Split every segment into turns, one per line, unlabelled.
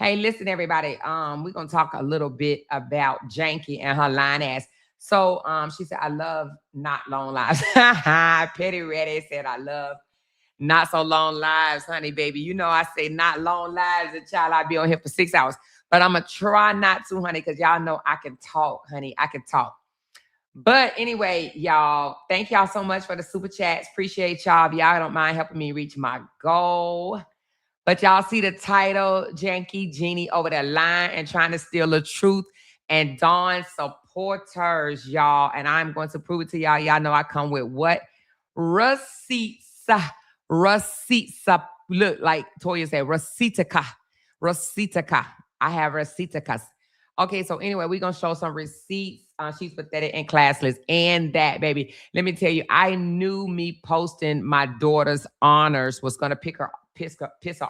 Hey, listen, everybody. We're gonna talk a little bit about Janky and her line ass. So she said, I love not long lives. Petty Reddy said, I love not so long lives, honey, baby. You know, I say not long lives, and child, I'll be on here for 6 hours. But I'm gonna try not to, honey, because y'all know I can talk, honey. I can talk. But anyway, y'all, thank y'all so much for the super chats. Appreciate y'all. If y'all don't mind helping me reach my goal. But y'all see the title, Janky, Jeanie over there lying and trying to steal the truth and Dawn supporters, y'all. And I'm going to prove it to y'all. Y'all know I come with what? Receipts. Receipts. Look, like Toya said, receiptica. Receiptica. I have receipticas. Okay, so anyway, we're going to show some receipts. She's pathetic and classless. And that, baby. Let me tell you, I knew me posting my daughter's honors was going to piss her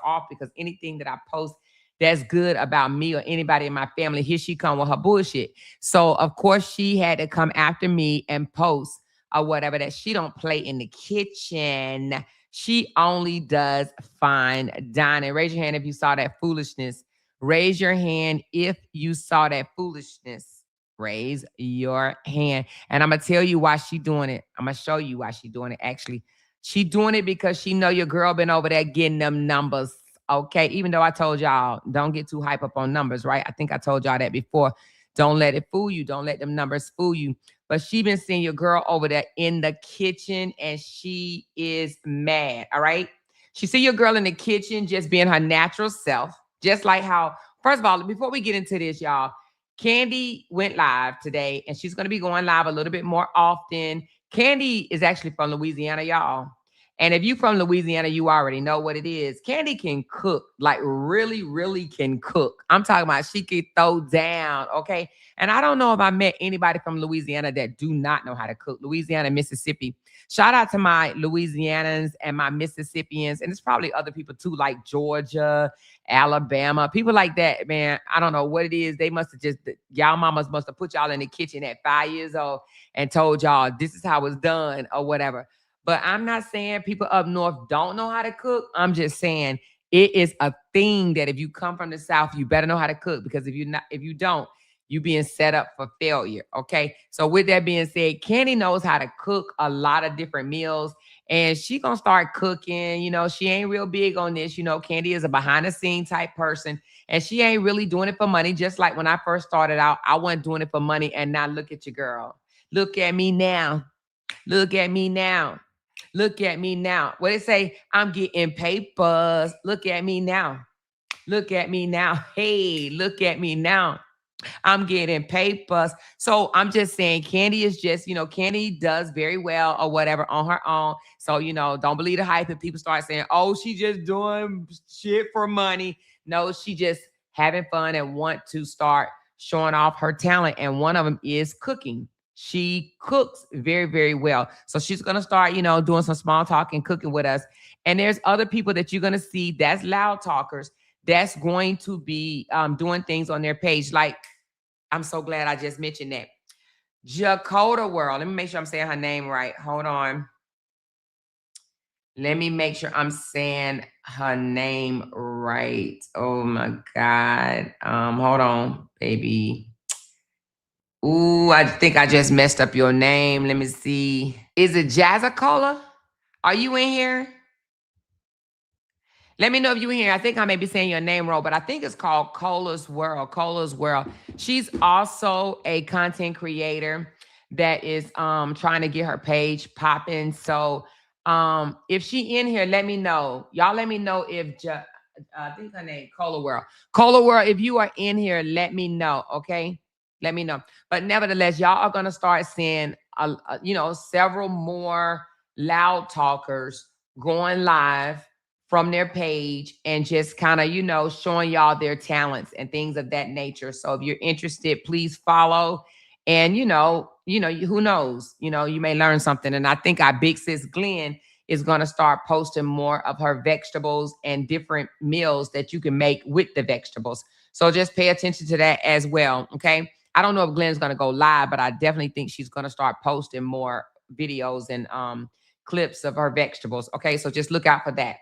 off because anything that I post that's good about me or anybody in my family, here she come with her bullshit. So, of course, she had to come after me and post or whatever that she don't play in the kitchen. She only does fine dining. Raise your hand if you saw that foolishness. Raise your hand if you saw that foolishness. Raise your hand. And I'm going to tell you why she doing it. I'm going to show you why she doing it. Actually, she doing it because she know your girl been over there getting them numbers. Okay. Even though I told y'all, don't get too hype up on numbers, right? I think I told y'all that before. Don't let it fool you. Don't let them numbers fool you. But she been seeing your girl over there in the kitchen and she is mad. All right. She see your girl in the kitchen just being her natural self. Just like how, first of all, before we get into this, y'all, Candy went live today and she's going to be going live a little bit more often. Candy is actually from Louisiana, y'all. And if you from Louisiana, you already know what it is. Candy can cook, like really, really can cook. I'm talking about she can throw down, okay? And I don't know if I met anybody from Louisiana that do not know how to cook. Louisiana, Mississippi. Shout out to my Louisianans and my Mississippians. And it's probably other people too, like Georgia, Alabama, people like that, man. I don't know what it is. They must have just, y'all mamas must have put y'all in the kitchen at 5 years old and told y'all this is how it's done or whatever. But I'm not saying people up north don't know how to cook. I'm just saying it is a thing that if you come from the South, you better know how to cook because if you don't, you being set up for failure. Okay. So with that being said, Candy knows how to cook a lot of different meals and she gonna start cooking. You know, she ain't real big on this. You know, Candy is a behind the scene type person and she ain't really doing it for money. Just like when I first started out, I wasn't doing it for money. And now look at your girl. Look at me now. Look at me now. Look at me now. What it say? I'm getting papers. Look at me now. Look at me now. Hey, look at me now. I'm getting papers. So I'm just saying, Candy is just, Candy does very well or whatever on her own. So, don't believe the hype and people start saying, oh, she just doing shit for money. No, she just having fun and want to start showing off her talent. And one of them is cooking. She cooks very, very well. So she's going to start, doing some small talk and cooking with us. And there's other people that you're going to see that's loud talkers that's going to be doing things on their page. Like, I'm so glad I just mentioned that. Jakota World. Let me make sure I'm saying her name right. Hold on. Let me make sure I'm saying her name right. Oh my God. Hold on, baby. Ooh, I think I just messed up your name. Let me see. Is it Jazzacola? Are you in here? Let me know if you're here. I think I may be saying your name wrong, but I think it's called Cola's World. Cola's World. She's also a content creator that is trying to get her page popping. So if she in here, let me know. Y'all let me know if I think her name Cola World. Cola World, if you are in here, let me know. Okay. Let me know. But nevertheless, y'all are gonna start seeing several more loud talkers going live from their page and just kind of, showing y'all their talents and things of that nature. So if you're interested, please follow. And, who knows, you may learn something. And I think our big sis Glenn is going to start posting more of her vegetables and different meals that you can make with the vegetables. So just pay attention to that as well. Okay. I don't know if Glenn's going to go live, but I definitely think she's going to start posting more videos and clips of her vegetables. Okay. So just look out for that.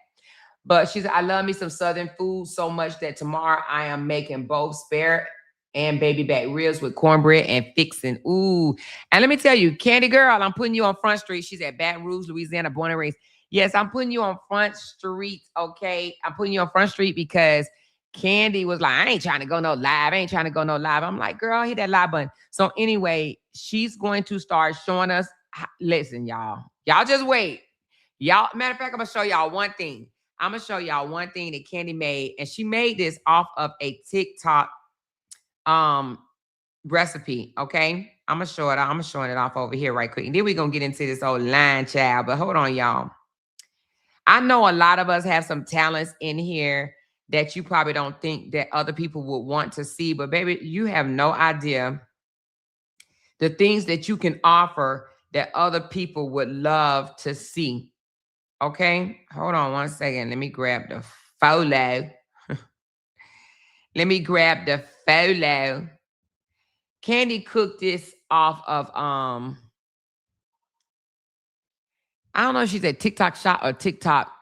But she said, I love me some Southern food so much that tomorrow I am making both spare and baby back ribs with cornbread and fixing. Ooh. And let me tell you, Candy Girl, I'm putting you on Front Street. She's at Baton Rouge, Louisiana, born and raised. Yes, I'm putting you on Front Street, okay? I'm putting you on Front Street because Candy was like, I ain't trying to go no live. I ain't trying to go no live. I'm like, girl, hit that live button. So anyway, she's going to start showing us. Listen, y'all. Y'all just wait. Y'all, matter of fact, I'm going to show y'all one thing. I'm going to show y'all one thing that Candy made. And she made this off of a TikTok recipe, okay? I'm going to show it. I'm showing it off over here right quick. And then we're going to get into this old line, child. But hold on, y'all. I know a lot of us have some talents in here that you probably don't think that other people would want to see. But baby, you have no idea the things that you can offer that other people would love to see. Okay? Hold on one second. Let me grab the photo. Let me grab the photo. Candy cooked this off of I don't know if she said TikTok shop or TikTok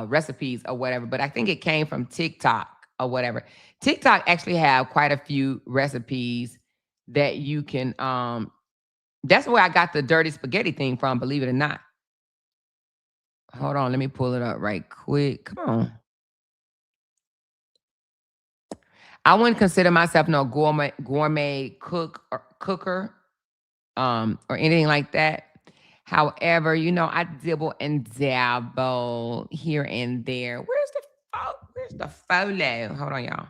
recipes or whatever, but I think it came from TikTok or whatever. TikTok actually have quite a few recipes that you can that's where I got the dirty spaghetti thing from, believe it or not. Hold on, let me pull it up right quick. Come on. I wouldn't consider myself no gourmet cooker or anything like that. However, you know, I dibble and dabble here and there. Where's the photo? Hold on, y'all.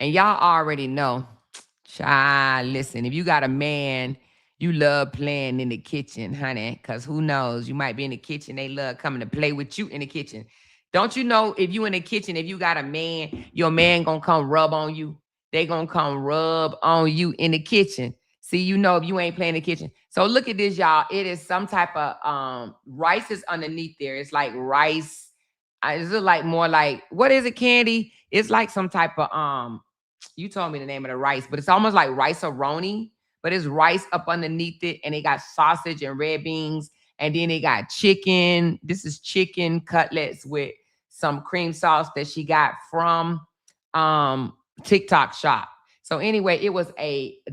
And y'all already know. Child, listen, if you got a man, you love playing in the kitchen, honey, because who knows? You might be in the kitchen. They love coming to play with you in the kitchen. Don't you know if you in the kitchen, if you got a man, your man going to come rub on you. They going to come rub on you in the kitchen. See, you know if you ain't playing in the kitchen. So look at this, y'all. It is some type of rice is underneath there. It's like rice. Is it like more like, what is it, Candy? It's like some type of you told me the name of the rice, but it's almost like rice-a-roni, but it's rice up underneath it, and it got sausage and red beans, and then it got chicken. This is chicken cutlets with some cream sauce that she got from TikTok shop. So anyway, it was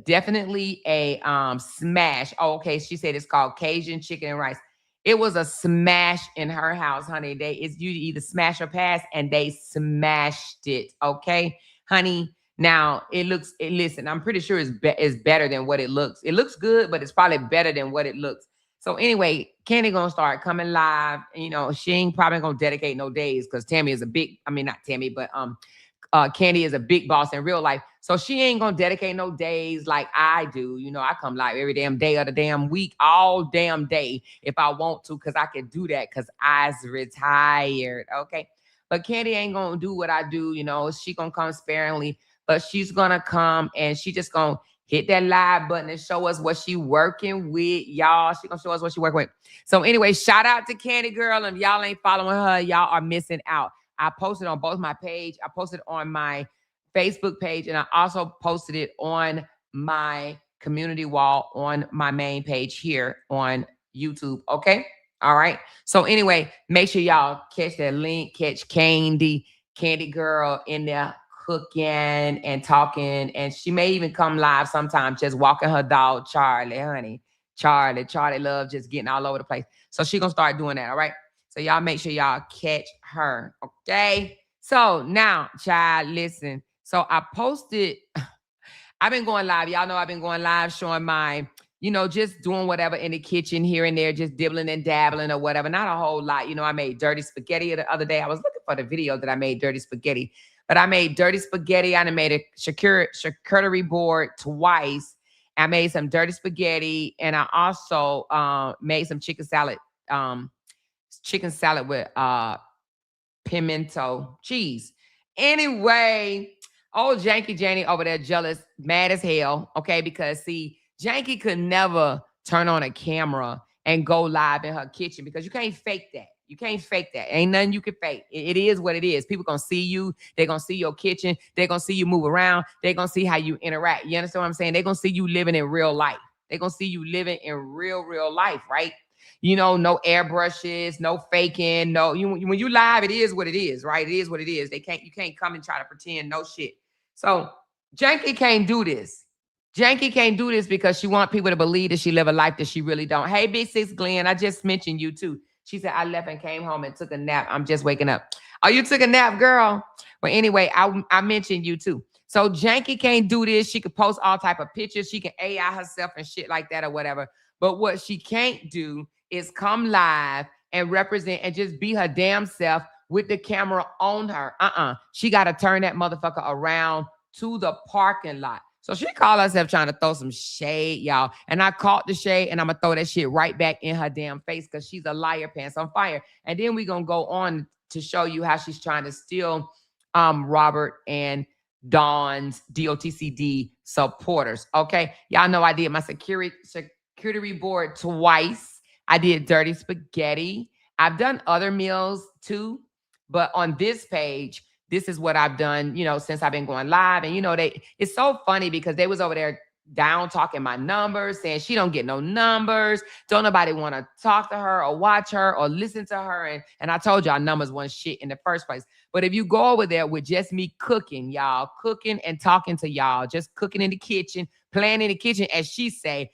definitely a smash. Oh, okay, she said it's called Cajun chicken and rice. It was a smash in her house, honey. It's you either smash or pass, and they smashed it. Okay, honey. Now listen, I'm pretty sure it's better than what it looks. It looks good, but it's probably better than what it looks. So anyway, Candy gonna start coming live. You know, she ain't probably gonna dedicate no days because Tammy is not Tammy, but Candy is a big boss in real life. So she ain't gonna dedicate no days like I do. You know, I come live every damn day of the damn week, all damn day if I want to, because I can do that because I's retired. Okay. But Candy ain't gonna do what I do, you know, she gonna come sparingly, but she's gonna come and she just gonna hit that live button and show us what she working with, y'all. She gonna show us what she working with. So anyway, shout out to Candy Girl. And if y'all ain't following her, y'all are missing out. I posted on both my page. I posted on my Facebook page, and I also posted it on my community wall on my main page here on YouTube. Okay. All right. So anyway, make sure y'all catch that link, catch Candy Girl in there cooking and talking. And she may even come live sometime just walking her dog, Charlie, honey. Charlie loves just getting all over the place. So she gonna start doing that. All right. So y'all make sure y'all catch her. Okay. So now, child, listen. So I posted, I've been going live. Y'all know I've been going live showing my, you know, just doing whatever in the kitchen here and there, just dibbling and dabbling or whatever. Not a whole lot. You know, I made dirty spaghetti the other day. I was looking for the video that I made dirty spaghetti, but I made dirty spaghetti. I made a charcuterie board twice. I made some dirty spaghetti, and I also made some chicken salad with pimento cheese. Anyway, old Janky Jannie over there jealous, mad as hell, okay? Because see, Janky could never turn on a camera and go live in her kitchen because you can't fake that. You can't fake that. Ain't nothing you can fake. It is what it is. People gonna see you. They're gonna see your kitchen. They're gonna see you move around. They're gonna see how you interact. You understand what I'm saying? They're gonna see you living in real life. They're gonna see you living in real life, right? No airbrushes, no faking, no. When you live, it is what it is, right? It is what it is. You can't come and try to pretend no shit. So Janky can't do this. Janky can't do this because she want people to believe that she live a life that she really don't. Hey, Big Six Glenn, I just mentioned you too. She said, I left and came home and took a nap. I'm just waking up. Oh, you took a nap, girl? Well, anyway, I mentioned you too. So Janky can't do this. She could post all type of pictures. She can AI herself and shit like that or whatever. But what she can't do is come live and represent and just be her damn self with the camera on her. She got to turn that motherfucker around to the parking lot. So she called herself trying to throw some shade, y'all. And I caught the shade and I'm going to throw that shit right back in her damn face because she's a liar, pants on fire. And then we're going to go on to show you how she's trying to steal Robert and Dawn's DOTCD supporters. Okay. Y'all know I did my security board twice. I did dirty spaghetti. I've done other meals too. But on this page, this is what I've done, since I've been going live. And, it's so funny because they was over there down talking my numbers, saying she don't get no numbers. Don't nobody want to talk to her or watch her or listen to her. And I told y'all numbers wasn't shit in the first place. But if you go over there with just me cooking, y'all, cooking and talking to y'all, just cooking in the kitchen, playing in the kitchen, as she say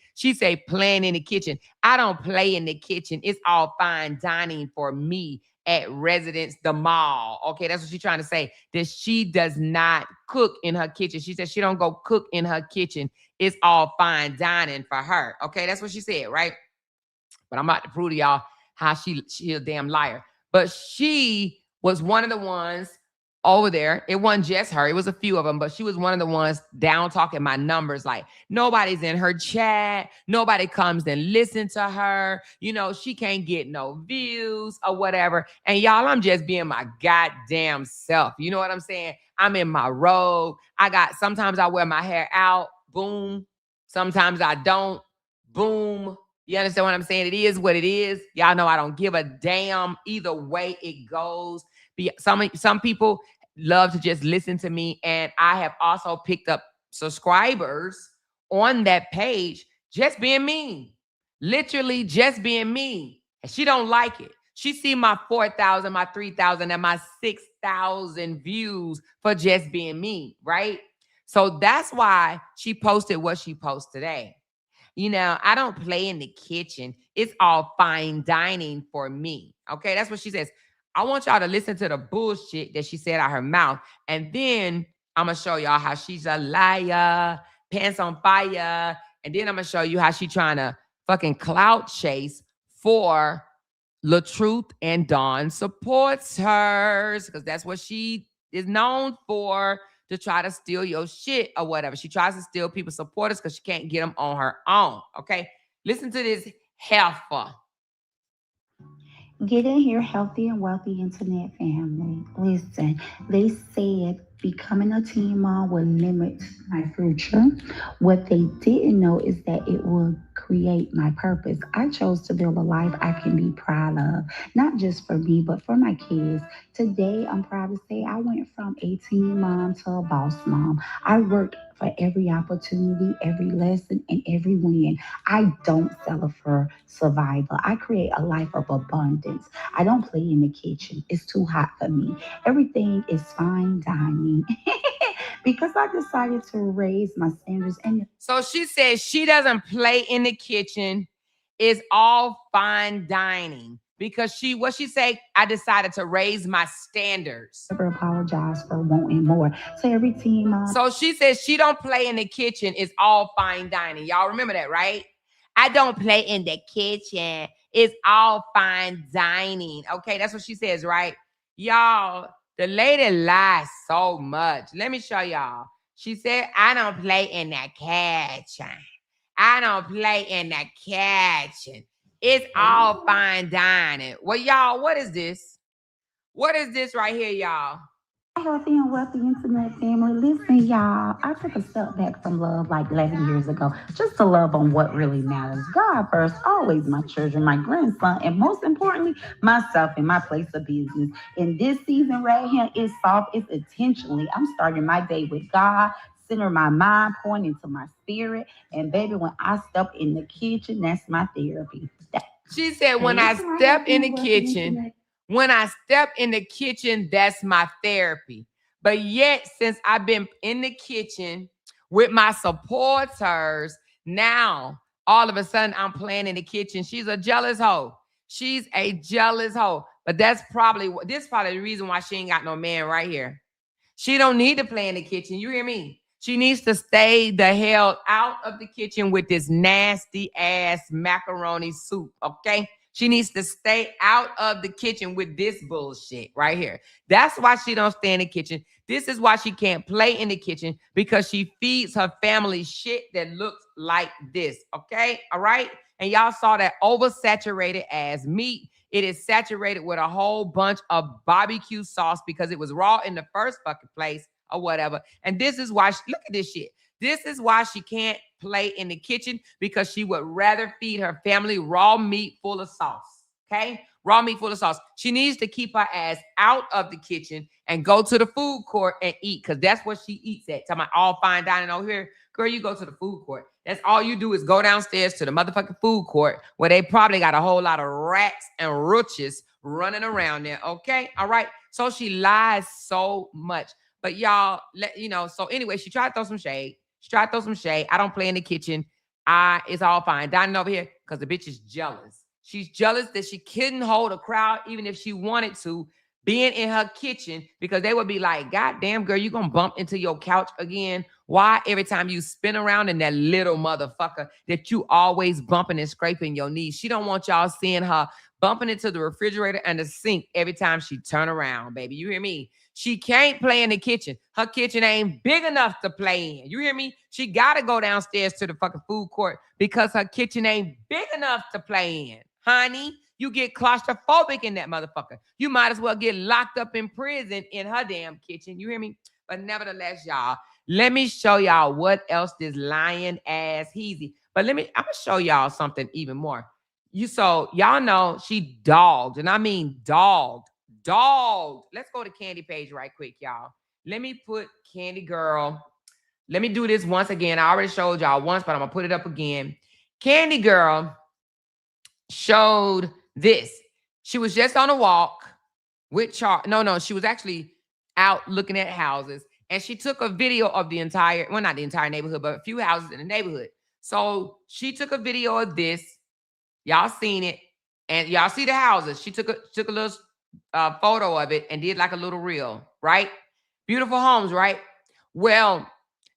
playing in the kitchen. I don't play in the kitchen. It's all fine dining for me at Residence the Mall. Okay, that's what she's trying to say. That she does not cook in her kitchen. She said she don't go cook in her kitchen. It's all fine dining for her. Okay, that's what she said, right? But I'm about to prove to y'all how she a damn liar. But she was one of the ones over there. It wasn't just her. It was a few of them, but she was one of the ones down talking my numbers. Like nobody's in her chat. Nobody comes and listen to her. She can't get no views or whatever. And y'all, I'm just being my goddamn self. You know what I'm saying? I'm in my robe. Sometimes I wear my hair out. Boom. Sometimes I don't. Boom. You understand what I'm saying? It is what it is. Y'all know I don't give a damn either way it goes. Some people love to just listen to me, and I have also picked up subscribers on that page just being me, literally just being me. And she don't like it. She see my 4,000, my 3,000, and my 6,000 views for just being me, right? So that's why she posted what she posted today. I don't play in the kitchen. It's all fine dining for me. Okay, that's what she says. I want y'all to listen to the bullshit that she said out her mouth. And then I'm going to show y'all how she's a liar, pants on fire. And then I'm going to show you how she trying to fucking clout chase for LaTruth, and Dawn supports hers because that's what she is known for, to try to steal your shit or whatever. She tries to steal people's supporters because she can't get them on her own. Okay, listen to this heifer.
Get in here, healthy and wealthy internet family. Listen, they said becoming a teen mom will limit my future. What they didn't know is that it will create my purpose. I chose to build a life I can be proud of, not just for me, but for my kids. Today, I'm proud to say I went from a teen mom to a boss mom. I worked for every opportunity, every lesson, and every win. I don't settle for survival. I create a life of abundance. I don't play in the kitchen. It's too hot for me. Everything is fine dining. Because I decided to raise my standards. And
so she says she doesn't play in the kitchen. It's all fine dining because what she say, I decided to raise my standards.
Never apologize for wanting more. So every team.
So she says she don't play in the kitchen. It's all fine dining. Y'all remember that, right? I don't play in the kitchen. It's all fine dining. Okay, that's what she says, right? Y'all, the lady lies so much. Let me show y'all. She said, I don't play in the kitchen. I don't play in the kitchen. It's all fine dining. Well, y'all, what is this? What is this right here, y'all?
Healthy and wealthy internet family. Listen, y'all, I took a step back from love like 11 years ago just to love on what really matters. God first, always my children, my grandson, and most importantly, myself and my place of business. And this season right here is soft. It's intentionally. I'm starting my day with God, center my mind, pointing to my spirit. And baby, when I step in the kitchen, that's my therapy.
She said, when
Hey,
I
so
step
welcome
in the
into
kitchen,
that.
when I step in the kitchen, that's my therapy. But yet, since I've been in the kitchen with my supporters, now all of a sudden I'm playing in the kitchen. She's a jealous hoe. She's a jealous hoe. But that's probably the reason why she ain't got no man right here. She don't need to play in the kitchen. You hear me? She needs to stay the hell out of the kitchen with this nasty ass macaroni soup, okay? She needs to stay out of the kitchen with this bullshit right here. That's why she don't stay in the kitchen. This is why she can't play in the kitchen because she feeds her family shit that looks like this, okay? All right? And y'all saw that oversaturated ass meat. It is saturated with a whole bunch of barbecue sauce because it was raw in the first fucking place or whatever. And this is why look at this shit. This is why she can't play in the kitchen because she would rather feed her family raw meat full of sauce. Okay? Raw meat full of sauce. She needs to keep her ass out of the kitchen and go to the food court and eat because that's what she eats at. Talking about all fine dining over here. Girl, you go to the food court. That's all you do is go downstairs to the motherfucking food court where they probably got a whole lot of rats and roaches running around there. Okay? All right. So she lies so much. But y'all, so anyway, she tried to throw some shade. She tried to throw some shade. I don't play in the kitchen. It's all fine. Dining over here because the bitch is jealous. She's jealous that she couldn't hold a crowd even if she wanted to, being in her kitchen because they would be like, God damn, girl, you gonna bump into your couch again? Why every time you spin around in that little motherfucker that you always bumping and scraping your knees? She don't want y'all seeing her bumping into the refrigerator and the sink every time she turn around, baby. You hear me? She can't play in the kitchen. Her kitchen ain't big enough to play in. You hear me? She got to go downstairs to the fucking food court because her kitchen ain't big enough to play in. Honey, you get claustrophobic in that motherfucker. You might as well get locked up in prison in her damn kitchen. You hear me? But nevertheless, y'all, let me show y'all what else this lying ass heezy. But I'm gonna show y'all something even more. Y'all know she dogged, and I mean dogged. Dogged. Let's go to Candy page right quick, y'all. Let me put Candy Girl. Let me do this once again. I already showed y'all once, but I'm gonna put it up again. Candy Girl showed this. She was just on a walk with Char. No, she was actually out looking at houses, and she took a video of the entire, well, not the entire neighborhood, but a few houses in the neighborhood. So she took a video of this. Y'all seen it, and y'all see the houses. She took a little photo of it and did like a little reel, right? Beautiful homes, right? Well,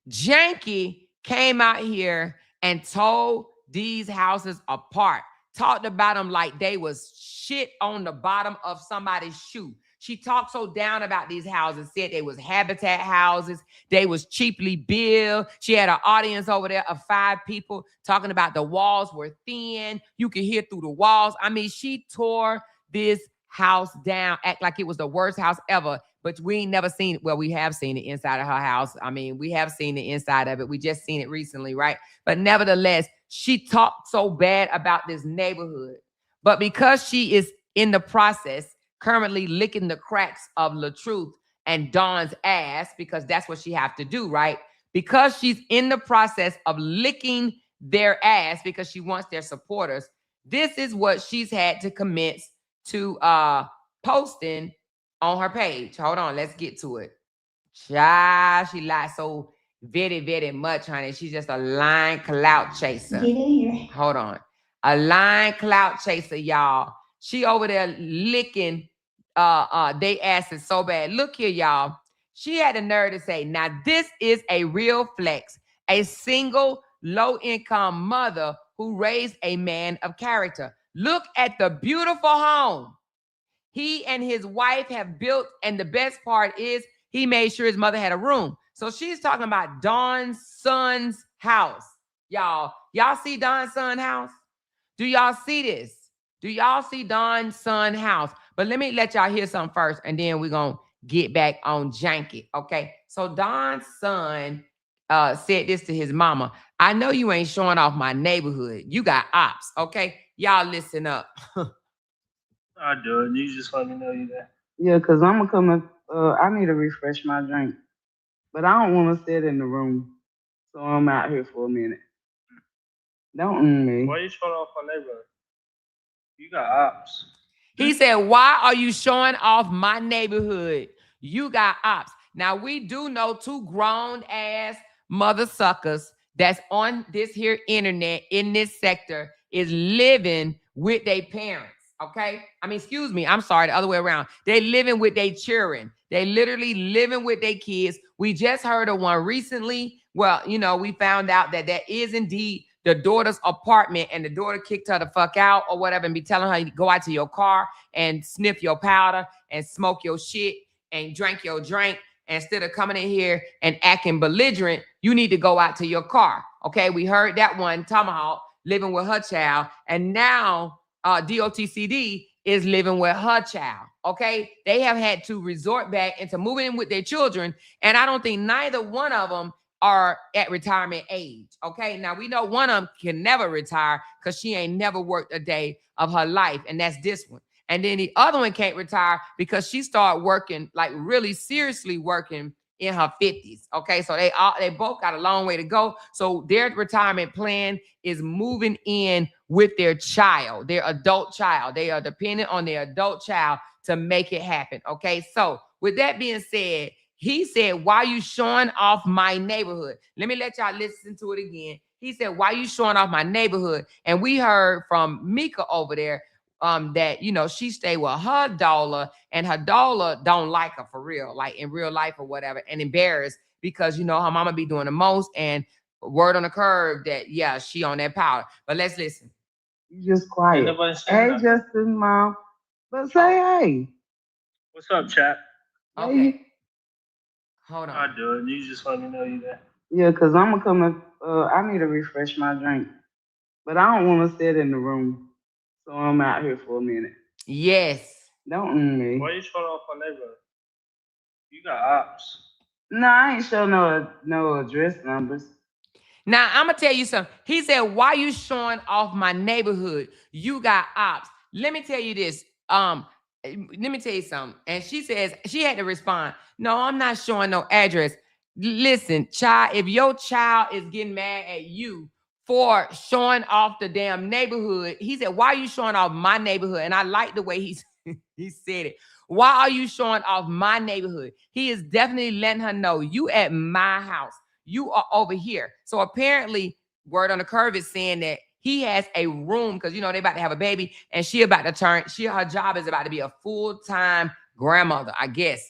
Janky came out here and told these houses apart, talked about them like they was shit on the bottom of somebody's shoe. She talked so down about these houses, said they was habitat houses, they was cheaply built. She had an audience over there of 5 people talking about the walls were thin. You could hear through the walls. I mean, she tore this house down, act like it was the worst house ever. But we ain't never seen it. Well, we have seen the inside of her house. I mean, we have seen the inside of it. We just seen it recently, right? But nevertheless, she talked so bad about this neighborhood. But because she is in the process, currently licking the cracks of LaTruth and Dawn's ass, because that's what she have to do, right? Because she's in the process of licking their ass because she wants their supporters, this is what she's had to commence to posting on her page. Hold on, let's get to it. Child, she lies so very, very much, honey. She's just a lying clout chaser.
Get in here.
Hold on. A lying clout chaser, y'all. She over there licking they asses so bad. Look here, y'all. She had the nerve to say, now this is a real flex. A single low-income mother who raised a man of character. Look at the beautiful home he and his wife have built, and the best part is he made sure his mother had a room. So she's talking about Dawn's son's house. Y'all see Dawn's son house? Do y'all see this? Do y'all see Dawn's son house? But let me let y'all hear something first, and then we're going to get back on Janky, okay? So Dawn's son said this to his mama. I know you ain't showing off my neighborhood. You got ops, okay? Y'all listen up.
I do it. You just let me know you there.
Yeah, cause I'm gonna come up. I need to refresh my drink, but I don't want to sit in the room, so I'm out here for a minute. Don't
Why
me.
you showing off my neighborhood? You got ops.
He said, why are you showing off my neighborhood? You got ops. Now, we do know two grown ass mother suckers that's on this here internet in this sector is living with their parents. Okay. I mean, excuse me. I'm sorry. The other way around. They living with their children. They literally living with their kids. We just heard of one recently. Well, you know, we found out that that is indeed the daughter's apartment and the daughter kicked her the fuck out or whatever and be telling her to go out to your car and sniff your powder and smoke your shit and drink your drink. Instead of coming in here and acting belligerent, you need to go out to your car. Okay, we heard that one, Tomahawk, living with her child. And now DOTCD is living with her child. Okay, they have had to resort back into moving in with their children. And I don't think neither one of them are at retirement age. Okay, now we know one of them can never retire because she ain't never worked a day of her life. And that's this one. And then the other one can't retire because she started working, like really seriously working in her 50s. Okay, so they both got a long way to go. So their retirement plan is moving in with their child, their adult child. They are dependent on their adult child to make it happen. Okay, so with that being said, he said, why are you showing off my neighborhood? Let me let y'all listen to it again. He said, why are you showing off my neighborhood? And we heard from Mika over there that, you know, she stay with her daughter and her daughter don't like her for real, like in real life or whatever, and embarrassed because, you know, her mama be doing the most and word on the curve that, yeah, she on that powder. But let's listen.
You just quiet. Hey, Justin, mom. But say hey.
What's up, chat?
Okay.
Hey.
Hold on.
I do it. You just let me know you there.
Yeah, because I'm going to come up. I need to refresh my drink. But I don't want to sit in the room. So I'm out here for a minute.
Yes.
Don't me.
Why you showing off my neighborhood? You got ops.
No, I ain't show no address numbers.
Now, I'm going to tell you something. He said, why you showing off my neighborhood? You got ops. Let me tell you this. Let me tell you something. And she says, she had to respond, no, I'm not showing no address. Listen, child, if your child is getting mad at you for showing off the damn neighborhood, he said, why are you showing off my neighborhood? And I like the way he said it. Why are you showing off my neighborhood? He is definitely letting her know you at my house. You are over here. So apparently, word on the curve is saying that he has a room because, you know, they about to have a baby and she about to turn, her job is about to be a full-time grandmother. I guess,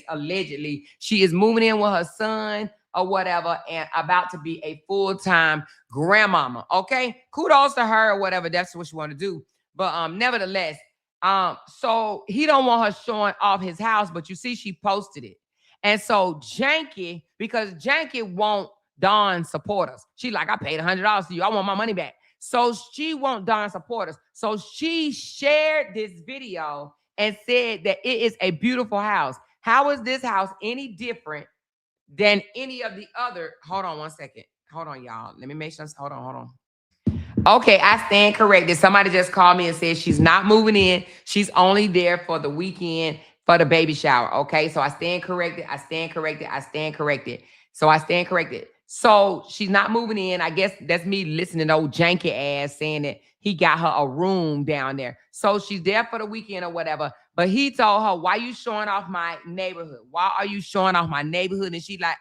allegedly. She is moving in with her son or whatever and about to be a full-time grandmama. Okay, kudos to her or whatever. That's what she want to do. But nevertheless, so he don't want her showing off his house, but you see she posted it. And so Janky, because Janky won't Dawn supporters. She like, I paid $100 to you. I want my money back. So she won't Dawn supporters. So she shared this video and said that it is a beautiful house. How is this house any different than any of the other? Hold on one second. Hold on, y'all. Let me make sure. Hold on. Okay, I stand corrected. Somebody just called me and said she's not moving in. She's only there for the weekend for the baby shower. Okay, so I stand corrected. So I stand corrected. So she's not moving in. I guess that's me listening to old Janky ass saying that he got her a room down there. So she's there for the weekend or whatever. But he told her, why you showing off my neighborhood? Why are you showing off my neighborhood? And she like,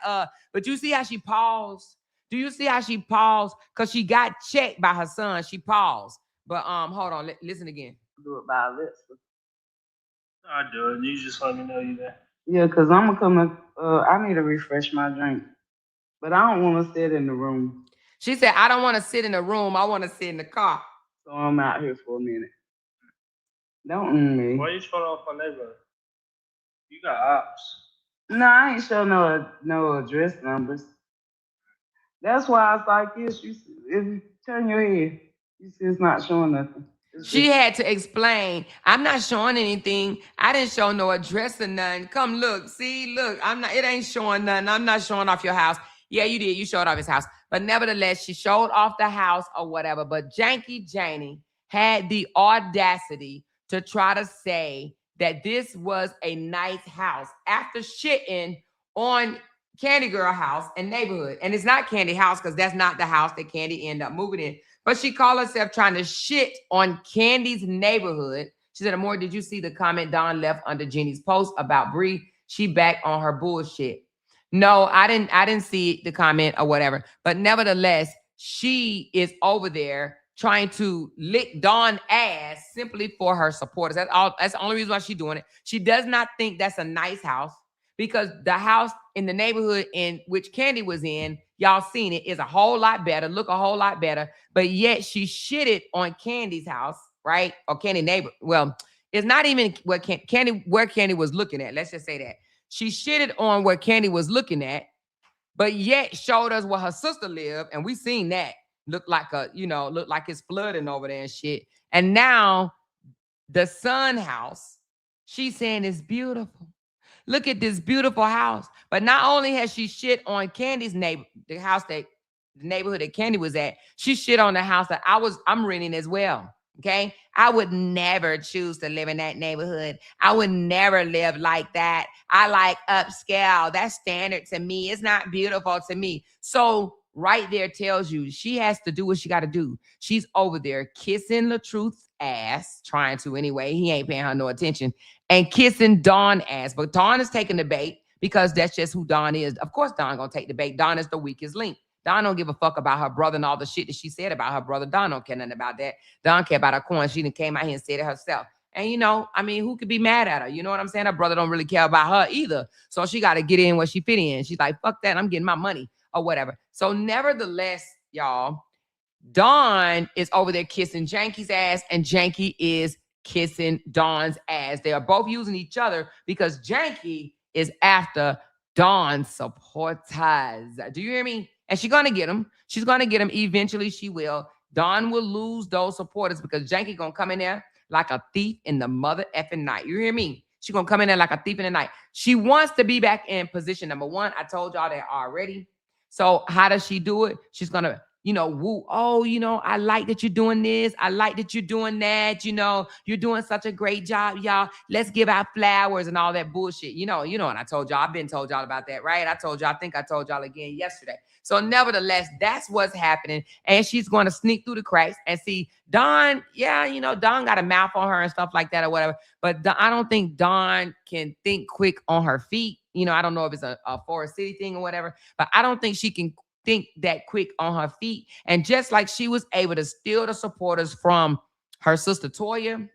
but you see how she paused? Do you see how she paused? Because she got checked by her son. She paused. But hold on, listen again.
Do it by Alexa.
I do it. You just let me know you there.
Yeah, because I'm going to come up. I need to refresh my drink. But I don't want to sit in the room.
She said, I don't want to sit in the room. I want to sit in the car.
So I'm out here for a minute. Don't me.
Why you showing off my neighborhood? You got ops.
No, I ain't show no address numbers. That's why it's like this. If you turn your head, you see it's not showing nothing.
She had to explain, I'm not showing anything. I didn't show no address or nothing. Come look, see, look, it ain't showing nothing. I'm not showing off your house. Yeah, you did. You showed off his house. But nevertheless, she showed off the house or whatever. But Jeanie had the audacity to try to say that this was a nice house after shitting on Candy Girl house and neighborhood. And it's not Candy house because that's not the house that Candy ended up moving in. But she called herself trying to shit on Candy's neighborhood. She said, Amore, did you see the comment Dawn left under Jeannie's post about Bree? She back on her bullshit. No, I didn't see the comment or whatever. But nevertheless, she is over there trying to lick Dawn ass simply for her supporters. That's all. That's the only reason why she's doing it. She does not think that's a nice house because the house in the neighborhood in which Candy was in, y'all seen it, is a whole lot better, look a whole lot better. But yet she shitted on Candy's house, right? Or Candy neighbor. Well, it's not even what Candy was looking at. Let's just say that. She shitted on where Candy was looking at, but yet showed us where her sister lived, and we seen that. Looked like it's flooding over there and shit. And now the Sun house, she's saying it's beautiful. Look at this beautiful house. But not only has she shit on Candy's neighbor, the neighborhood that Candy was at, she shit on the house that I'm renting as well. Okay. I would never choose to live in that neighborhood. I would never live like that. I like upscale. That's standard to me. It's not beautiful to me. So right there tells you she has to do what she got to do. She's over there kissing LaTruth's ass, trying to anyway. He ain't paying her no attention, and kissing Dawn ass. But Dawn is taking the bait because that's just who Dawn is. Of course, Dawn gonna take the bait. Dawn is the weakest link. Dawn don't give a fuck about her brother and all the shit that she said about her brother. Dawn don't care nothing about that. Dawn care about her coin. She done came out here and said it herself. And who could be mad at her? You know what I'm saying? Her brother don't really care about her either. So she got to get in where she fit in. She's like, fuck that. I'm getting my money or whatever. So nevertheless, y'all, Dawn is over there kissing Janky's ass, and Janky is kissing Dawn's ass. They are both using each other because Janky is after Dawn's supporters. Do you hear me? And she's going to get them. She's going to get them. Eventually, she will. Dawn will lose those supporters because Janky going to come in there like a thief in the mother effing night. You hear me? She's going to come in there like a thief in the night. She wants to be back in position number one. I told y'all that already. So how does she do it? She's going to, woo. Oh, I like that you're doing this. I like that you're doing that. You're doing such a great job, y'all. Let's give out flowers and all that bullshit. And I told y'all, I've been told y'all about that, right? I think I told y'all again yesterday. So nevertheless, that's what's happening. And she's going to sneak through the cracks and see Dawn. Yeah, Dawn got a mouth on her and stuff like that or whatever. But I don't think Dawn can think quick on her feet. I don't know if it's a Forest City thing or whatever, but I don't think she can think that quick on her feet. And just like she was able to steal the supporters from her sister Toya,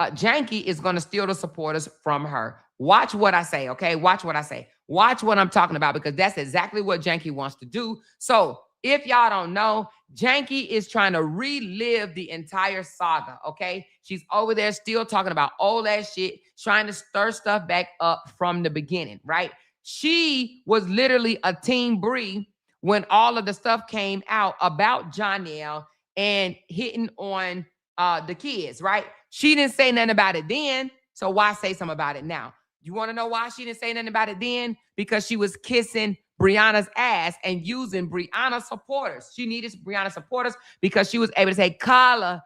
Janky is going to steal the supporters from her. Watch what I say, okay? Watch what I say. Watch what I'm talking about because that's exactly what Janky wants to do. So if y'all don't know, Janky is trying to relive the entire saga, okay? She's over there still talking about all that shit, trying to stir stuff back up from the beginning, right? She was literally a Team Bree when all of the stuff came out about Janelle and hitting on the kids, right? She didn't say nothing about it then, so why say something about it now? You want to know why she didn't say nothing about it then? Because she was kissing Brianna's ass and using Brianna's supporters. She needed Brianna's supporters because she was able to say, Kala.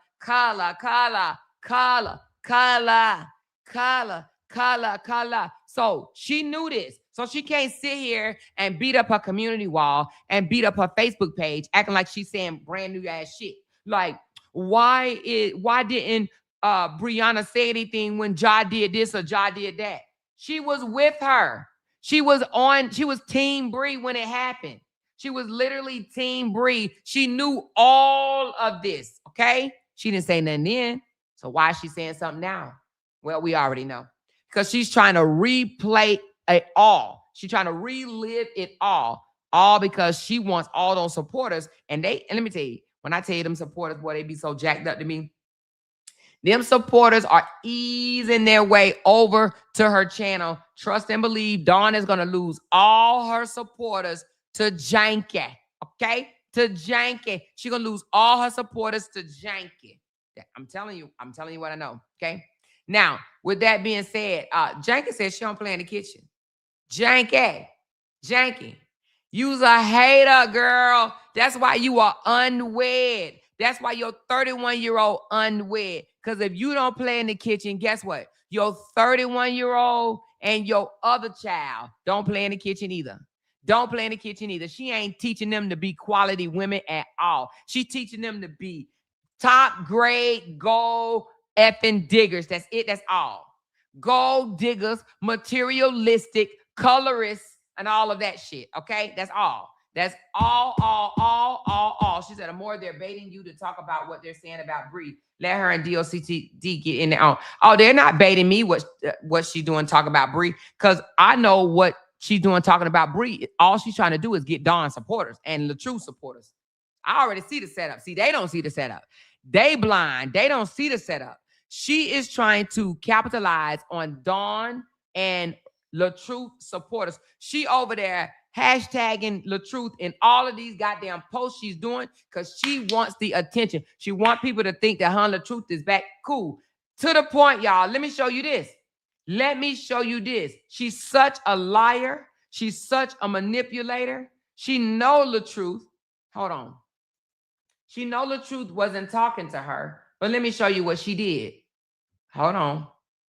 So she knew this. So she can't sit here and beat up her community wall and beat up her Facebook page, acting like she's saying brand new ass shit. Like, why didn't Brianna say anything when Ja did this or Ja did that? She was with her. She was Team Bree when it happened. She was literally Team Bree. She knew all of this, okay? She didn't say nothing then. So why is she saying something now? Well, we already know. Because she's trying to replay it all. She's trying to relive it all because she wants all those supporters. And let me tell you, when I tell you them supporters, boy, they be so jacked up to me. Them supporters are easing their way over to her channel. Trust and believe Dawn is going to lose all her supporters to Janky. Okay? To Janky. She's going to lose all her supporters to Janky. I'm telling you what I know. Okay? Now, with that being said, Janky says she don't play in the kitchen. Janky. You's a hater, girl. That's why you are unwed. That's why your 31-year-old unwed. Because if you don't play in the kitchen, guess what? Your 31-year-old and your other child don't play in the kitchen either. Don't play in the kitchen either. She ain't teaching them to be quality women at all. She teaching them to be top grade gold effing diggers. That's it. That's all. Gold diggers, materialistic, colorists, and all of that shit. Okay? That's all. That's all. She said, the more they're baiting you to talk about what they're saying about Bree, let her and DOCTD get in there. Oh, they're not baiting me what she doing talking about Bree, because I know what she's doing talking about Bree. All she's trying to do is get Dawn supporters and LaTruth supporters. I already see the setup. See, they don't see the setup. They blind. They don't see the setup. She is trying to capitalize on Dawn and LaTruth supporters. She over there hashtagging LaTruth in all of these goddamn posts she's doing because she wants the attention. She wants people to think that her and LaTruth is back. Cool. To the point, y'all. Let me show you this. Let me show you this. She's such a liar. She's such a manipulator. She know LaTruth. Hold on. She know LaTruth wasn't talking to her, but let me show you what she did. Hold on.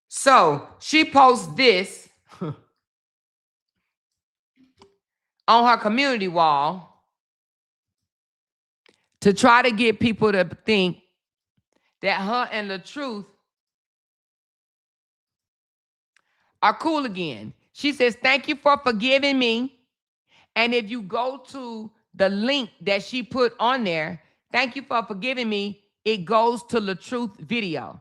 So she posts this on her community wall to try to get people to think that her and LaTruth are cool again. She says, thank you for forgiving me. And if you go to the link that she put on there, thank you for forgiving me, it goes to LaTruth video.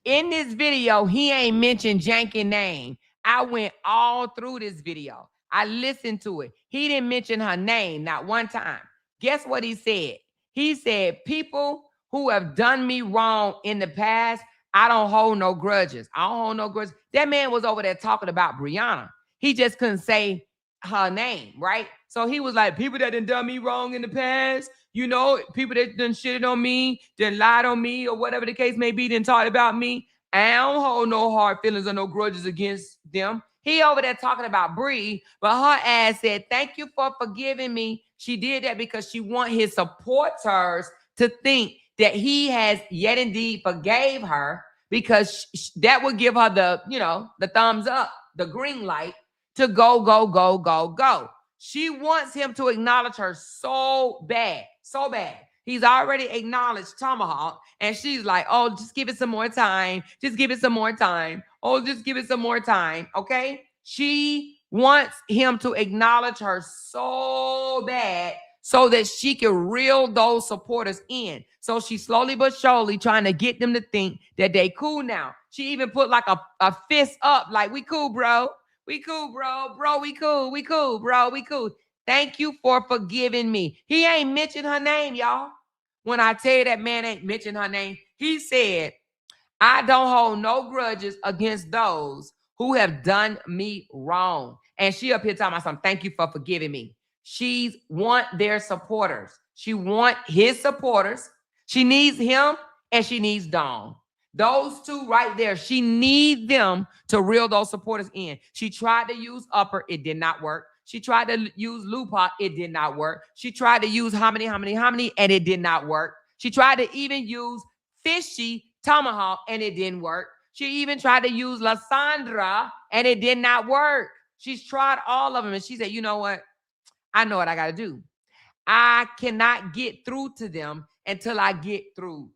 In this video, he ain't mentioned Janky name. I went all through this video. I listened to it. He didn't mention her name, not one time. Guess what he said? He said, people who have done me wrong in the past, I don't hold no grudges. I don't hold no grudges. That man was over there talking about Brianna. He just couldn't say her name, right? So he was like, people that done me wrong in the past, you know, people that done shitted on me, done lied on me, or whatever the case may be, done talked about me. I don't hold no hard feelings or no grudges against them. He over there talking about Bree, but her ass said, thank you for forgiving me. She did that because she want his supporters to think that he has yet indeed forgave her, because that would give her the, you know, the thumbs up, the green light to go, go, go, go, go. She wants him to acknowledge her so bad, so bad. He's already acknowledged Tomahawk, and she's like, oh, just give it some more time. Just give it some more time. Oh, just give it some more time, okay? She wants him to acknowledge her so bad so that she can reel those supporters in. So she's slowly but surely trying to get them to think that they cool now. She even put like a fist up, like, we cool, bro. We cool, bro. Bro, we cool. We cool, bro. We cool. Thank you for forgiving me. He ain't mentioned her name, y'all. When I tell you that man ain't mentioned her name, he said, I don't hold no grudges against those who have done me wrong. And she up here talking about something, thank you for forgiving me. She want their supporters. She want his supporters. She needs him and she needs Dawn. Those two right there, she needs them to reel those supporters in. She tried to use Upper, it did not work. She tried to use Lupa, it did not work. She tried to use Hominy, and it did not work. She tried to even use Fishy Tomahawk, and it didn't work. She even tried to use Lysandra, and it did not work. She's tried all of them, and she said, you know what? I know what I got to do. I cannot get through to them until I get through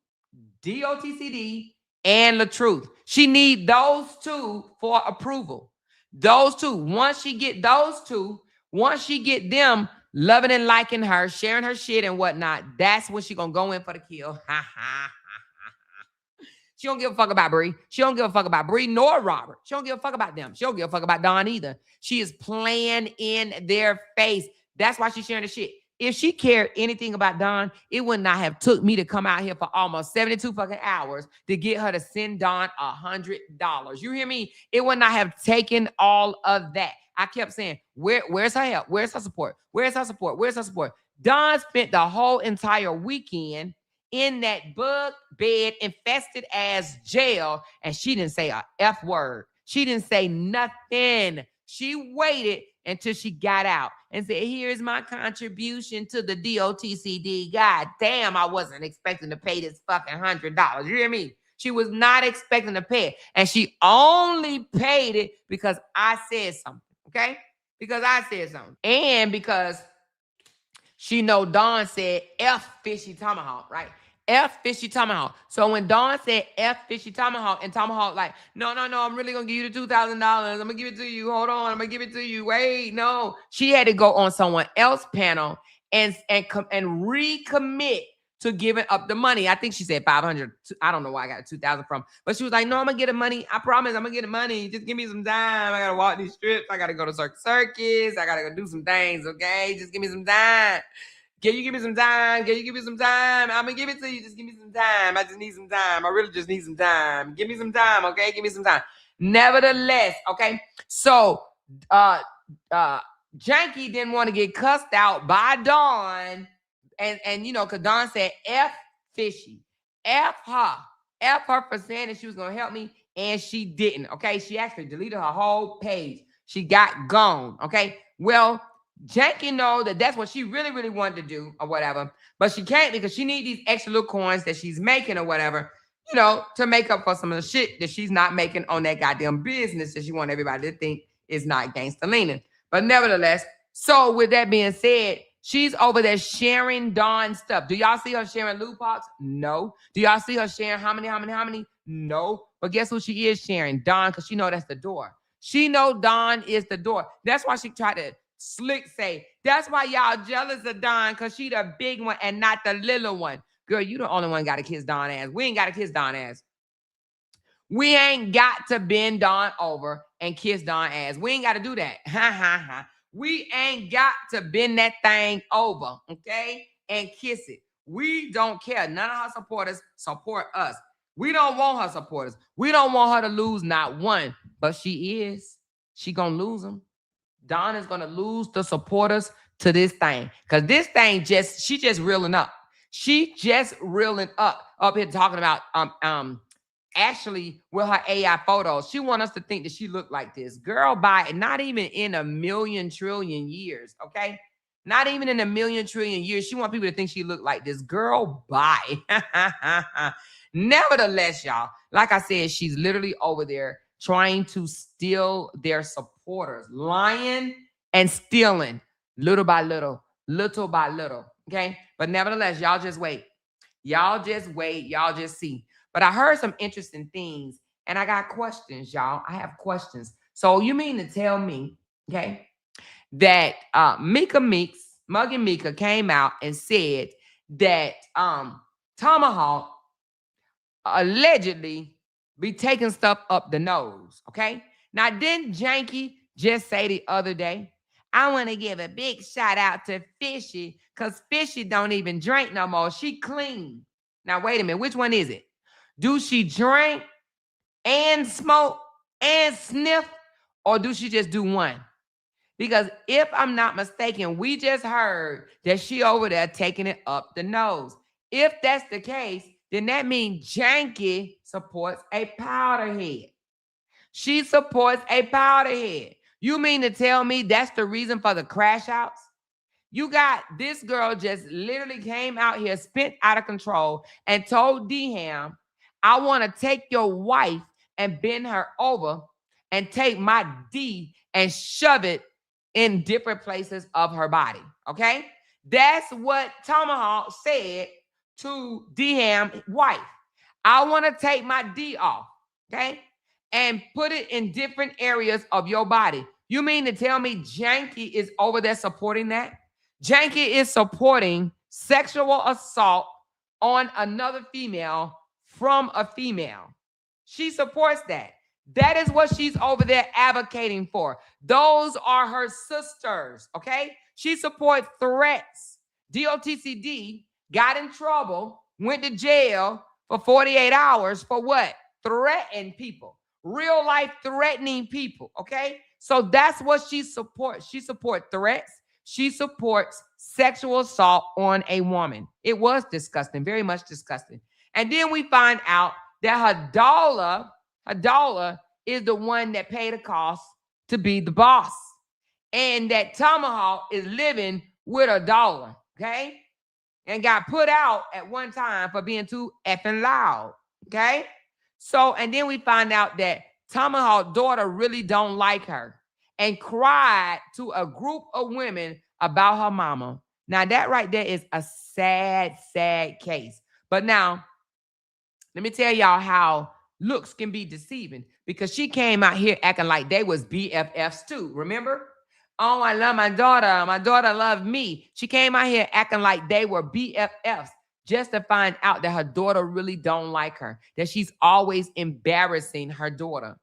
DOTCD and LaTruth. She need those two for approval. Those two. Once she get those two, once she get them loving and liking her, sharing her shit and whatnot, that's when she gonna go in for the kill. She don't give a fuck about Bree. She don't give a fuck about Bree nor Robert. She don't give a fuck about them. She don't give a fuck about Dawn either. She is playing in their face. That's why she's sharing the shit. If she cared anything about Dawn, it would not have took me to come out here for almost 72 fucking hours to get her to send Dawn $100. You hear me? It would not have taken all of that. I kept saying, where's her help? Where's her support? Where's her support? Where's her support? Dawn spent the whole entire weekend in that bug bed infested ass jail, and she didn't say a F word. She didn't say nothing. She waited until she got out and said, here's my contribution to the DOTCD. God damn, I wasn't expecting to pay this fucking $100. You hear me? She was not expecting to pay it. And she only paid it because I said something, okay? because I said something. And because she know Dawn said F fishy tomahawk, right? F fishy tomahawk. So when Dawn said F fishy tomahawk, and Tomahawk like, no, I'm really gonna give you the $2,000. I'm gonna give it to you. Hold on, I'm gonna give it to you. Wait, no. She had to go on someone else's panel and recommit to giving up the money. I think she said 500. I don't know where I got 2,000 from, but she was like, no, I'm gonna get the money. I promise, I'm gonna get the money. Just give me some time. I gotta walk these strips. I gotta go to Circus. I gotta go do some things. Okay, just give me some time. Can you give me some time? Can you give me some time? I'm gonna give it to you. Just give me some time. I just need some time. I really just need some time. Give me some time, okay? Give me some time. Nevertheless, okay. So Janky didn't want to get cussed out by Dawn. And you know, because Dawn said F fishy. F her for saying that she was gonna help me, and she didn't. Okay. She actually deleted her whole page. She got gone. Okay. Well, Janky know that that's what she really, really wanted to do or whatever, but she can't because she need these extra little coins that she's making or whatever, you know, to make up for some of the shit that she's not making on that goddamn business that she want everybody to think is not gangster leaning. But nevertheless, so with that being said, she's over there sharing Dawn stuff. Do y'all see her sharing loot pops? No. Do y'all see her sharing how many? No. But guess who she is sharing? Dawn, because she know that's the door. She know Dawn is the door. That's why she tried to slick say, that's why y'all jealous of Dawn, because she the big one and not the little one. Girl, you the only one got to kiss Dawn ass. We ain't got to kiss Dawn ass. We ain't got to bend Dawn over and kiss Dawn ass. We ain't got to do that. Ha, ha, ha. We ain't got to bend that thing over, okay, and kiss it. We don't care. None of her supporters support us. We don't want her supporters. We don't want her to lose not one, but she is. She gonna lose them. Dawn is gonna lose the supporters to this thing, because this thing she just reeling up. She just reeling up here talking about Ashley with her AI photos. She want us to think that she looked like this. Girl, by not even in a million trillion years, okay? Not even in a million trillion years. She want people to think she looked like this. Girl, bye. Nevertheless, y'all, like I said, she's literally over there trying to steal their supporters, lying and stealing little by little, okay? But nevertheless, y'all just wait. Y'all just wait. Y'all just see. But I heard some interesting things, and I got questions, y'all. I have questions. So you mean to tell me, okay, that Muggy Mika came out and said that Tomahawk allegedly be taking stuff up the nose, okay? Now, didn't Janky just say the other day, I want to give a big shout out to Fishy, because Fishy don't even drink no more. She clean. Now, wait a minute. Which one is it? Do she drink and smoke and sniff, or do she just do one? Because if I'm not mistaken, we just heard that she over there taking it up the nose. If that's the case, then that means Janky supports a powder head. She supports a powder head. You mean to tell me that's the reason for the crash outs? You got this girl just literally came out here, spent out of control, and told D-Ham, I want to take your wife and bend her over and take my D and shove it in different places of her body, okay? That's what Tomahawk said to D-Ham's wife. I want to take my D off, okay? And put it in different areas of your body. You mean to tell me Janky is over there supporting that? Janky is supporting sexual assault on another female from a female. She supports that. That is what she's over there advocating for. Those are her sisters, okay? She supports threats. DOTCD got in trouble, went to jail for 48 hours for what? Threatening people. Real life threatening people, okay? So that's what she supports. She supports threats. She supports sexual assault on a woman. It was disgusting, very much disgusting. And then we find out that her dollar is the one that paid the cost to be the boss. And that Tomahawk is living with a dollar, okay? And got put out at one time for being too effing loud, okay? So, and then we find out that Tomahawk's daughter really don't like her. and cried to a group of women about her mama. Now, that right there is a sad, sad case. But now, let me tell y'all how looks can be deceiving, because she came out here acting like they was BFFs too. Remember? Oh, I love my daughter. My daughter loved me. She came out here acting like they were BFFs, just to find out that her daughter really don't like her, that she's always embarrassing her daughter.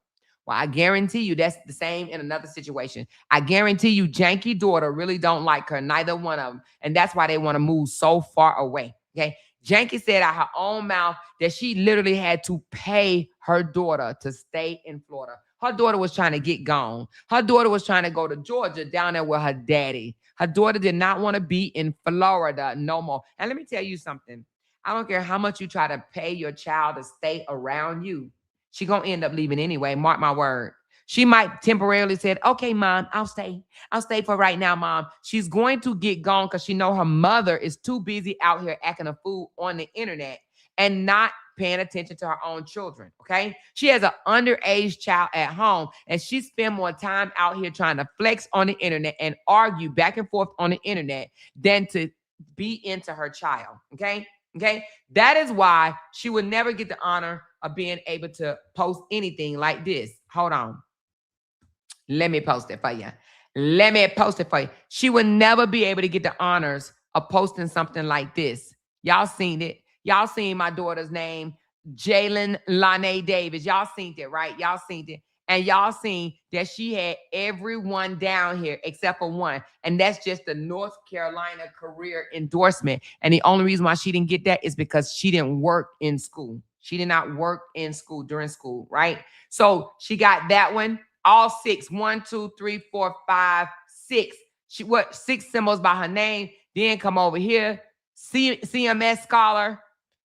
Well, I guarantee you that's the same in another situation. I guarantee you Janky daughter really don't like her, neither one of them. And that's why they want to move so far away. Okay. Janky said out her own mouth that she literally had to pay her daughter to stay in Florida. Her daughter was trying to get gone. Her daughter was trying to go to Georgia, down there with her daddy. Her daughter did not want to be in Florida no more. And let me tell you something. I don't care how much you try to pay your child to stay around you. She going to end up leaving anyway. Mark my word. She might temporarily said, okay, mom, I'll stay. I'll stay for right now, mom. She's going to get gone because she know her mother is too busy out here acting a fool on the internet and not paying attention to her own children, okay? She has an underage child at home, and she spend more time out here trying to flex on the internet and argue back and forth on the internet than to be into her child, okay? Okay? That is why she would never get the honor of being able to post anything like this. Hold on. Let me post it for you. Let me post it for you. She would never be able to get the honors of posting something like this. Y'all seen it. Y'all seen my daughter's name, Jalen Lane Davis. Y'all seen it, right? Y'all seen it. And y'all seen that she had everyone down here except for one. And that's just the North Carolina career endorsement. And the only reason why she didn't get that is because she didn't work in school. She did not work in school during school, right? So she got that one. All six. 1, 2, 3, 4, 5, 6. She what 6 symbols by her name. Then come over here. CMS scholar.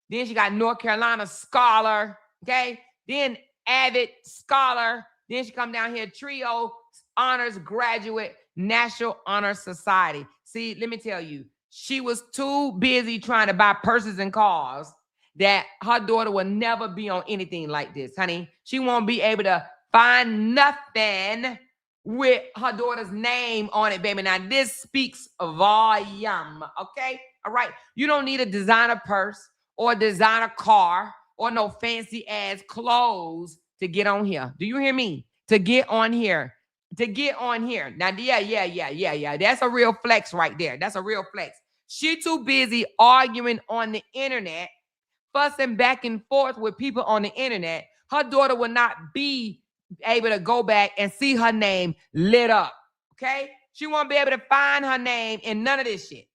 Then she got North Carolina scholar. Okay. Then Avid scholar. Then she come down here, trio honors graduate, National Honor Society. See, let me tell you, she was too busy trying to buy purses and cars that her daughter will never be on anything like this, honey. She won't be able to find nothing with her daughter's name on it, baby. Now, this speaks volume, okay? All right. You don't need a designer purse or a designer car or no fancy ass clothes to get on here. Do you hear me? To get on here. To get on here. Now, yeah. That's a real flex right there. That's a real flex. She too busy arguing on the internet, fussing back and forth with people on the internet. Her daughter will not be able to go back and see her name lit up, okay? She won't be able to find her name in none of this shit.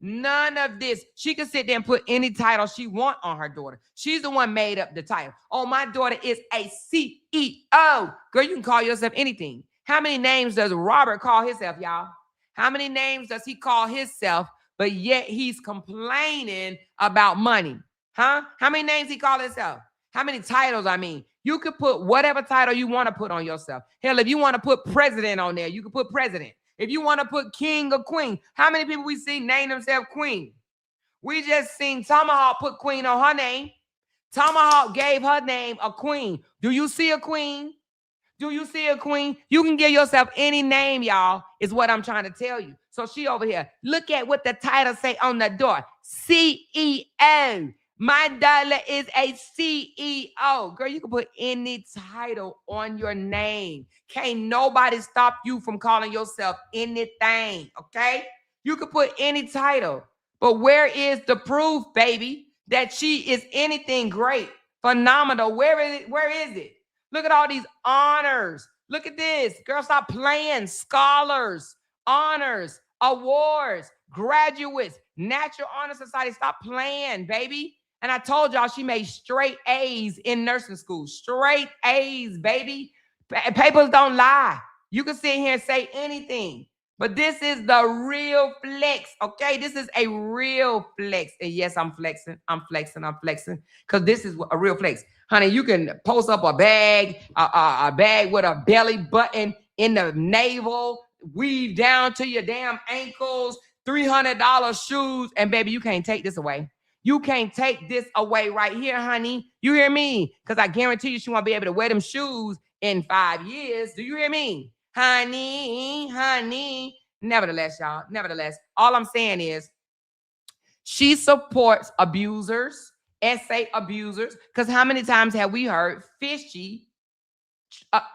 None of this. She can sit there and put any title she want on her daughter. She's the one made up the title. Oh, my daughter is a CEO. Girl, you can call yourself anything. How many names does Robert call himself, y'all? How many names does he call himself, but yet he's complaining about money? Huh? How many names he call himself? How many titles, I mean? You could put whatever title you want to put on yourself. Hell, if you want to put president on there, you can put president. If you want to put king or queen, how many people we see name themselves queen? We just seen Tomahawk put queen on her name. Tomahawk gave her name a queen. Do you see a queen? Do you see a queen? You can give yourself any name, y'all, is what I'm trying to tell you. So she over here. Look at what the title say on the door. CEO. My daughter is a CEO. Girl, you can put any title on your name. Can't nobody stop you from calling yourself anything, okay? You can put any title. But where is the proof, baby, that she is anything great, phenomenal? Where is it? Where is it? Look at all these honors. Look at this. Girl, stop playing. Scholars, honors, awards, graduates, Natural Honor Society. Stop playing, baby. And I told y'all she made straight A's in nursing school. Straight A's, baby. Papers don't lie. You can sit here and say anything. But this is the real flex, okay? This is a real flex. And yes, I'm flexing. Because this is a real flex. Honey, you can post up a bag with a belly button in the navel, weave down to your damn ankles, $300 shoes, and baby, you can't take this away. You can't take this away right here, honey. You hear me? Because I guarantee you she won't be able to wear them shoes in 5 years. Do you hear me? honey. Nevertheless, y'all, all I'm saying is she supports abusers, essay abusers, because how many times have we heard Fishy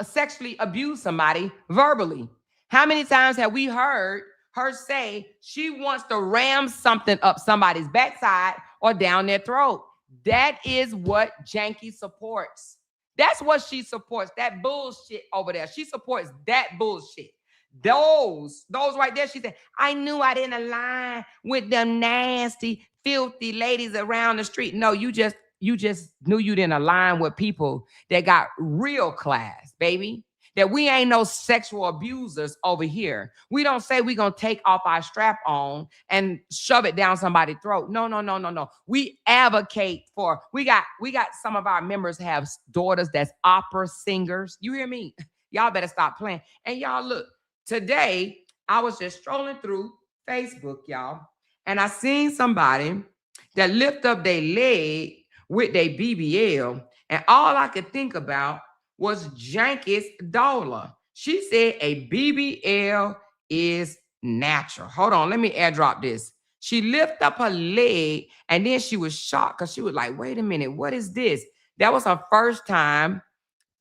sexually abuse somebody verbally? How many times have we heard her say she wants to ram something up somebody's backside or down their throat? That is what Janky supports. That's what she supports. That bullshit over there. She supports that bullshit. Those right there. She said, I knew I didn't align with them nasty, filthy ladies around the street. No, you just knew you didn't align with people that got real class, baby. That we ain't no sexual abusers over here. We don't say we gonna take off our strap on and shove it down somebody's throat. No. We advocate for, we got some of our members have daughters that's opera singers. You hear me? Y'all better stop playing. And y'all look, today I was just strolling through Facebook, y'all, and I seen somebody that lift up their leg with their BBL, and all I could think about was Janky's daughter. She said a BBL is natural. Hold on, let me airdrop this. She lifted up her leg, and then she was shocked because she was like, wait a minute, what is this? That was her first time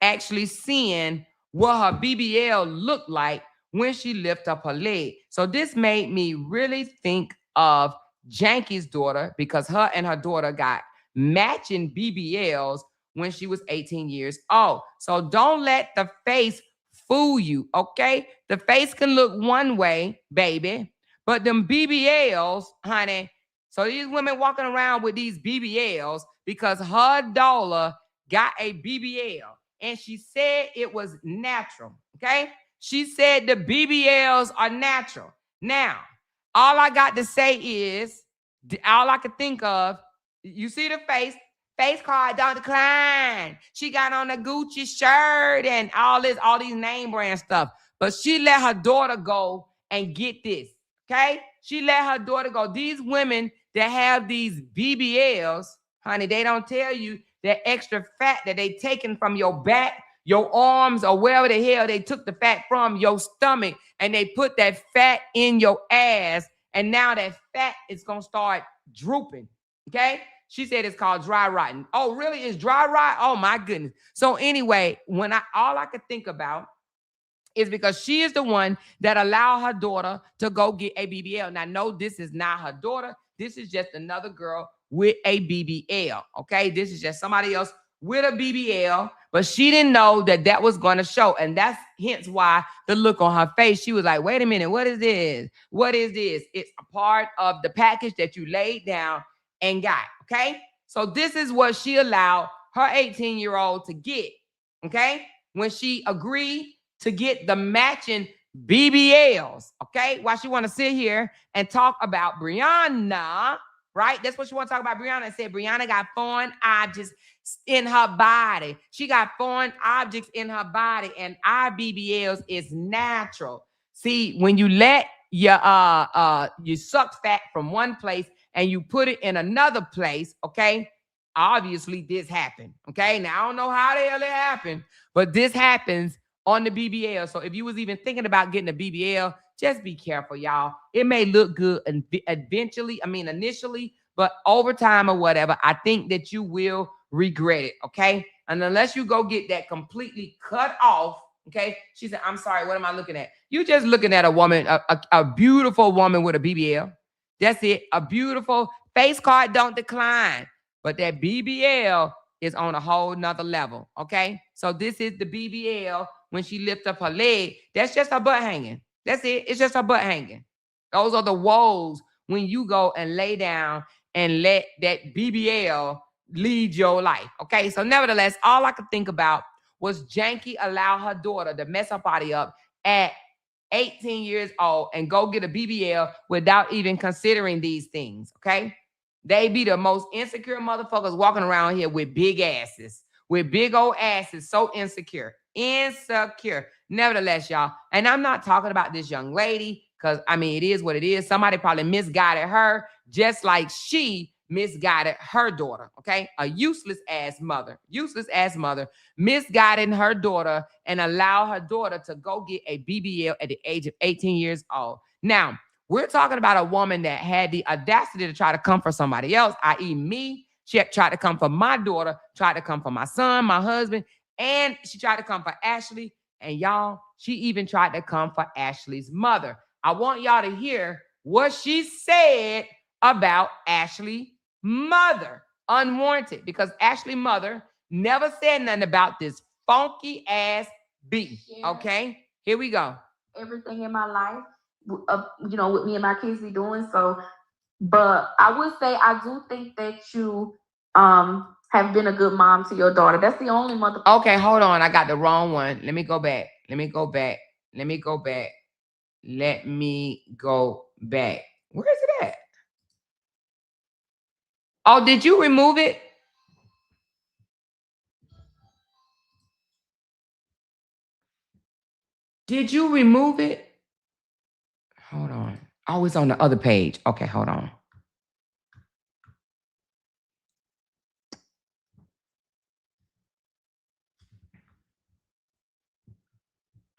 actually seeing what her BBL looked like when she lifted up her leg. So this made me really think of Janky's daughter, because her and her daughter got matching BBLs when she was 18 years old. So don't let the face fool you, okay? The face can look one way, baby, but them BBLs, honey. So these women walking around with these BBLs because her daughter got a BBL and she said it was natural, okay? She said the BBLs are natural. Now, all I got to say is, all I could think of, you see the face card don't decline. She got on a Gucci shirt and all these name brand stuff. But she let her daughter go and get this, okay? She let her daughter go. These women that have these BBLs, honey, they don't tell you that extra fat that they taken from your back, your arms, or wherever the hell they took the fat from, your stomach, and they put that fat in your ass, and now that fat is going to start drooping, okay? She said it's called dry rotting. Oh, really? It's dry rot? Oh, my goodness. So anyway, all I could think about is because she is the one that allowed her daughter to go get a BBL. Now, no, this is not her daughter. This is just another girl with a BBL, okay? This is just somebody else with a BBL, but she didn't know that was going to show, and that's hence why the look on her face, she was like, wait a minute, what is this? What is this? It's a part of the package that you laid down and got, okay? So this is what she allowed her 18-year-old to get, okay? When she agreed to get the matching BBLs, okay? Why she want to sit here and talk about Brianna, right? That's what she want to talk about Brianna, and said Brianna got foreign objects in her body. She got foreign objects in her body, and our BBLs is natural. See, when you let your you suck fat from one place and you put it in another place, okay? Obviously, this happened, okay? Now, I don't know how the hell it happened, but this happens on the BBL. So if you was even thinking about getting a BBL, just be careful, y'all. It may look good initially, but over time or whatever, I think that you will regret it, okay? And unless you go get that completely cut off, okay? She said, I'm sorry, what am I looking at? You just looking at a woman, a beautiful woman with a BBL. That's it. A beautiful face card don't decline, but that BBL is on a whole nother level, okay? So this is the BBL when she lift up her leg. That's just her butt hanging. That's it. It's just her butt hanging. Those are the woes when you go and lay down and let that BBL lead your life, okay? So nevertheless, all I could think about was Janky allow her daughter to mess her body up at 18 years old and go get a BBL without even considering these things, okay? They be the most insecure motherfuckers walking around here with big asses, with big old asses, so insecure. Nevertheless, y'all, and I'm not talking about this young lady because, I mean, it is what it is. Somebody probably misguided her just like she misguided her daughter, okay? A useless ass mother, misguiding her daughter and allow her daughter to go get a BBL at the age of 18 years old. Now, we're talking about a woman that had the audacity to try to come for somebody else, i.e. me. She had tried to come for my daughter, tried to come for my son, my husband, and she tried to come for Ashley. And y'all, she even tried to come for Ashley's mother. I want y'all to hear what she said about Ashley's mother, unwarranted, because Ashley's mother never said nothing about this funky ass beat. Okay, here we go.
Everything in my life, you know, with me and my kids be doing so. But I would say I do think that you have been a good mom to your daughter. That's the only mother.
Okay, hold on. I got the wrong one. Let me go back. Where is it at? Oh, did you remove it? Did you remove it? Hold on. Oh, it's on the other page. Okay, hold on.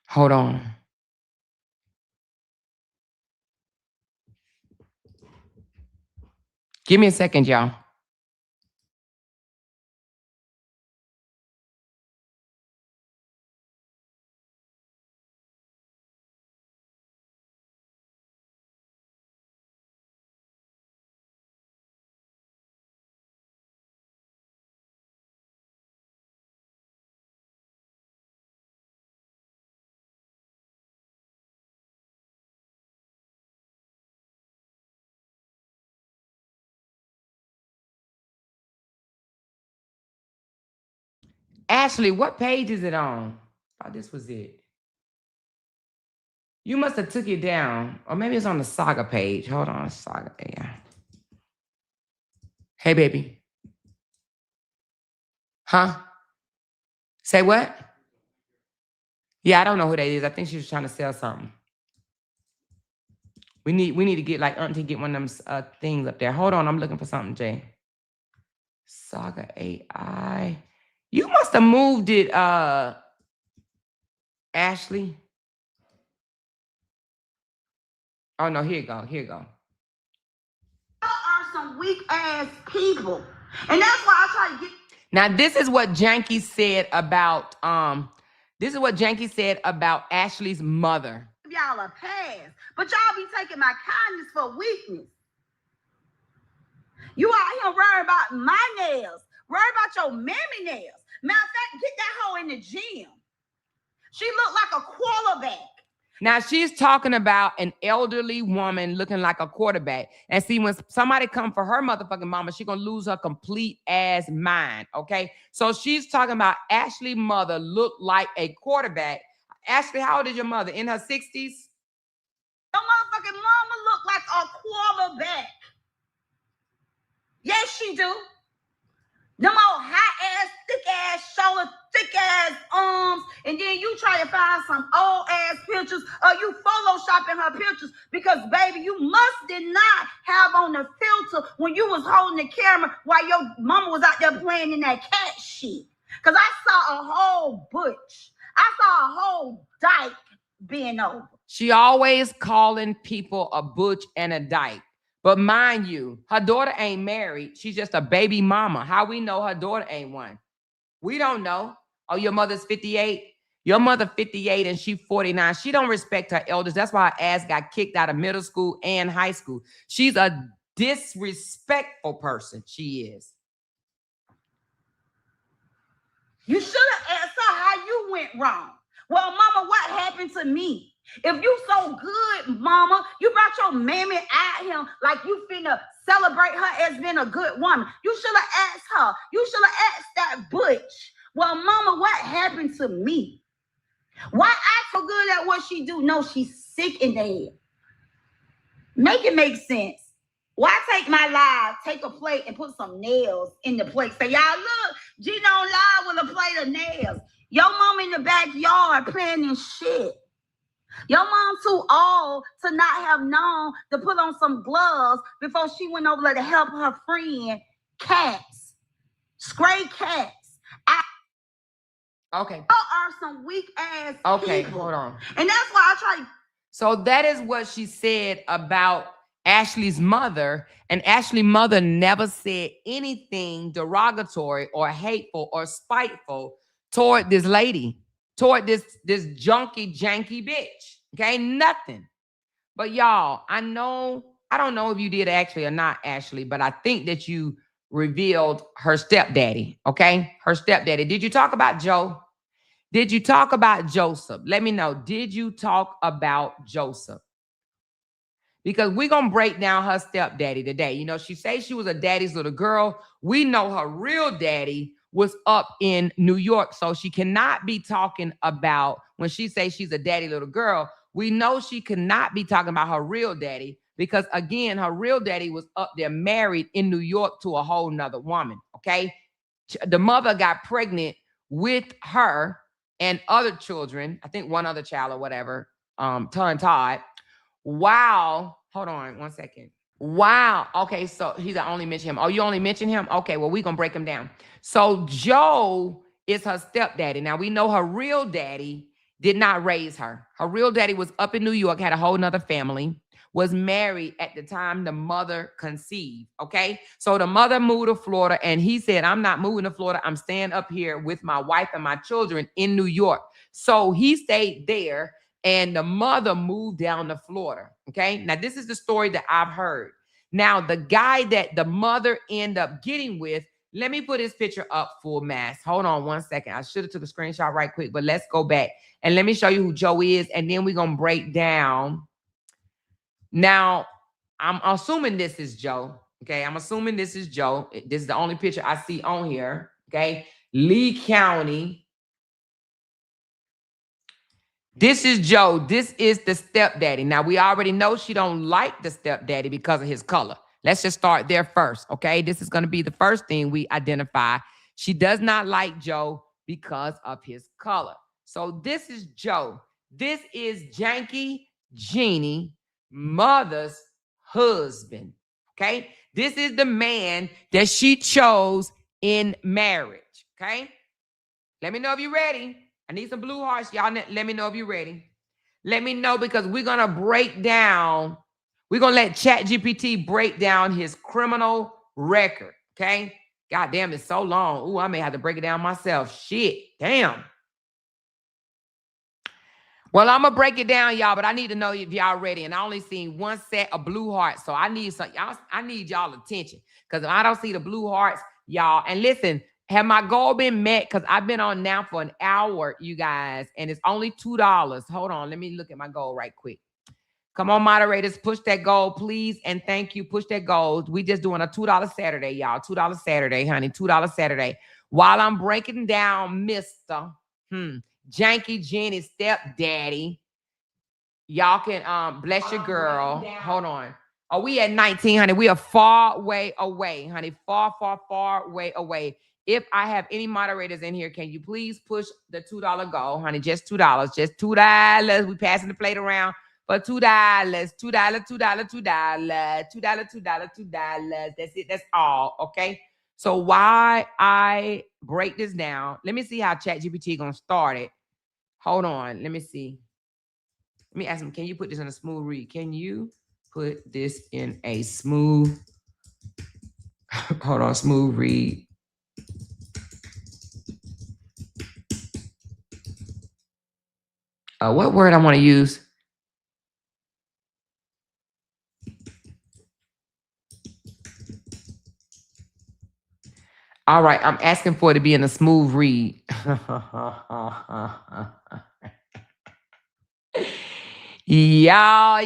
Hold on. Give me a second, y'all. Ashley, what page is it on? Oh, this was it. You must have took it down. Or maybe it's on the saga page. Hold on, saga. Yeah. Hey, baby. Huh? Say what? Yeah, I don't know who that is. I think she was trying to sell something. We need to get like auntie get one of them things up there. Hold on, I'm looking for something, Jay. Saga AI. You must have moved it, Ashley. Oh no, here you go. Here you go.
Y'all are some weak ass people, and that's why I try to get.
Now this is what Janky said about Ashley's mother.
Y'all a pass, but y'all be taking my kindness for weakness. You out here worrying about my nails, worry about your mammy nails. Matter of fact, get that hoe in the gym. She looked like a quarterback.
Now she's talking about an elderly woman looking like a quarterback. And see, when somebody come for her motherfucking mama, she gonna lose her complete ass mind, okay? So she's talking about Ashley's mother looked like a quarterback. Ashley, how old is your mother? In her 60s?
Your motherfucking mama look like a quarterback. Yes, she do. Them old high ass, thick ass shoulder, thick ass arms, and then you try to find some old ass pictures, or you photoshopping her pictures because, baby, you did not have on the filter when you was holding the camera while your mama was out there playing in that cat shit. Because I saw a whole butch. I saw a whole dyke being over.
She always calling people a butch and a dyke. But mind you, her daughter ain't married. She's just a baby mama. How we know her daughter ain't one? We don't know. Oh, your mother's 58? Your mother 58 and she 49. She don't respect her elders. That's why her ass got kicked out of middle school and high school. She's a disrespectful person. She is.
You should have asked her how you went wrong. Well, mama, what happened to me? If you so good, mama, you brought your mammy at him like you finna celebrate her as being a good woman. You should have asked her. You should have asked that butch. Well, mama, what happened to me? Why act so good at what she do? No, she's sick in the head. Make it make sense. Why take my live, take a plate and put some nails in the plate? Say, y'all look, Gina on live with a plate of nails. Your mom in the backyard playing this shit. Your mom too old to not have known to put on some gloves before she went over there to help her friend cats, stray cats.
Okay.
Are some weak ass
Okay,
people.
hold on.
And that's why I try.
So that is what she said about Ashley's mother. And Ashley's mother never said anything derogatory or hateful or spiteful toward this lady, toward this junky, janky bitch. Okay, nothing. But y'all, I don't know if you did actually or not, Ashley, but I think that you revealed her stepdaddy. Okay, her stepdaddy. Did you talk about Joe? Did you talk about Joseph? Let me know. Did you talk about Joseph? Because we're going to break down her stepdaddy today. You know, she says she was a daddy's little girl. We know her real daddy was up in New York. So she cannot be talking about, when she says she's a daddy little girl, we know she cannot be talking about her real daddy because, again, her real daddy was up there married in New York to a whole nother woman, okay? The mother got pregnant with her and other children, I think one other child or whatever, Todd. Wow. Hold on 1 second. Wow. Okay, so he's only mention him. Oh, you only mention him? Okay, well, we're going to break him down. So Joe is her stepdaddy. Now, we know her real daddy did not raise her. Her real daddy was up in New York, had a whole nother family, was married at the time the mother conceived, okay? So the mother moved to Florida, and he said, I'm not moving to Florida. I'm staying up here with my wife and my children in New York. So he stayed there, and the mother moved down to Florida, okay? Now, this is the story that I've heard. Now, the guy that the mother ended up getting with, let me put his picture up full mass. Hold on 1 second. I should have took a screenshot right quick, but let's go back. And let me show you who Joe is, and then we're going to break down. Now, I'm assuming this is Joe. Okay, I'm assuming this is Joe. This is the only picture I see on here. Okay, Lee County. This is Joe. This is the stepdaddy. Now, we already know she don't like the stepdaddy because of his color. Let's just start there first. Okay, this is going to be the first thing we identify. She does not like Joe because of his color. So this is Joe. This is Janky Jeanie, mother's husband. Okay, this is the man that she chose in marriage. Okay, let me know if you're ready. I need some blue hearts, y'all. Let me know if you're ready. Let me know because we're gonna break down. We're gonna let ChatGPT break down his criminal record. Okay, God damn, it's so long. Ooh, I may have to break it down myself. Shit, damn. Well, I'm gonna break it down, y'all, but I need to know if y'all ready. And I only seen one set of blue hearts, so I need I need y'all attention because if I don't see the blue hearts, y'all. And listen, have my goal been met? Because I've been on now for an hour, you guys, and it's only $2. Hold on, let me look at my goal right quick. Come on, moderators, push that goal, please, and thank you. Push that goal. We just doing a $2 Saturday, y'all. $2 Saturday, honey. $2 Saturday. While I'm breaking down, Mr. Janky Jeanie stepdaddy. Y'all can bless your girl. Hold on. Oh, we at 19, honey. We are far way away, honey. Far, far, far way away. If I have any moderators in here, can you please push the $2 goal, honey? Just $2. Just $2. We passing the plate around for $2. $2, $2, $2, $2, $2, $2. That's it. That's all. Okay. So while I break this down, let me see how ChatGPT gonna start it. Hold on. Let me see. Let me ask him, can you put this in a smooth read? Can you put this in a smooth, hold on, smooth read? What word I want to use? All right, I'm asking for it to be in a smooth read. Y'all.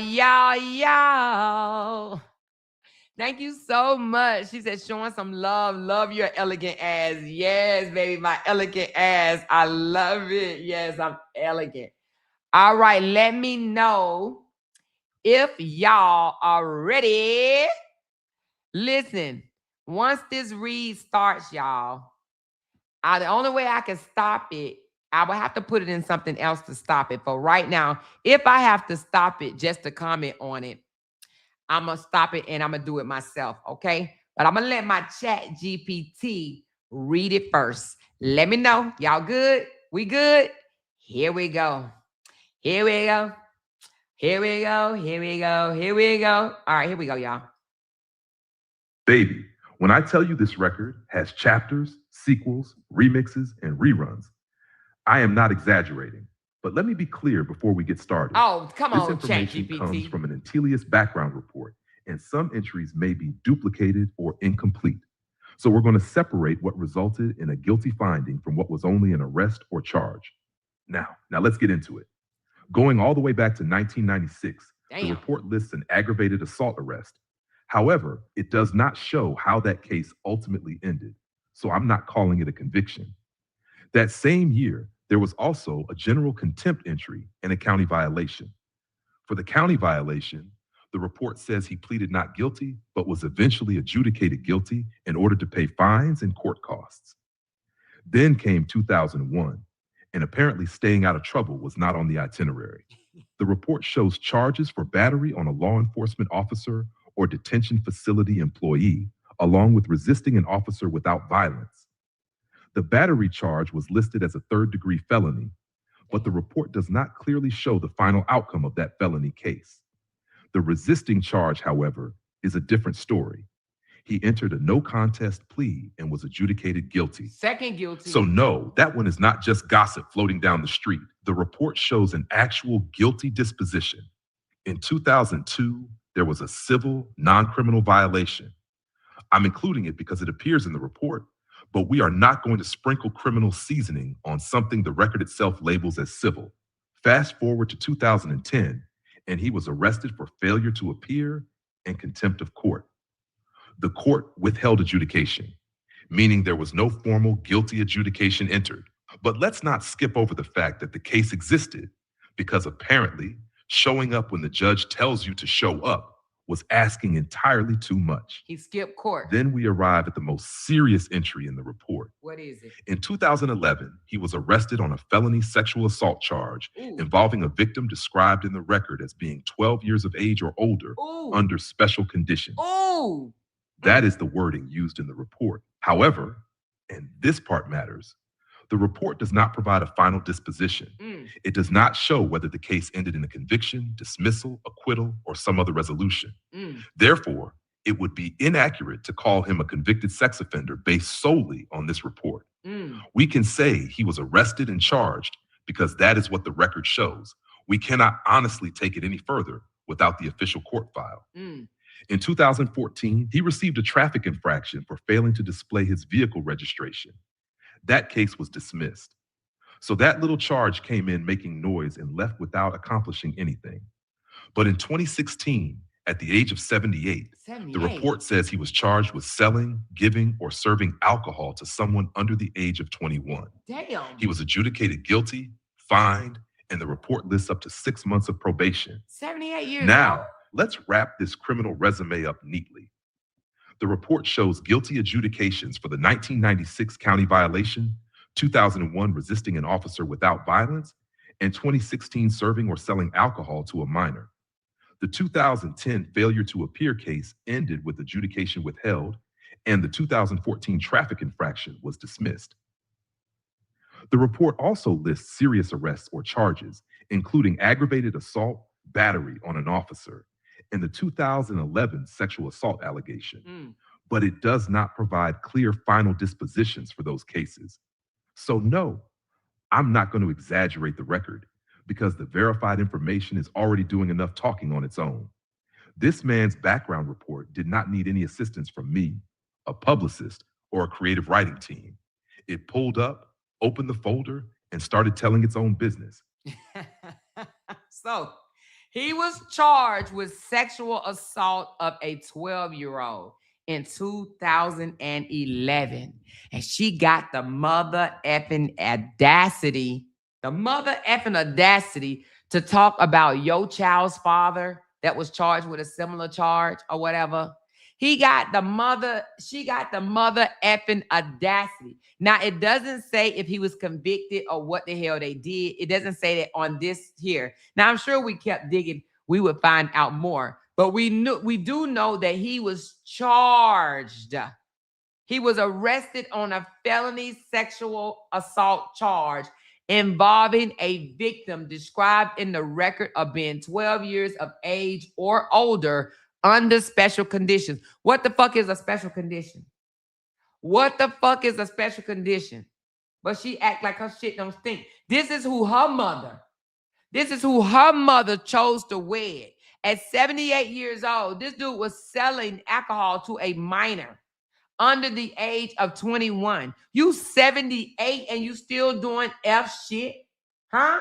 Thank you so much. She said, showing some love. Love your elegant ass. Yes, baby, my elegant ass. I love it. Yes, I'm elegant. All right, let me know if y'all are ready. Listen, once this read starts, y'all, the only way I can stop it I would have to put it in something else to stop it. For right now, if I have to stop it just to comment on it, I'm going to stop it and I'm going to do it myself, okay? But I'm going to let my chat GPT read it first. Let me know. Y'all good? We good? Here we go. Here we go. Here we go. Here we go. Here we go. All right, here we go, y'all.
Baby, when I tell you this record has chapters, sequels, remixes, and reruns, I am not exaggerating. But let me be clear before we get started.
Oh, come
This
on,
information
ChatGPT.
comes from an Intelius background report, and some entries may be duplicated or incomplete. So we're going to separate what resulted in a guilty finding from what was only an arrest or charge. Now let's get into it. Going all the way back to 1996,
Damn.
the report lists an aggravated assault arrest. However, it does not show how that case ultimately ended, so I'm not calling it a conviction. That same year, there was also a general contempt entry and a county violation. For the county violation, the report says he pleaded not guilty, but was eventually adjudicated guilty in order to pay fines and court costs. Then came 2001, and apparently staying out of trouble was not on the itinerary. The report shows charges for battery on a law enforcement officer or detention facility employee, along with resisting an officer without violence. The battery charge was listed as a third-degree felony, but the report does not clearly show the final outcome of that felony case. The resisting charge, however, is a different story. He entered a no-contest plea and was adjudicated guilty.
Second guilty.
So no, that one is not just gossip floating down the street. The report shows an actual guilty disposition. In 2002, there was a civil, non-criminal violation. I'm including it because it appears in the report, but we are not going to sprinkle criminal seasoning on something the record itself labels as civil. Fast forward to 2010, and he was arrested for failure to appear and contempt of court. The court withheld adjudication, meaning there was no formal guilty adjudication entered. But let's not skip over the fact that the case existed, because apparently showing up when the judge tells you to show up was asking entirely too much.
He skipped court.
Then we arrive at the most serious entry in the report.
What is it?
In 2011, he was arrested on a felony sexual assault charge involving a victim described in the record as being 12 years of age or older under special conditions. That is the wording used in the report. However, and this part matters, the report does not provide a final disposition. It does not show whether the case ended in a conviction, dismissal, acquittal, or some other resolution. Therefore, it would be inaccurate to call him a convicted sex offender based solely on this report. We can say he was arrested and charged because that is what the record shows. We cannot honestly take it any further without the official court file. In 2014, he received a traffic infraction for failing to display his vehicle registration. That case was dismissed. So that little charge came in making noise and left without accomplishing anything. But in 2016, at the age of 78, the report says he was charged with selling, giving, or serving alcohol to someone under the age of 21.
Damn.
He was adjudicated guilty, fined, and the report lists up to 6 months of probation.
78 years.
Now, let's wrap this criminal resume up neatly. The report shows guilty adjudications for the 1996 county violation, 2001 resisting an officer without violence, and 2016 serving or selling alcohol to a minor. The 2010 failure to appear case ended with adjudication withheld, and the 2014 traffic infraction was dismissed. The report also lists serious arrests or charges, including aggravated assault, battery on an officer, and the 2011 sexual assault allegation, but it does not provide clear final dispositions for those cases. So no, I'm not going to exaggerate the record because the verified information is already doing enough talking on its own. This man's background report did not need any assistance from me, a publicist, or a creative writing team. It pulled up, opened the folder, and started telling its own business.
So, he was charged with sexual assault of a 12-year-old in 2011. And she got the mother effing audacity to talk about your child's father that was charged with a similar charge or whatever. He got the mother, she got the mother effing audacity. Now, it doesn't say if he was convicted or what the hell they did. It doesn't say that on this here. Now, I'm sure we kept digging, we would find out more. But we do know that he was charged. He was arrested on a felony sexual assault charge involving a victim described in the record of being 12 years of age or older under special conditions. What the fuck is a special condition? What the fuck is a special condition? But she act like her shit don't stink. This is who her mother chose to wed. At 78 years old, this dude was selling alcohol to a minor under the age of 21. You 78 and you still doing F shit? Huh?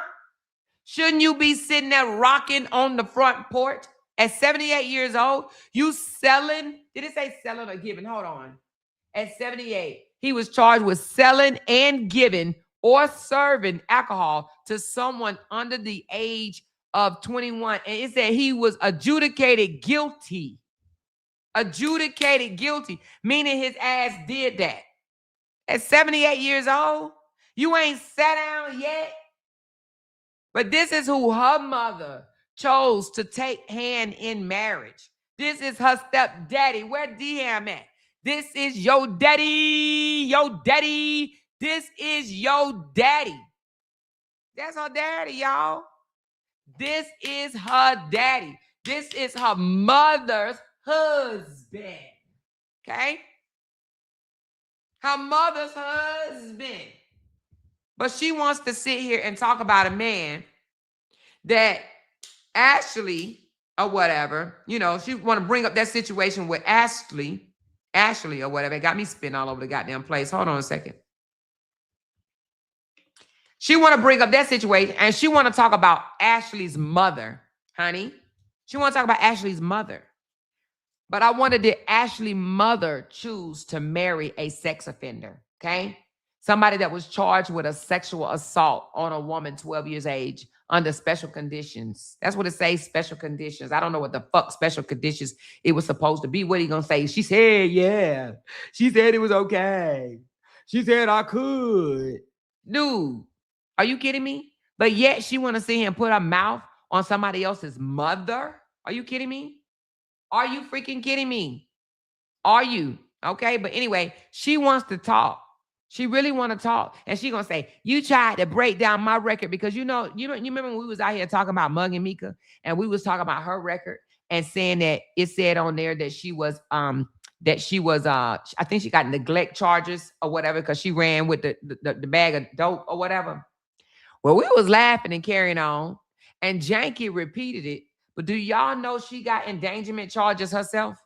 Shouldn't you be sitting there rocking on the front porch? At 78 years old, you selling, did it say selling or giving? Hold on. At 78, he was charged with selling and giving or serving alcohol to someone under the age of 21. And it said he was adjudicated guilty. Adjudicated guilty, meaning his ass did that. At 78 years old, you ain't sat down yet. But this is who her mother chose to take hand in marriage. This is her stepdaddy. Where D-Ham at? This is your daddy. Your daddy. This is your daddy. That's her daddy, y'all. This is her daddy. This is her mother's husband. Okay? Her mother's husband. But she wants to sit here and talk about a man that Ashley or whatever, you know, she want to bring up that situation with Ashley or whatever. It got me spinning all over the goddamn place. Hold on a second. She want to bring up that situation and she want to talk about Ashley's mother, honey. She want to talk about Ashley's mother. But I wonder, did Ashley's mother choose to marry a sex offender, okay? Somebody that was charged with a sexual assault on a woman 12 years age under special conditions. That's what it says, special conditions. I don't know what the fuck special conditions it was supposed to be. What are you going to say? She said, yeah. She said it was okay. She said I could. Dude, are you kidding me? But yet she want to sit here and put her mouth on somebody else's mother? Are you kidding me? Are you freaking kidding me? Are you? Okay, but anyway, she wants to talk. She really want to talk. And she going to say, you tried to break down my record because you remember when we was out here talking about Mug and Mika and we was talking about her record and saying that it said on there that she was I think she got neglect charges or whatever because she ran with the bag of dope or whatever. Well, we was laughing and carrying on and Janky repeated it. But do y'all know she got endangerment charges herself?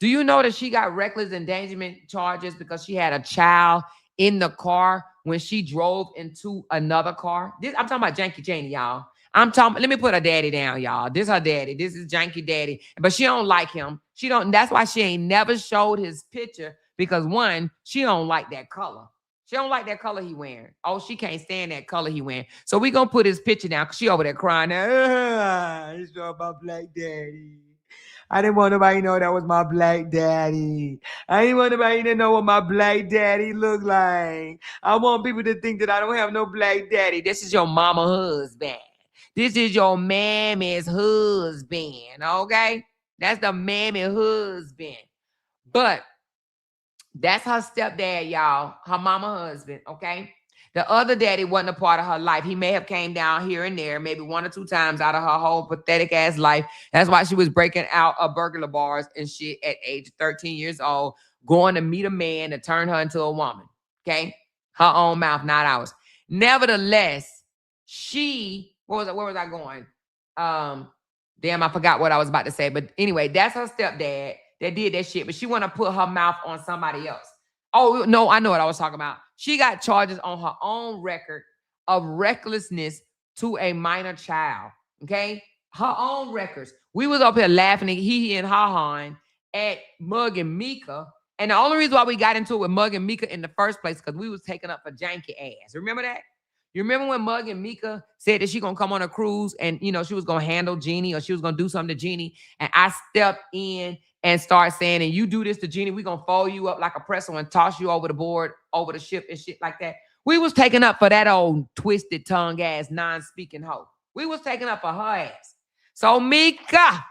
Do you know that she got reckless endangerment charges because she had a child in the car when she drove into another car? I'm talking about Janky Jannie, y'all. Let me put her daddy down, y'all. This her daddy. This is Janky daddy. But she don't like him. That's why she ain't never showed his picture because one, she don't like that color. She don't like that color he wearing. Oh, she can't stand that color he wearing. So we gonna put his picture down because she over there crying. It's all about black daddy. I didn't want nobody to know that was my black daddy. I didn't want nobody to know what my black daddy looked like. I want people to think that I don't have no black daddy. This is your mama husband. This is your mammy's husband, okay? That's the mammy husband. But that's her stepdad, y'all. Her mama husband, okay? The other daddy wasn't a part of her life. He may have came down here and there, maybe 1 or 2 times out of her whole pathetic ass life. That's why she was breaking out of burglar bars and shit at age 13 years old, going to meet a man to turn her into a woman, okay? Her own mouth, not ours. Nevertheless, where was I going? Damn, I forgot what I was about to say. But anyway, that's her stepdad that did that shit, but she want to put her mouth on somebody else. Oh, no, I know what I was talking about. She got charges on her own record of recklessness to a minor child, okay? Her own records. We was up here laughing and hee and ha-haing at Mug and Mika, and the only reason why we got into it with Mug and Mika in the first place because we was taking up for Janky ass. Remember that? You remember when Mug and Mika said that she gonna come on a cruise and, she was gonna handle Jeanie or she was gonna do something to Jeanie, and I stepped in and start saying, and you do this to Jeanie, we gonna fold you up like a pretzel and toss you over the board, over the ship and shit like that. We was taking up for that old twisted tongue ass, non-speaking hoe. We was taking up for her ass. So Mika,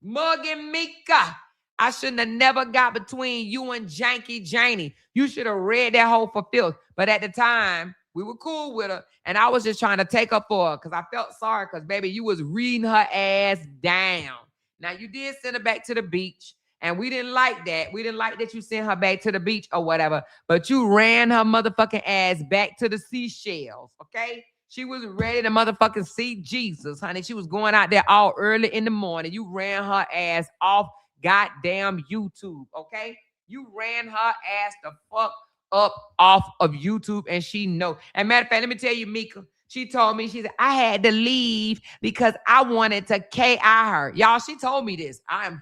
mugging Mika, I shouldn't have never got between you and Janky Jannie. You should have read that hoe for filth. But at the time, we were cool with her. And I was just trying to take up for her because I felt sorry because, baby, you was reading her ass down. Now, you did send her back to the beach. And we didn't like that. We didn't like that you sent her back to the beach or whatever. But you ran her motherfucking ass back to the seashells, okay? She was ready to motherfucking see Jesus, honey. She was going out there all early in the morning. You ran her ass off goddamn YouTube, okay? You ran her ass the fuck up off of YouTube, and she know. And matter of fact, let me tell you, Mika, she told me, she said, I had to leave because I wanted to KI her. Y'all, she told me this. I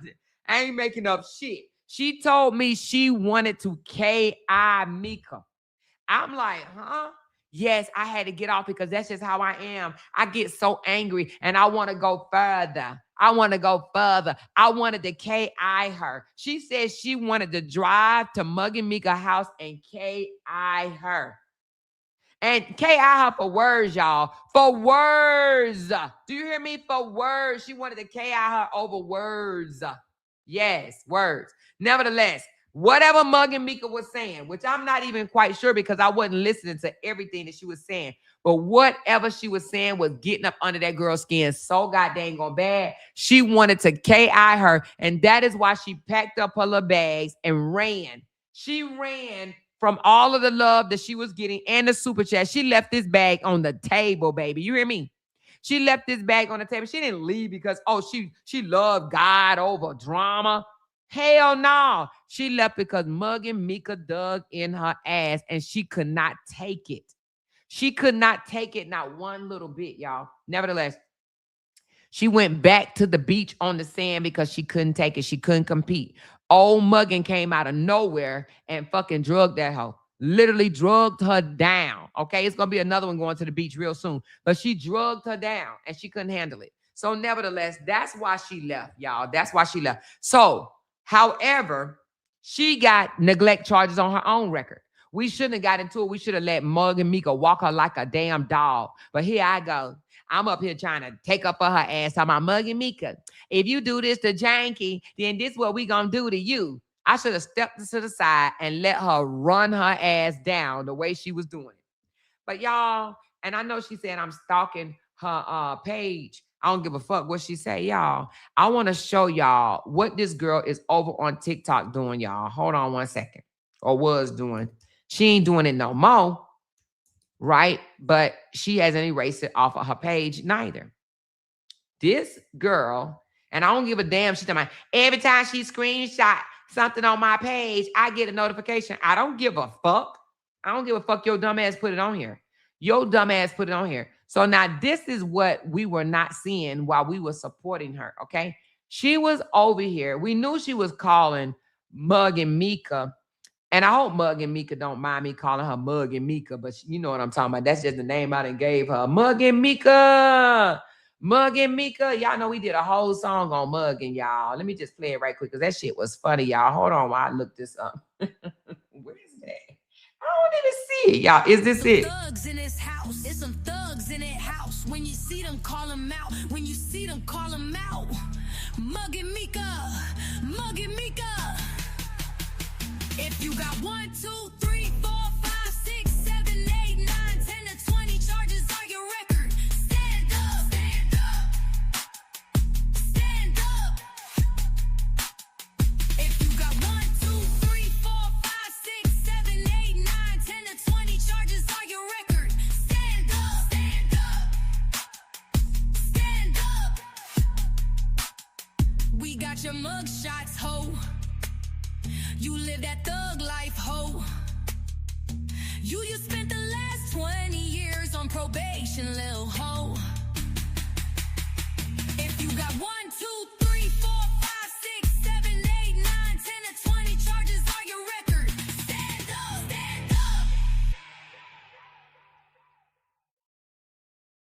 ain't making up shit. She told me she wanted to KI Mika. I'm like, huh? Yes, I had to get off because that's just how I am. I get so angry and I want to go further. I want to go further. I wanted to KI her. She said she wanted to drive to Mugging Mika house and KI her. And KI her for words, y'all. For words. Do you hear me? For words. She wanted to KI her over words. Yes, words. Nevertheless, whatever Mugging Mika was saying, which I'm not even quite sure because I wasn't listening to everything that she was saying, but whatever she was saying was getting up under that girl's skin so goddamn bad. She wanted to KI her, and that is why she packed up her little bags and ran. She ran from all of the love that she was getting and the super chat. She left this bag on the table, baby. You hear me? She left this bag on the table. She didn't leave because, oh, she loved God over drama. Hell no. She left because Mugging Mika dug in her ass and she could not take it. She could not take it, not one little bit, y'all. Nevertheless, she went back to the beach on the sand because she couldn't take it. She couldn't compete. Old Mugging came out of nowhere and fucking drugged that hoe. Literally drugged her down. Okay, it's going to be another one going to the beach real soon. But she drugged her down and she couldn't handle it. So nevertheless, that's why she left, y'all. That's why she left. So, however, she got neglect charges on her own record. We shouldn't have got into it. We should have let Mugging Mika walk her like a damn dog. But here I go. I'm up here trying to take up for her ass. I'm Mugging Mika. If you do this to Janky, then this is what we gonna do to you. I should have stepped to the side and let her run her ass down the way she was doing it. But y'all, and I know she said I'm stalking her page. I don't give a fuck what she say, y'all. I want to show y'all what this girl is over on TikTok doing, y'all. Hold on one second. Or was doing. She ain't doing it no more. Right? But she hasn't erased it off of her page neither. This girl, and I don't give a damn, she's talking about every time she screenshot something on my page, I get a notification. I don't give a fuck. I don't give a fuck your dumb ass put it on here. Your dumb ass put it on here. So now this is what we were not seeing while we were supporting her, okay? She was over here. We knew she was calling Mugging Mika. And I hope Mugging Mika don't mind me calling her Mugging Mika, but you know what I'm talking about. That's just the name I done gave her. Mugging Mika. Mugging Mika. Y'all know we did a whole song on Mugging, y'all. Let me just play it right quick because that shit was funny, y'all. Hold on while I look this up. What is that? I don't even see it, y'all. Is this it?
Thugs in this house. There's some thugs in that house. When you see them, call them out. When you see them, call them out. Mugging Mika. Mugging Mika. If you got 1, 2, 3, 4, 5, 6, 7, 8, 9, 10 to 20 charges on your record, stand up, stand up, stand up. If you got 1, 2, 3, 4, 5, 6, 7, 8, 9, 10 to 20 charges on your record, stand up, stand up, stand up. We got your mug shots, ho. You live that thug life, ho. You spent the last 20 years on probation, lil' ho. If you got 1, 2, 3, 4, 5, 6, 7, 8, 9, 10 to 20 charges on your record, stand up, stand up.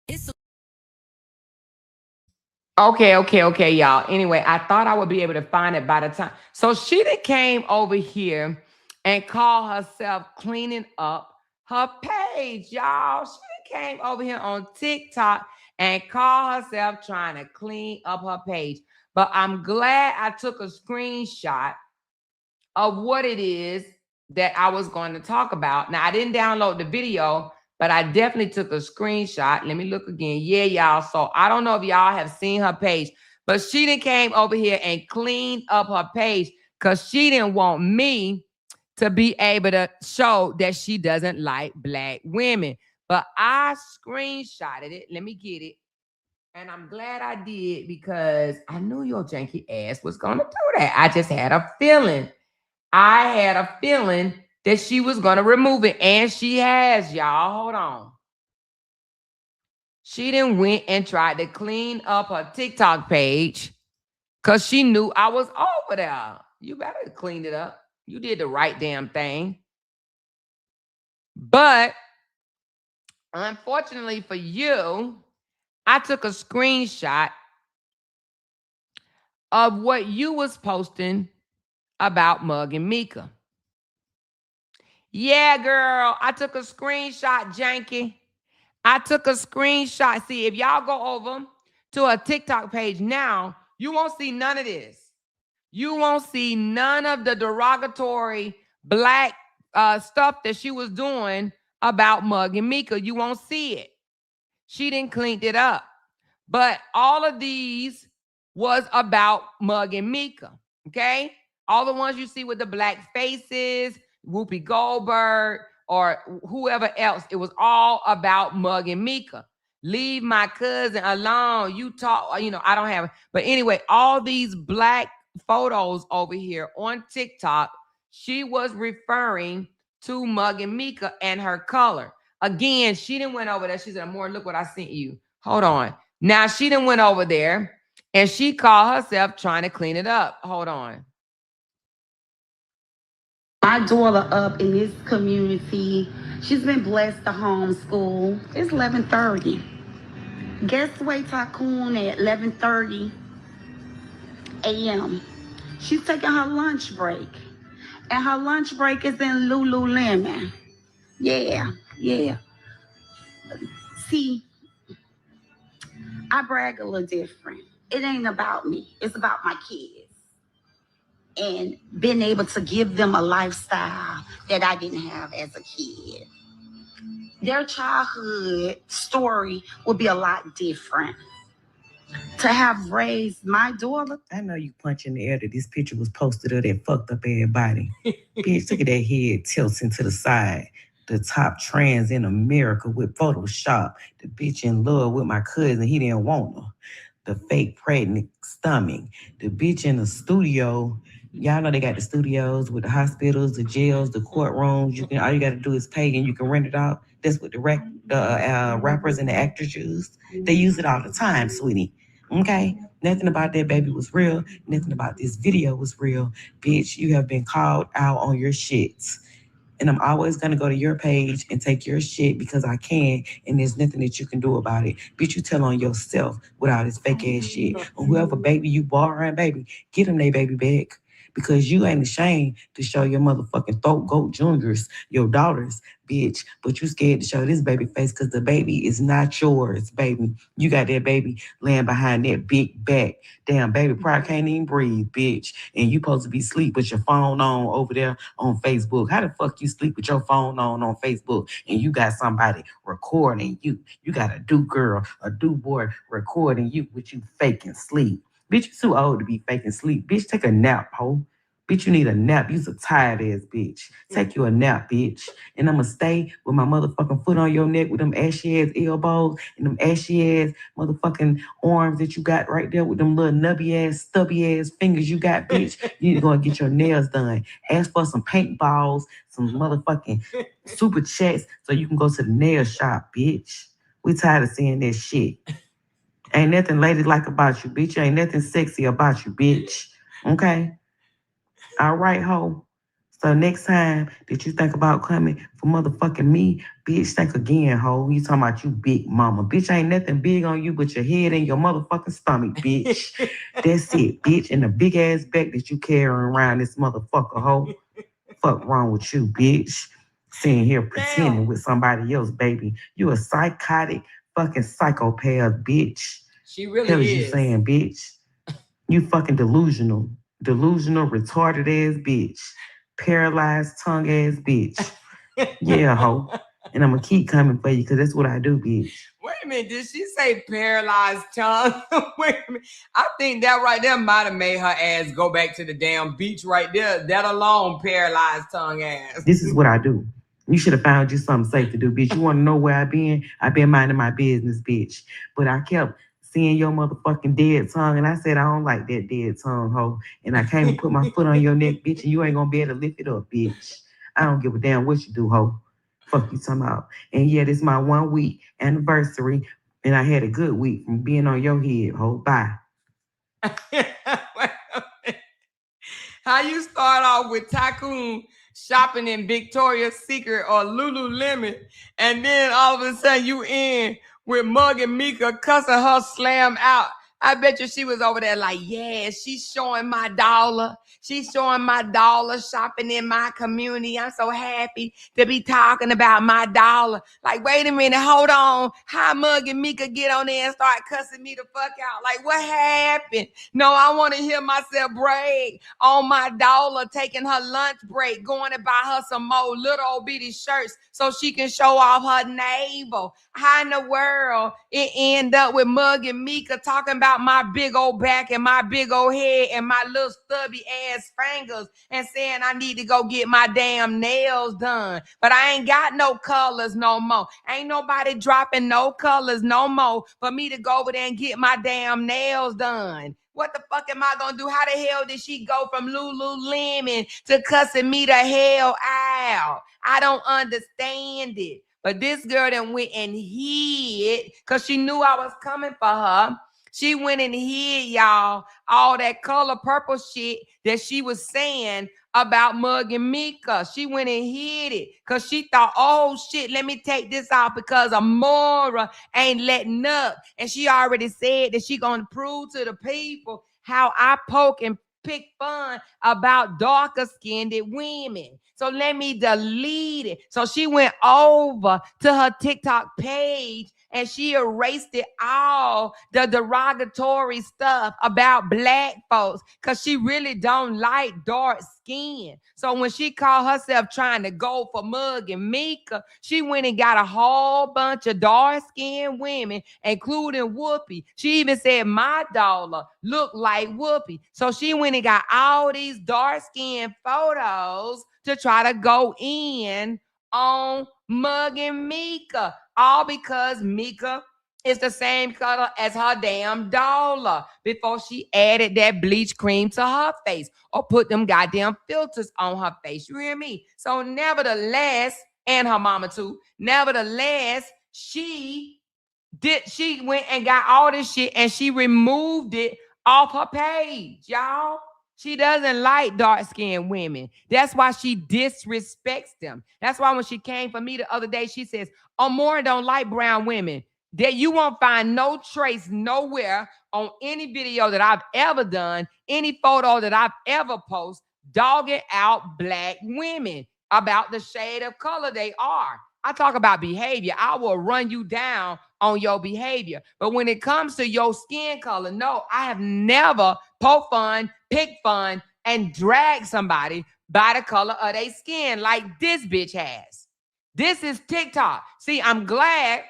It's
Okay, y'all. Anyway, I thought I would be able to find it by the time. So she done came over here and called herself cleaning up her page, y'all. She done came over here on TikTok and called herself trying to clean up her page. But I'm glad I took a screenshot of what it is that I was going to talk about. Now, I didn't download the video, but I definitely took a screenshot. Let me look again. Yeah, y'all. So I don't know if y'all have seen her page, but she done came over here and cleaned up her page because she didn't want me to be able to show that she doesn't like black women. But I screenshotted it. Let me get it. And I'm glad I did because I knew your janky ass was going to do that. I just had a feeling. I had a feeling that she was going to remove it. And she has, y'all. Hold on. She then went and tried to clean up her TikTok page because she knew I was over there. You better clean it up. You did the right damn thing. But unfortunately for you, I took a screenshot of what you was posting about Mug and Mika. Yeah, girl, I took a screenshot, Janky. I took a screenshot. See, if y'all go over to a TikTok page now, you won't see none of this. You won't see none of the derogatory black stuff that she was doing about Mug and Mika. You won't see it. She didn't clean it up. But all of these was about Mug and Mika, okay? All the ones you see with the black faces, Whoopi Goldberg, or whoever else, it was all about Mug and Mika. Leave my cousin alone. You talk, I don't have it. But anyway, all these black photos over here on TikTok, she was referring to Mug and Mika and her color. Again, she didn't went over there. She said, "Amor, look what I sent you." Hold on. Now she done went over there and she called herself trying to clean it up. Hold on.
My daughter up in this community, she's been blessed to homeschool. It's 11:30. Guess what, Tycoon, at 11:30 a.m. She's taking her lunch break. And her lunch break is in Lululemon. Yeah. See, I brag a little different. It ain't about me. It's about my kids. And being able to give them a lifestyle that I didn't have as a kid. Their childhood story will be a lot different. To have raised my daughter.
I know you punching the air that this picture was posted of that fucked up everybody. Bitch, look at that head tilting to the side. The top trans in America with Photoshop. The bitch in love with my cousin, he didn't want her. The fake pregnant stomach. The bitch in the studio. Y'all know they got the studios with the hospitals, the jails, the courtrooms. All you got to do is pay and you can rent it out. That's what the rappers and the actors use. They use it all the time, sweetie. Okay? Nothing about that baby was real. Nothing about this video was real. Bitch, you have been called out on your shits. And I'm always going to go to your page and take your shit because I can, and there's nothing that you can do about it. Bitch, you tell on yourself with all this fake ass shit. And whoever baby you borrowing, baby, get them their baby back. Because you ain't ashamed to show your motherfucking throat goat juniors, your daughters, bitch. But you scared to show this baby face because the baby is not yours, baby. You got that baby laying behind that big back. Damn, baby probably can't even breathe, bitch. And you supposed to be asleep with your phone on over there on Facebook. How the fuck you sleep with your phone on Facebook and you got somebody recording you? You got a girl, a boy recording you with you faking sleep. Bitch, you too old to be faking sleep. Bitch, take a nap, ho. Bitch, you need a nap. You's a tired ass bitch. Take you a nap, bitch. And I'ma stay with my motherfucking foot on your neck with them ashy ass elbows and them ashy ass motherfucking arms that you got right there with them little nubby ass, stubby ass fingers you got, bitch. You need to go and get your nails done. Ask for some paintballs, some motherfucking super chats so you can go to the nail shop, bitch. We tired of seeing this shit. Ain't nothing ladylike about you, bitch. Ain't nothing sexy about you, bitch. Okay? All right, ho. So next time that you think about coming for motherfucking me, bitch, think again, ho. You talking about you big mama. Bitch, ain't nothing big on you but your head and your motherfucking stomach, bitch. That's it, bitch. And the big ass back that you carrying around this motherfucker, ho. Fuck wrong with you, bitch. Sitting here pretending with somebody else, baby. You a psychotic fucking psychopath, bitch.
She really
Hell
is.
You saying, bitch? You fucking delusional, retarded ass bitch, paralyzed tongue ass bitch. Yeah, ho. And I'm gonna keep coming for you because that's what I do, bitch.
Wait a minute, did she say paralyzed tongue? Wait a minute. I think that right there might have made her ass go back to the damn beach right there. That alone, paralyzed tongue ass.
This is what I do. You should have found you something safe to do, bitch. You want to know where I've been? I've been minding my business, bitch. But I kept seeing your motherfucking dead tongue, and I said, I don't like that dead tongue, ho. And I came and put my foot on your neck, bitch, and you ain't gonna be able to lift it up, bitch. I don't give a damn what you do, ho. Fuck you talking about. And yeah, this is my 1 week anniversary, and I had a good week from being on your head, ho. Bye.
How you start off with Tycoon shopping in Victoria's Secret or Lululemon, and then all of a sudden you in with Mug and Mika cussing her slam out. I bet you she was over there like, yeah, she's showing my dollar. She's showing my dollar shopping in my community. I'm so happy to be talking about my dollar. Like, wait a minute, hold on. How Mug and Mika get on there and start cussing me the fuck out? Like, what happened? No, I want to hear myself brag on my dollar, taking her lunch break, going to buy her some more little old bitty shirts so she can show off her navel. How in the world it end up with Mug and Mika talking about my big old back and my big old head and my little stubby ass fingers and saying I need to go get my damn nails done. But I ain't got no colors no more. Ain't nobody dropping no colors no more for me to go over there and get my damn nails done. What the fuck am I gonna do? How the hell did she go from Lululemon to cussing me the hell out? I don't understand it. But this girl then went and hid because she knew I was coming for her. She went and hid, y'all, all that color purple shit that she was saying about Mug and Mika. She went and hid it because she thought, oh shit, let me take this off because Amora ain't letting up. And she already said that she gonna prove to the people how I poke and pick fun about darker skinned women. So let me delete it. So she went over to her TikTok page and she erased it all, the derogatory stuff about black folks, because she really don't like dark skin. So when she called herself trying to go for Mug and Mika, she went and got a whole bunch of dark-skinned women, including Whoopi. She even said my dollar looked like Whoopi. So she went and got all these dark-skinned photos to try to go in on Mug and Mika, all because Mika is the same color as her damn dollar before she added that bleach cream to her face or put them goddamn filters on her face. You hear me? So nevertheless, and her mama too, nevertheless, she went and got all this shit and she removed it off her page, y'all. She doesn't like dark-skinned women. That's why she disrespects them. That's why when she came for me the other day, she says, Amora don't like brown women. That you won't find no trace nowhere on any video that I've ever done, any photo that I've ever posted, dogging out black women about the shade of color they are. I talk about behavior. I will run you down on your behavior. But when it comes to your skin color, no, I have never poke fun, pick fun, and drag somebody by the color of their skin like this bitch has. This is TikTok. See, I'm glad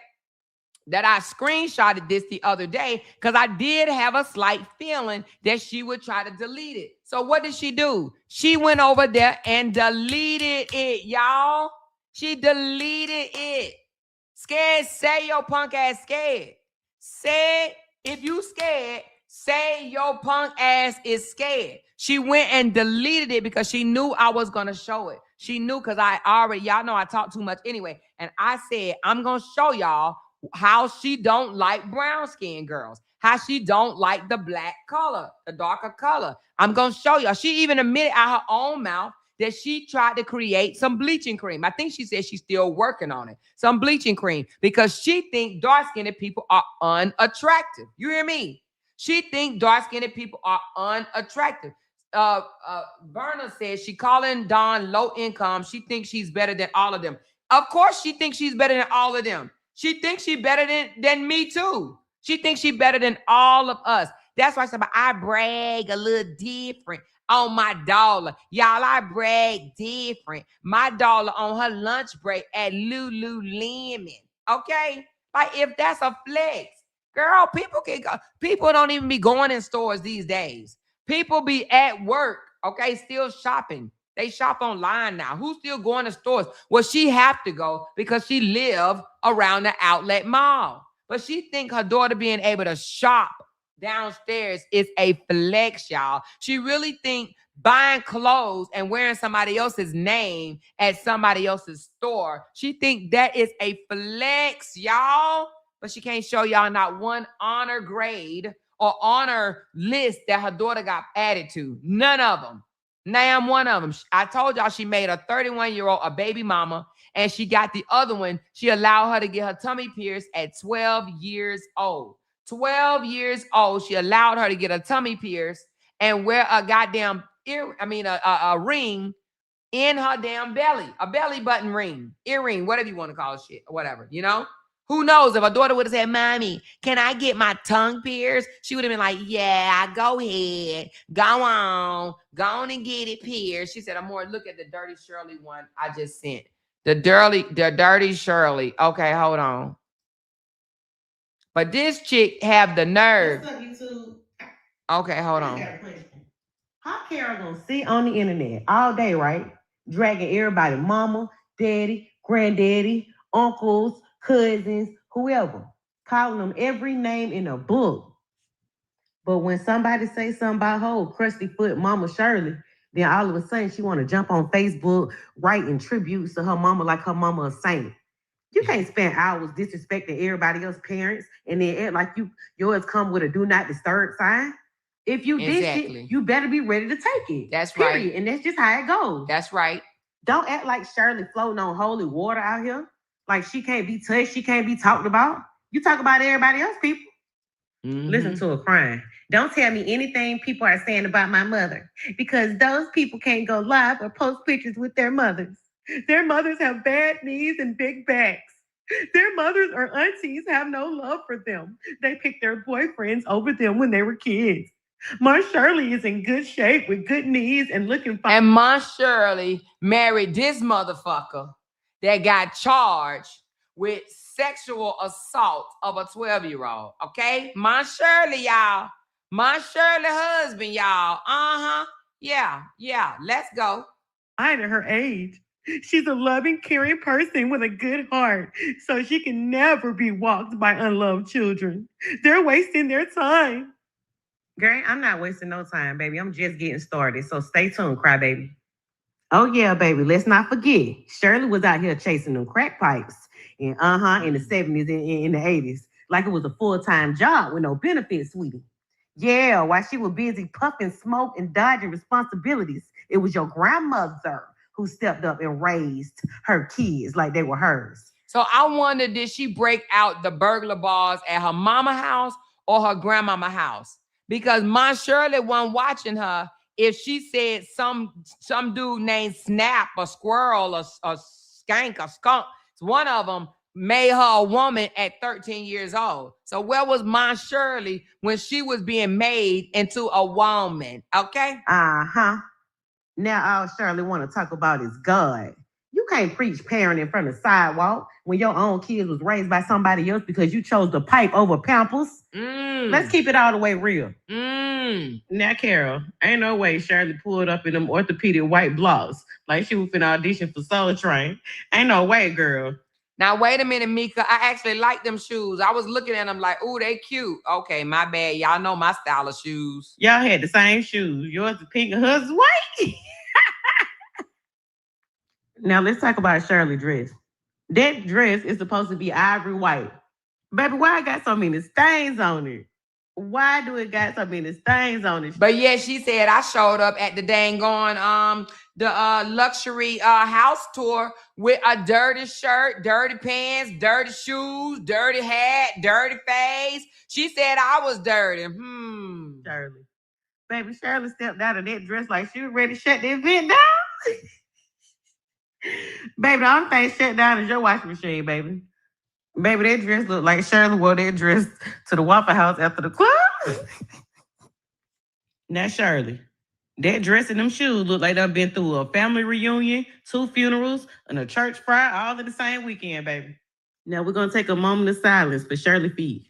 that I screenshotted this the other day because I did have a slight feeling that she would try to delete it. So what did she do? She went over there and deleted it, y'all. She deleted it. Scared, say your punk ass scared. Say, if you scared, say your punk ass is scared. She went and deleted it because she knew I was going to show it. She knew because y'all know I talk too much anyway. And I said, I'm going to show y'all how she don't like brown skin girls, how she don't like the black color, the darker color. I'm going to show y'all. She even admitted out her own mouth that she tried to create some bleaching cream. I think she said she's still working on it. Some bleaching cream because she think dark-skinned people are unattractive. You hear me? She think dark-skinned people are unattractive. Verna says she calling Dawn low income. She thinks she's better than all of them. Of course, she thinks she's better than all of them. She thinks she's better than me too. She thinks she's better than all of us. That's why I brag a little different on my dollar. Y'all, I brag different. My dollar on her lunch break at Lululemon. Okay? Like, if that's a flex, girl, people don't even be going in stores these days. People be at work, okay, still shopping. They shop online now. Who's still going to stores? Well, she have to go because she live around the outlet mall. But she think her daughter being able to shop downstairs is a flex, y'all. She really think buying clothes and wearing somebody else's name at somebody else's store, she think that is a flex, y'all. But she can't show y'all not one honor grade or honor list that her daughter got added to. None of them. Name one of them. I told y'all she made a 31-year-old a baby mama, and she got the other one. She allowed her to get her tummy pierced at 12 years old. 12 years old, she allowed her to get a tummy pierced and wear a goddamn a ring in her damn belly, a belly button ring, earring, whatever you want to call it, shit, or whatever, you know? Who knows? If her daughter would have said, Mommy, can I get my tongue pierced? She would have been like, yeah, go ahead. Go on and get it pierced. She said, I'm more look at the Dirty Shirley one I just sent. The Dirty Shirley. Okay, hold on. But this chick have the nerve.
What's up, YouTube?
Okay, hold on.
I got a question. How Carol gonna sit on the internet all day, right? Dragging everybody, mama, daddy, granddaddy, uncles, cousins, whoever, calling them every name in a book. But when somebody say something about her crusty foot mama Shirley, then all of a sudden she want to jump on Facebook writing tributes to her mama like her mama a saint. You can't spend hours disrespecting everybody else's parents and then act like yours come with a do not disturb sign. If you did it, you better be ready to take it.
That's
period.
right.
And that's just how it goes.
That's right.
Don't act like Shirley floating on holy water out here. Like she can't be touched, she can't be talked about. You talk about everybody else, people. Mm-hmm. Listen to her crying. Don't tell me anything people are saying about my mother, because those people can't go live or post pictures with their mothers. Their mothers have bad knees and big backs. Their mothers or aunties have no love for them. They picked their boyfriends over them when they were kids. Ma Shirley is in good shape with good knees and looking fine.
And Ma Shirley married this motherfucker that got charged with sexual assault of a 12-year-old. Okay? Ma Shirley, y'all. Ma Shirley husband, y'all. Uh-huh. Yeah. Let's go.
At her age. She's a loving, caring person with a good heart, so she can never be walked by unloved children. They're wasting their time. Girl, I'm not wasting no time, baby. I'm just getting started, so stay tuned, crybaby. Oh, yeah, baby. Let's not forget. Shirley was out here chasing them crack pipes in the 70s and in the 80s, like it was a full-time job with no benefits, sweetie. Yeah, while she was busy puffing smoke and dodging responsibilities, it was your grandmother who stepped up and raised her kids like they were hers.
So I wonder, did she break out the burglar bars at her mama house or her grandmama house? Because Ma Shirley wasn't watching her if she said some dude named Snap or Squirrel or Skank or Skunk, one of them made her a woman at 13 years old. So where was Ma Shirley when she was being made into a woman? Okay?
Uh-huh. Now all Shirley want to talk about is God. You can't preach parenting from the sidewalk when your own kids was raised by somebody else because you chose the pipe over Pampers. Let's keep it all the way real. Now, Carol, ain't no way Shirley pulled up in them orthopedic white blocks like she was finna audition for Soul Train. Ain't no way, girl.
Now, wait a minute, Mika. I actually like them shoes. I was looking at them like, ooh, they cute. Okay, my bad. Y'all know my style of shoes.
Y'all had the same shoes. Yours is pink and hers is white. Now, let's talk about Shirley's dress. That dress is supposed to be ivory white. Baby, why I got so many stains on it? Why do it got so many stains on it?
But yeah, she said I showed up at the dang on luxury house tour with a dirty shirt, dirty pants, dirty shoes, dirty hat, dirty face. She said I was dirty.
Shirley. Baby, Shirley stepped out of that dress like she was ready to shut the event down. Baby, the only thing shut down is your washing machine, baby. Baby, that dress looked like Shirley wore that dress to the Waffle House after the club. Now, Shirley, that dress and them shoes look like they've been through a family reunion, 2 funerals, and a church fry all in the same weekend, baby. Now, we're going to take a moment of silence for Shirley feet.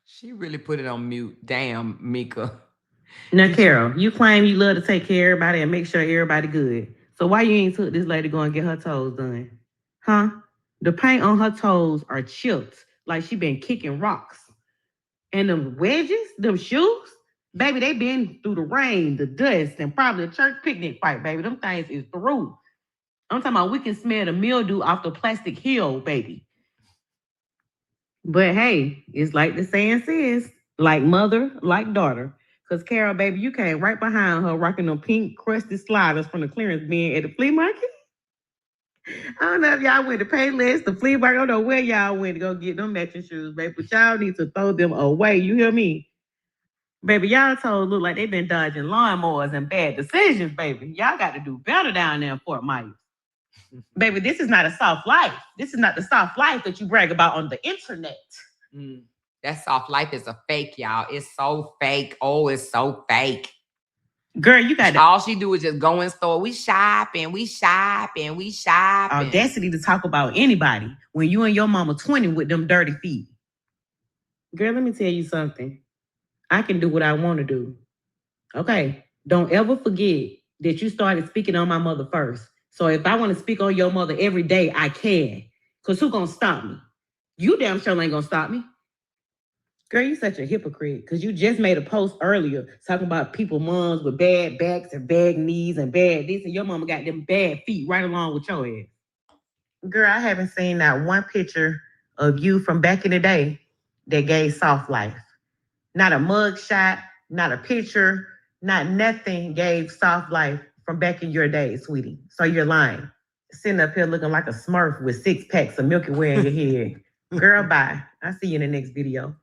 She really put it on mute. Damn, Mika.
Now, Carol, you claim you love to take care of everybody and make sure everybody good. So why you ain't took this lady to go and get her toes done? Huh? The paint on her toes are chipped like she been kicking rocks. And them wedges, them shoes, baby, they been through the rain, the dust, and probably a church picnic fight, baby. Them things is through. I'm talking about we can smell the mildew off the plastic heel, baby. But hey, it's like the saying says, like mother, like daughter. Because Carol, baby, you came right behind her rocking them pink crusty sliders from the clearance bin at the flea market. I don't know if y'all went to Payless, the flea market. I don't know where y'all went to go get them matching shoes, baby. But y'all need to throw them away. You hear me? Baby, y'all toes look like they've been dodging lawnmowers and bad decisions, baby. Y'all got to do better down there in Fort Myers. Baby, this is not a soft life. This is not the soft life that you brag about on the internet.
That soft life is a fake, y'all. It's so fake. Oh, it's so fake.
Girl, you got
all she do is just go in store. We shopping.
Audacity to talk about anybody when you and your mama 20 with them dirty feet. Girl, let me tell you something. I can do what I want to do. Okay, don't ever forget that you started speaking on my mother first. So if I want to speak on your mother every day, I can. Because who gonna stop me? You damn sure ain't gonna stop me. Girl, you such a hypocrite because you just made a post earlier talking about people moms with bad backs and bad knees and bad this, and your mama got them bad feet right along with your ass. Girl, I haven't seen that one picture of you from back in the day that gave soft life. Not a mug shot, not a picture, not nothing gave soft life from back in your day, sweetie. So you're lying. Sitting up here looking like a Smurf with 6 packs of Milky Way in your head. Girl, bye. I'll see you in the next video.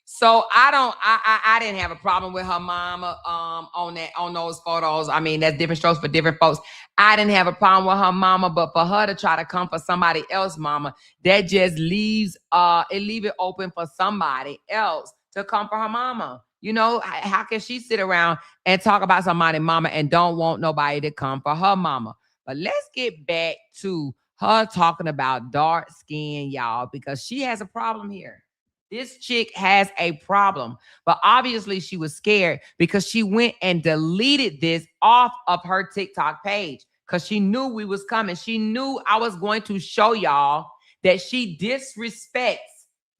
So I didn't have a problem with her mama on those photos. I mean, that's different strokes for different folks. I didn't have a problem with her mama, but for her to try to come for somebody else's mama, that just leave it open for somebody else to come for her mama. You know, how can she sit around and talk about somebody's mama and don't want nobody to come for her mama? But let's get back to her talking about dark skin, y'all, because she has a problem here. This chick has a problem, but obviously she was scared because she went and deleted this off of her TikTok page because she knew we was coming. She knew I was going to show y'all that she disrespects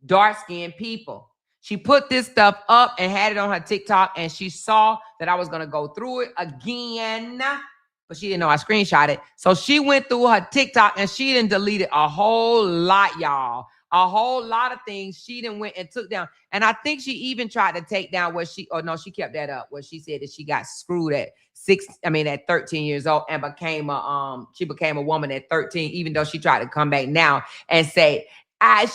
dark-skinned people. She put this stuff up and had it on her TikTok, and she saw that I was going to go through it again, but she didn't know I screenshot it. So she went through her TikTok, and she didn't delete it a whole lot, y'all. A whole lot of things she done went and took down. And I think she even tried to take down she kept that up, where she said that she got screwed at 13 years old and became a woman at 13, even though she tried to come back now and say,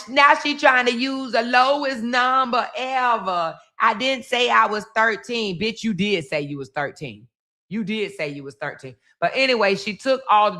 now she trying to use the lowest number ever. I didn't say I was 13. Bitch, you did say you was 13. You did say you was 13. But anyway, she took all the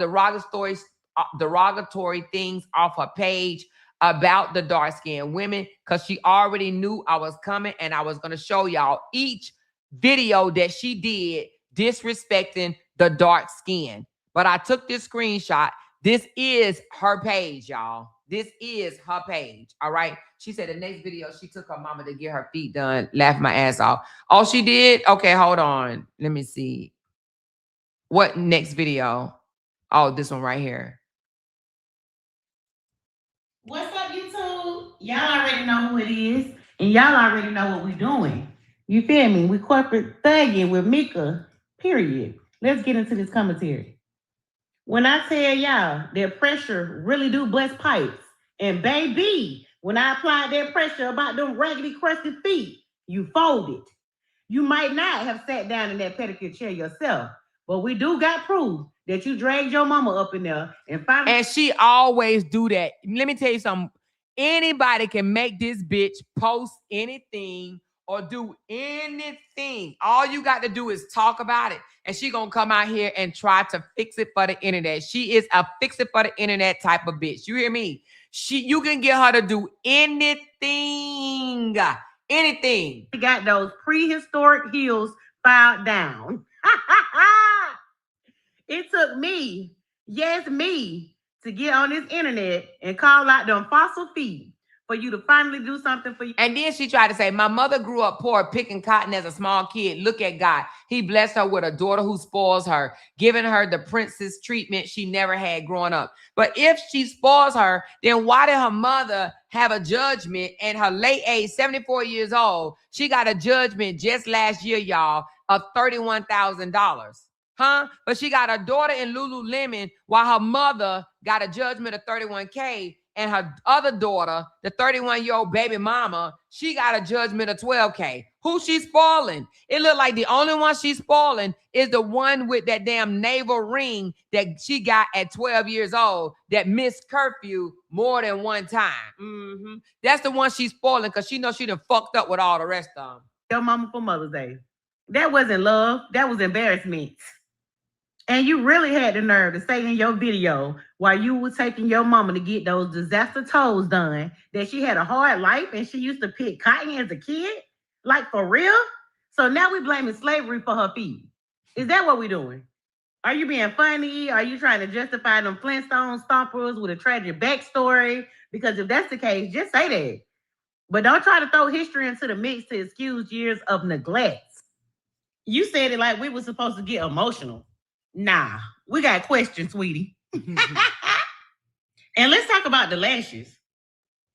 derogatory things off her page about the dark-skinned women because she already knew I was coming, and I was going to show y'all each video that she did disrespecting the dark skin. But I took this screenshot. This is her page, y'all. This is her page, all right? She said the next video, she took her mama to get her feet done, laughed my ass off. Oh, she did? Okay, hold on. Let me see. What next video? Oh, this one right here.
What's up, YouTube? Y'all already know who it is, and y'all already know what we're doing. You feel me? We corporate thugging with Mika, period. Let's get into this commentary. When I tell y'all that pressure really do bust pipes, and baby, when I applied that pressure about them raggedy, crusty feet, you folded. You might not have sat down in that pedicure chair yourself, but we do got proof that you dragged your mama up in there and finally.
And she always do that. Let me tell you something. Anybody can make this bitch post anything or do anything. All you got to do is talk about it. And she gonna come out here and try to fix it for the internet. She is a fix it for the internet type of bitch. You hear me? You can get her to do anything. Anything.
She got those prehistoric heels filed down. It took me, yes, me, to get on this internet and call out them fossil feet for you to finally do something for you.
And then she tried to say, my mother grew up poor, picking cotton as a small kid. Look at God. He blessed her with a daughter who spoils her, giving her the princess treatment she never had growing up. But if she spoils her, then why did her mother have a judgment in her late age, 74 years old? She got a judgment just last year, y'all, of $31,000. Huh? But she got a daughter in Lululemon while her mother got a judgment of $31K, and her other daughter, the 31-year-old baby mama, she got a judgment of $12K. Who she spoiling? It looked like the only one she's spoiling is the one with that damn navel ring that she got at 12 years old that missed curfew more than one time. That's the one she's spoiling because she knows she done fucked up with all the rest of them.
Your mama for Mother's Day. That wasn't love. That was embarrassment. And you really had the nerve to say in your video while you were taking your mama to get those disaster toes done that she had a hard life and she used to pick cotton as a kid? Like, for real? So now we blaming slavery for her feet. Is that what we're doing? Are you being funny? Are you trying to justify them Flintstone stompers with a tragic backstory? Because if that's the case, just say that. But don't try to throw history into the mix to excuse years of neglect. You said it like we were supposed to get emotional. Nah, we got questions, sweetie. And let's talk about the lashes.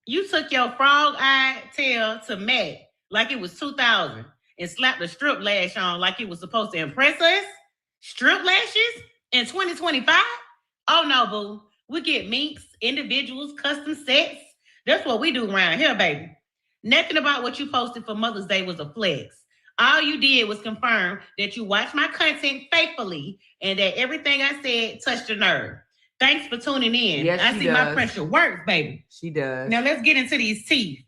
You took your frog-eyed tail to Matt like it was 2000 and slapped a strip lash on like it was supposed to impress us? Strip lashes in 2025? Oh no, boo. We get minks, individuals, custom sets. That's what we do around here, baby. Nothing about what you posted for Mother's Day was a flex. All you did was confirm that you watched my content faithfully and that everything I said touched your nerve. Thanks for tuning in.
Yes,
I see
does.
my pressure works, baby.
She does.
Now let's get into these teeth.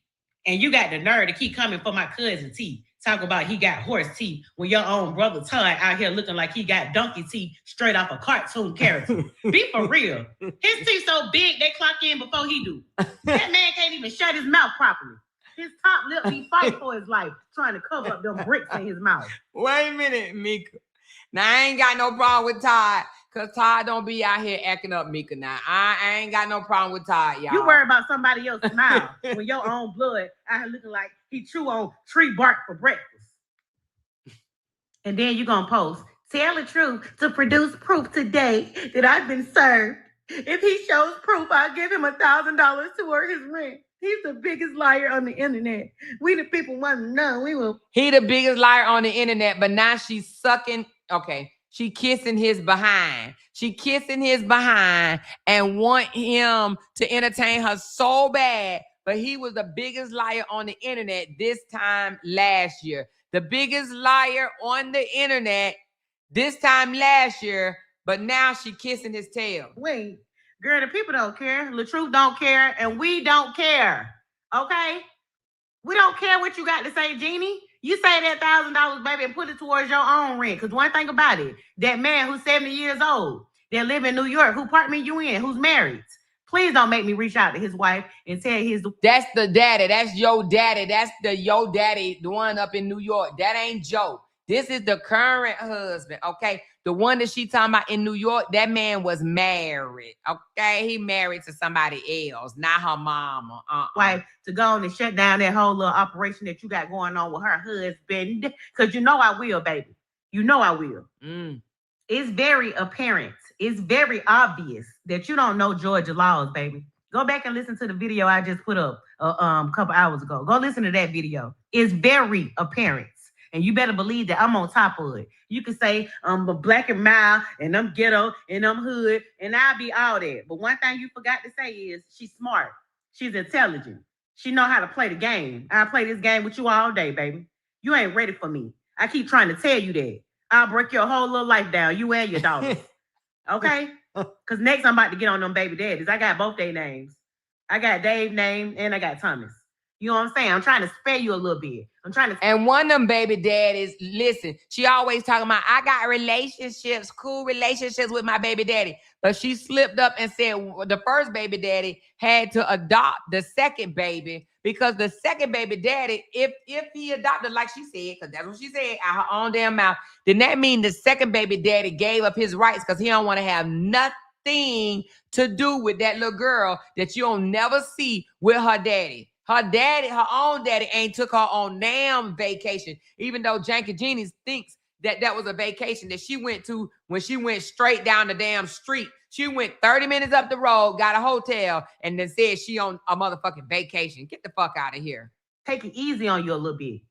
And you got the nerve to keep coming for my cousin teeth. Talk about he got horse teeth when your own brother Todd out here looking like he got donkey teeth straight off a cartoon character. Be for real. His teeth so big they clock in before he do. That man can't even shut his mouth properly. His top lip be fighting for his life, trying to cover up them bricks in his mouth.
Wait a minute, Mika. Now, I ain't got no problem with Todd, because Todd don't be out here acting up, Mika. Now, I ain't got no problem with Todd, y'all.
You worry about somebody else's smile when your own blood out here looking like he chew on tree bark for breakfast. And then you gonna post, tell the truth to produce proof today that I've been served. If he shows proof, I'll give him $1,000 toward his rent. He's the biggest liar on the internet. We the people want to know. We will.
He the biggest liar on the internet, but now she's sucking. Okay, she kissing his behind. She kissing his behind and want him to entertain her so bad. But he was the biggest liar on the internet this time last year. The biggest liar on the internet this time last year. But now she kissing his tail.
Wait. Girl, the people don't care. LaTruth don't care, and we don't care. Okay? We don't care what you got to say, Jeanie. You say that $1,000, baby, and put it towards your own rent. Because one thing about it, that man who's 70 years old, that live in New York, who apartment you in, who's married, please don't make me reach out to his wife and tell his...
That's the daddy. That's your daddy. That's your daddy, the one up in New York. That ain't Joe. This is the current husband, okay? The one that she talking about in New York, that man was married, okay? He married to somebody else, not her mama.
Wife to go on and shut down that whole little operation that you got going on with her husband. Because you know I will, baby. You know I will. It's very apparent. It's very obvious that you don't know Georgia laws, baby. Go back and listen to the video I just put up a couple hours ago. Go listen to that video. It's very apparent. And you better believe that I'm on top of it. You can say I'm black and mild, and I'm ghetto, and I'm hood, and I'll be all that. But one thing you forgot to say is she's smart. She's intelligent. She know how to play the game. I play this game with you all day, baby. You ain't ready for me. I keep trying to tell you that. I'll break your whole little life down, you and your daughters. Okay? Because next I'm about to get on them baby daddies. I got both their names. I got Dave's name and I got Thomas. You know what I'm saying? I'm trying to spare you a little bit. I'm trying to.
And one of them baby daddies, listen, she always talking about, I got relationships, cool relationships with my baby daddy. But she slipped up and said the first baby daddy had to adopt the second baby because the second baby daddy, if he adopted, like she said, because that's what she said out her own damn mouth, then that means the second baby daddy gave up his rights because he don't want to have nothing to do with that little girl that you don't never see with her daddy. Her daddy, her own daddy, ain't took her on damn vacation, even though Janky Jeanie thinks that was a vacation that she went to when she went straight down the damn street. She went 30 minutes up the road, got a hotel, and then said she on a motherfucking vacation. Get the fuck out of here.
Take it easy on you a little bit.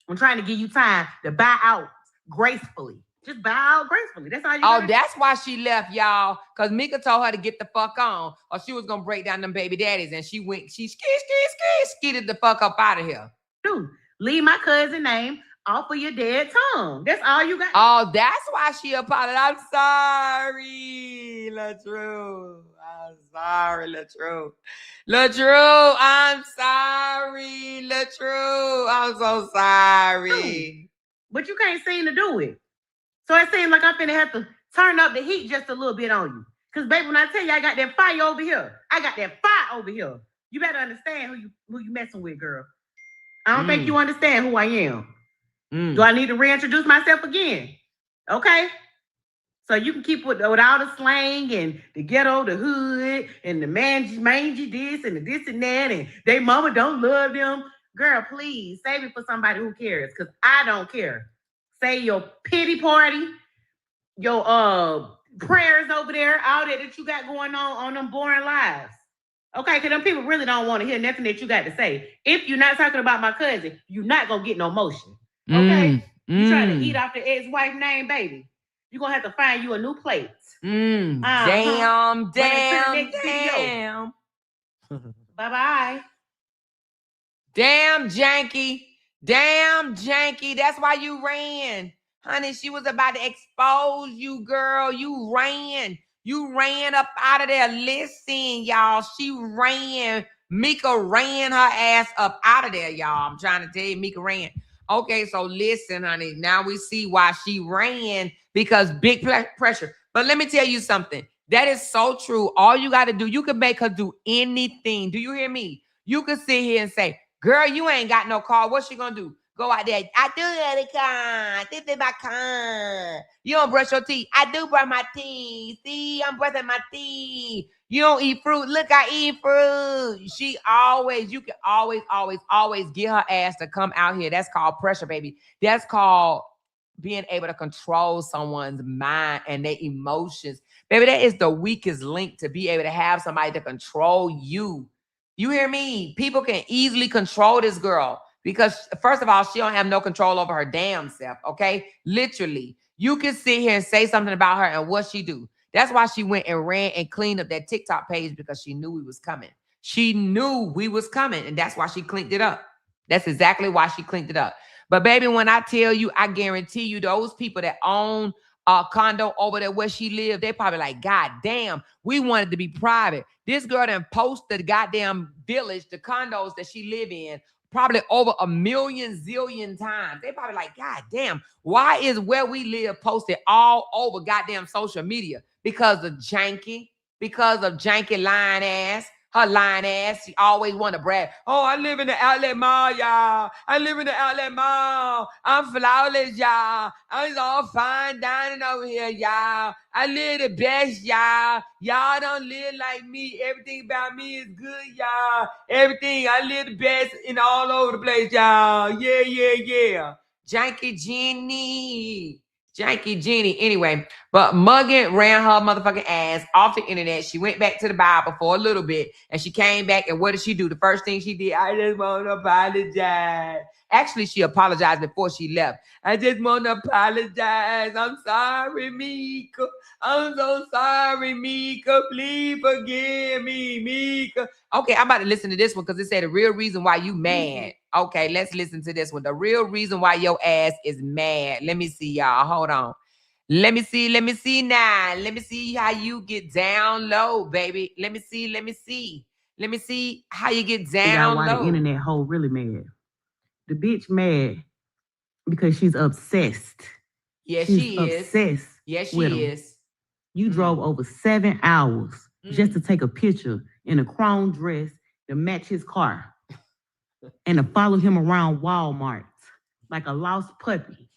I'm trying to give you time to buy out gracefully. Just bow out gracefully. That's all you
Oh, that's why she left, y'all. Because Mika told her to get the fuck on, or she was gonna break down them baby daddies. And she skidded the fuck up out of here.
Dude, leave my cousin name off of your dead tongue. That's all you got.
Oh, that's why she apologized. I'm sorry, LaTruth. I'm sorry, LaTruth. LaTruth, I'm sorry, LaTruth. I'm so sorry.
Dude, but you can't seem to do it. So it seems like I'm finna have to turn up the heat just a little bit on you. Because, baby, when I tell you I got that fire over here, I got that fire over here. You better understand who you messing with, girl. I don't think you understand who I am. Do I need to reintroduce myself again? Okay. So you can keep with all the slang and the ghetto, the hood, and the mangy this and the this and that, and they mama don't love them. Girl, please, save it for somebody who cares, because I don't care. Say your pity party, your prayers over there, all that you got going on them boring lives. Okay, because them people really don't want to hear nothing that you got to say. If you're not talking about my cousin, you're not going to get no motion. Okay? You trying to eat off the ex-wife name, baby. You're going to have to find you a new plate.
Damn.
Bye-bye.
Damn, Janky. Damn, Janky. That's why you ran. Honey, she was about to expose you, girl. You ran. You ran up out of there. Listen, y'all. She ran. Mika ran her ass up out of there, y'all. I'm trying to tell you, Mika ran. Okay, so listen, honey. Now we see why she ran, because big pressure. But let me tell you something. That is so true. All you got to do, you can make her do anything. Do you hear me? You can sit here and say, girl, you ain't got no car. What's she going to do? Go out there. I do have a car. This is my car. You don't brush your teeth. I do brush my teeth. See, I'm brushing my teeth. You don't eat fruit. Look, I eat fruit. You can always get her ass to come out here. That's called pressure, baby. That's called being able to control someone's mind and their emotions. Baby, that is the weakest link, to be able to have somebody to control you. You hear me? People can easily control this girl because, first of all, she don't have no control over her damn self, okay? Literally. You can sit here and say something about her, and what she do? That's why she went and ran and cleaned up that TikTok page, because she knew we was coming. She knew we was coming, and that's why she cleaned it up. That's exactly why she cleaned it up. But baby, when I tell you, I guarantee you, those people that own a condo over there where she lived, they probably like, God damn, we wanted to be private. This girl done posted the goddamn village, the condos that she live in, probably over 1 million zillion times. They probably like, God damn, why is where we live posted all over goddamn social media? Because of Janky, lying ass. Her lying ass, she always want to brag. Oh, I live in the outlet mall, y'all. I live in the outlet mall. I'm flawless, y'all. I'm all fine dining over here, y'all. I live the best, y'all. Y'all don't live like me. Everything about me is good, y'all. Everything, I live the best in all over the place, y'all. Yeah. Janky Jeanie. Anyway, but Muggin ran her motherfucking ass off the internet. She went back to the Bible for a little bit, and she came back, and what did she do? The first thing she did, I just want to apologize. Actually, she apologized before she left. I just want to apologize. I'm sorry, Mika. I'm so sorry, Mika. Please forgive me, Mika. Okay, I'm about to listen to this one because it said the real reason why you mad. Okay, let's listen to this one. The real reason why your ass is mad. Let me see, y'all. Hold on. Let me see now. Let me see how you get down low, baby. Let me see how you get down
why
low.
the internet hoe really mad. The bitch mad because she's obsessed.
Yes,
she's
she is.
Obsessed.
Yes, she
with him.
is.
You drove over 7 hours just to take a picture in a chrome dress to match his car and to follow him around Walmart like a lost puppy,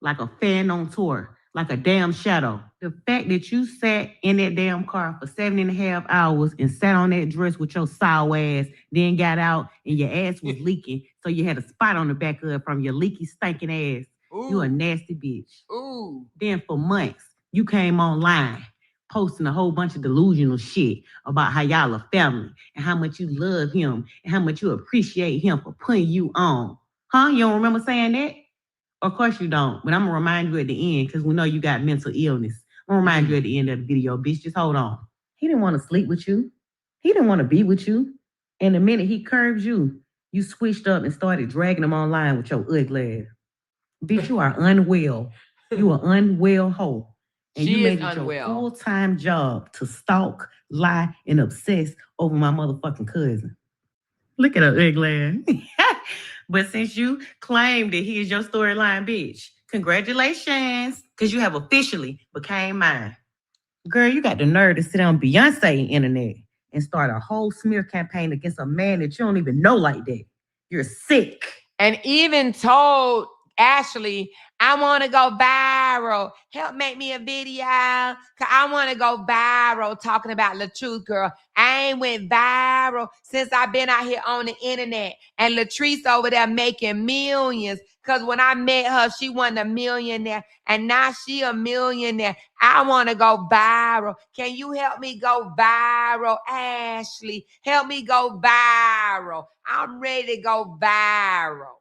like a fan on tour, like a damn shadow. The fact that you sat in that damn car for 7.5 hours and sat on that dress with your sour ass, then got out and your ass was leaking, so you had a spot on the back of it from your leaky, stinking ass. Ooh. You a nasty bitch.
Ooh.
Then for months, you came online posting a whole bunch of delusional shit about how y'all are family and how much you love him and how much you appreciate him for putting you on. Huh? You don't remember saying that? Of course you don't, but I'm going to remind you at the end because we know you got mental illness. I'm going to remind you at the end of the video, bitch. Just hold on. He didn't want to sleep with you. He didn't want to be with you. And the minute he curved you, you switched up and started dragging him online with your ugly ass. Bitch, you are unwell. You are unwell hoe. And you made it your full-time job to stalk, lie, and obsess over my motherfucking cousin. Look at her ugly ass. But since you claim that he is your storyline bitch, congratulations, because you have officially became mine. Girl, you got the nerve to sit on Beyonce internet and start a whole smear campaign against a man that you don't even know like that. You're sick.
And even told Ashley, I want to go viral. Help make me a video. Cause I want to go viral talking about LaTruth, girl. I ain't went viral since I've been out here on the internet. And LaTruth over there making millions. Cause when I met her, she wasn't a millionaire. And now she a millionaire. I want to go viral. Can you help me go viral, Ashley? Help me go viral. I'm ready to go viral.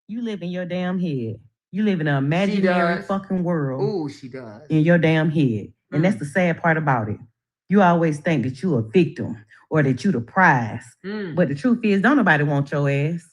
You live in your damn head. You live in an imaginary fucking world.
Ooh, she does.
In your damn head. And that's the sad part about it. You always think that you a victim or that you the prize. But the truth is, don't nobody want your ass.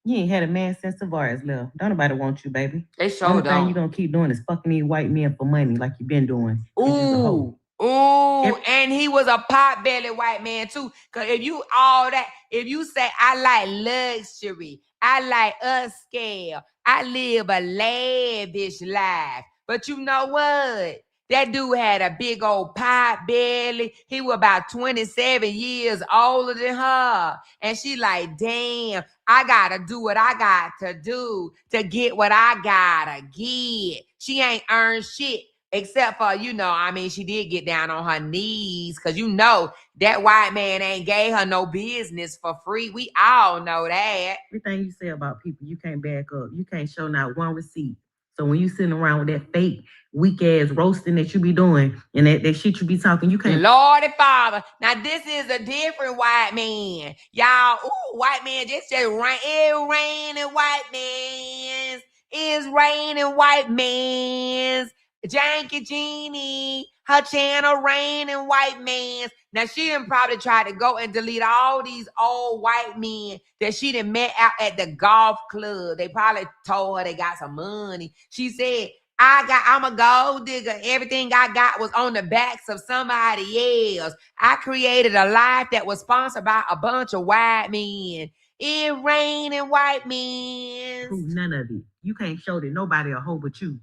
You ain't had a man since Tavares left. Don't nobody want you, baby.
They sure
Only
don't.
thing you gonna keep doing is fucking these white men for money like you been doing.
Ooh, and he was a pot-belly white man too. Cause if you say I like luxury, I like upscale, I live a lavish life. But you know what? That dude had a big old pot belly. He was about 27 years older than her. And she like, damn, I gotta do what I got to do to get what I gotta get. She ain't earned shit. Except for, she did get down on her knees because that white man ain't gave her no business for free. We all know that.
Everything you say about people, you can't back up. You can't show not one receipt. So when you sitting around with that fake, weak-ass roasting that you be doing and that shit you be talking, you can't...
Lordy Father, now this is a different white man. Y'all, white man just rain. It raining white mans. It's raining white mans. Janky Jeanie, her channel raining white mans. Now she done probably tried to go and delete all these old white men that she done met out at the golf club. They probably told her they got some money. She said, I'm a gold digger. Everything I got was on the backs of somebody else. I created a life that was sponsored by a bunch of white men. It raining white men.
None of it. You can't show that nobody a hoe but you.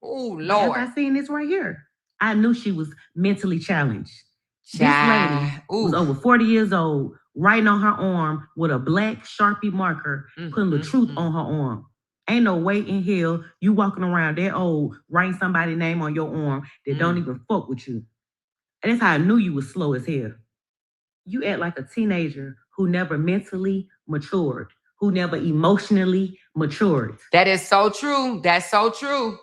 Oh, Lord.
As I seen this right here, I knew she was mentally challenged. This lady was over 40 years old, writing on her arm with a black Sharpie marker, putting LaTruth on her arm. Ain't no way in hell you walking around that old, writing somebody's name on your arm that don't even fuck with you. And that's how I knew you was slow as hell. You act like a teenager who never mentally matured, who never emotionally matured.
That is so true. That's so true.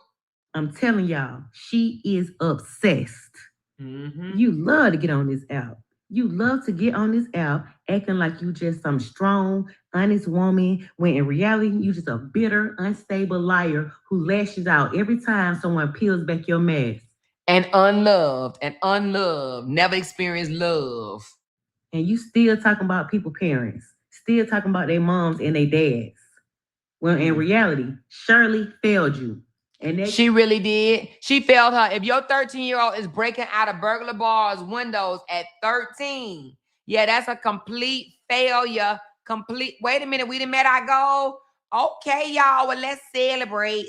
I'm telling y'all, she is obsessed. You love to get on this app. You love to get on this app acting like you just some strong, honest woman, when in reality, you just a bitter, unstable liar who lashes out every time someone peels back your mask.
And unloved, never experienced love.
And you still talking about people's parents. still talking about their moms and their dads. Well, in reality, Shirley failed you. And
she really did. She failed her. If your 13-year-old is breaking out of burglar bars windows at 13, yeah, that's a complete failure. Wait a minute, we done met our goal. Okay, y'all. Well, let's celebrate.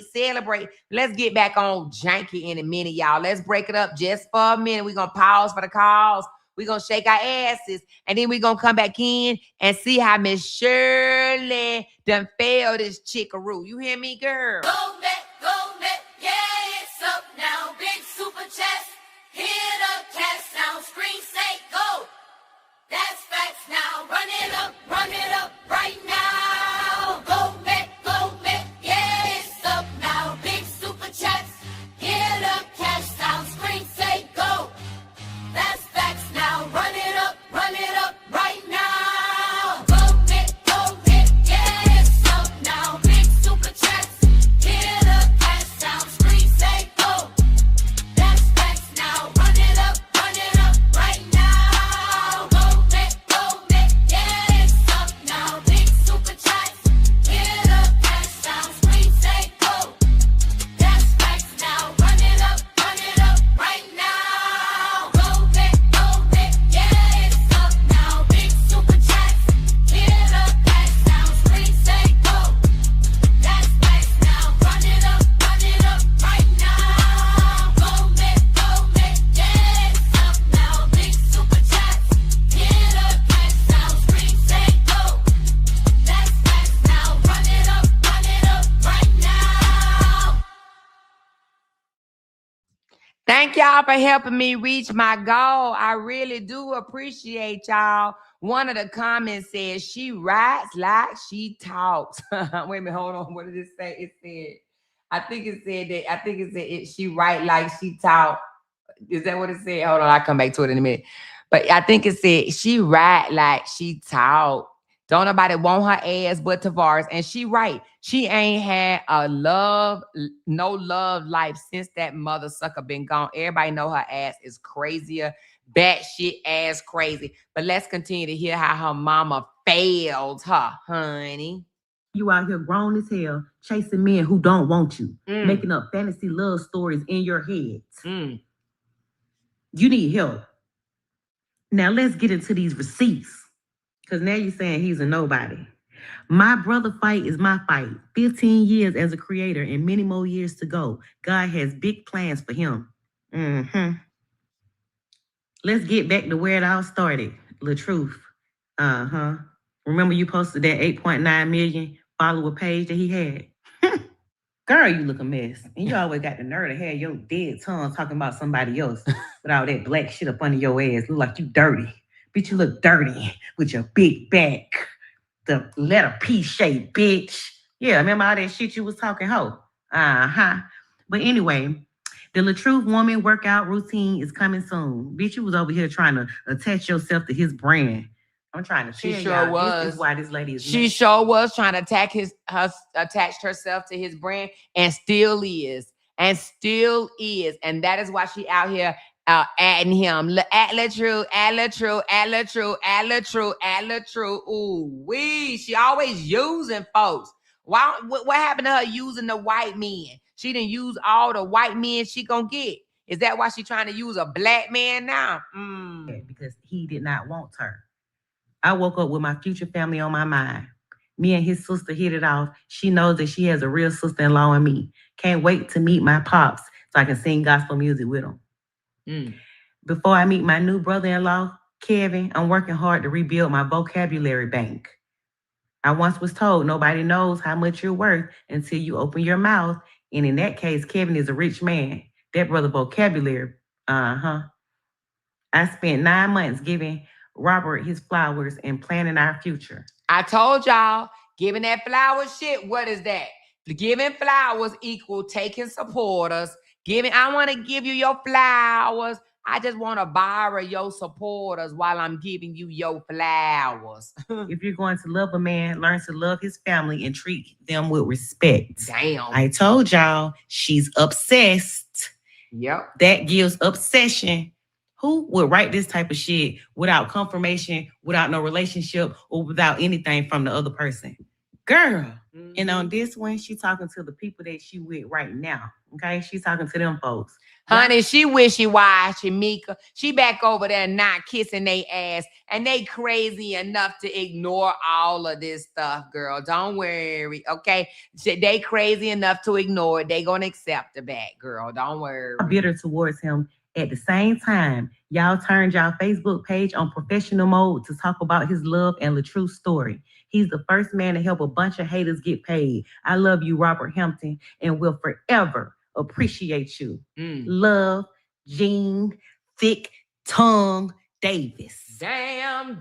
Let's get back on Janky in a minute, y'all. Let's break it up just for a minute. We're going to pause for the calls. We're going to shake our asses. And then we're going to come back in and see how Miss Shirley done failed this chickaroo. You hear me, girl?
Go, yeah, it's up now. Big super chest. Hit a cash now. Screen say go. That's facts now. Run it up right now. Go, yeah, it's up now. Big super chest. Hit a cash now. Screen say go. That's facts now. Run it up right now. Go, yeah, it's up now. Big super chest. Hit a cash now. Screen say go. That's facts now. Run it up right now. Go, yeah, it's up now. Big super chest. Hit a cash now. Screen say go. That's facts now. Run it up right now. Go, yeah, it's up now. Big super chest. Hit a cash now. Screen say go. That's facts now. Run it up right now. Go, yeah, it's up now. Big super chest. Hit a cash now. Screen say go. That's facts now. Run it up right now.
Thank y'all for helping me reach my goal. I really do appreciate y'all. One of the comments says she writes like she talks. Wait a minute, hold on. What did it say? It said, she write like she talk. Is that what it said? Hold on, I'll come back to it in a minute. But I think it said she write like she talk. Don't nobody want her ass but Tavares. And she right. She ain't had no love life since that mother sucker been gone. Everybody know her ass is crazier, batshit ass crazy. But let's continue to hear how her mama failed her, honey.
You out here grown as hell, chasing men who don't want you, making up fantasy love stories in your head. You need help. Now let's get into these receipts. Because now you're saying he's a nobody. My brother fight is my fight. 15 years as a creator and many more years to go. God has big plans for him. Let's get back to where it all started. LaTruth. Remember you posted that 8.9 million follower page that he had? Girl, you look a mess. And you always got the nerve to have your dead tongue talking about somebody else with all that black shit up under your ass. Look like you dirty. Bitch, you look dirty with your big back. The letter P shape, bitch. Yeah, remember all that shit you was talking, ho? But anyway, the LaTruth woman workout routine is coming soon. Bitch, you was over here trying to attach yourself to his brand. I'm trying to tell you, this is why this lady is
She
mad.
sure was trying to attach herself to his brand and still is. And that is why she out here adding him. LaTruth. Ooh, she always using folks. What happened to her using the white men? She didn't use all the white men she gonna get. Is that why she trying to use a black man now?
Because he did not want her. I woke up with my future family on my mind. Me and his sister hit it off. She knows that she has a real sister-in-law in me. Can't wait to meet my pops so I can sing gospel music with him. Before I meet my new brother-in-law, Kevin, I'm working hard to rebuild my vocabulary bank. I once was told nobody knows how much you're worth until you open your mouth. And in that case, Kevin is a rich man. That brother vocabulary, I spent 9 months giving Robert his flowers and planning our future.
I told y'all, giving that flower shit, what is that? Giving flowers equal taking supporters. I want to give you your flowers. I just want to borrow your supporters while I'm giving you your flowers.
If you're going to love a man, learn to love his family and treat them with respect.
Damn.
I told y'all, she's obsessed.
Yep.
That gives obsession. Who would write this type of shit without confirmation, without no relationship, or without anything from the other person? Girl. Mm-hmm. And on this one, she talking to the people that she with right now. Okay? She's talking to them folks.
Honey, she wishy-washy, Mika. She back over there not kissing they ass. And they crazy enough to ignore all of this stuff, girl. Don't worry, okay? They crazy enough to ignore it. They gonna accept the back, girl. Don't worry.
Bitter towards him. At the same time, y'all turned y'all Facebook page on professional mode to talk about his love and LaTruth story. He's the first man to help a bunch of haters get paid. I love you, Robert Hampton, and will forever appreciate you. Love, Jean, Thick Tongue Davis.
Damn.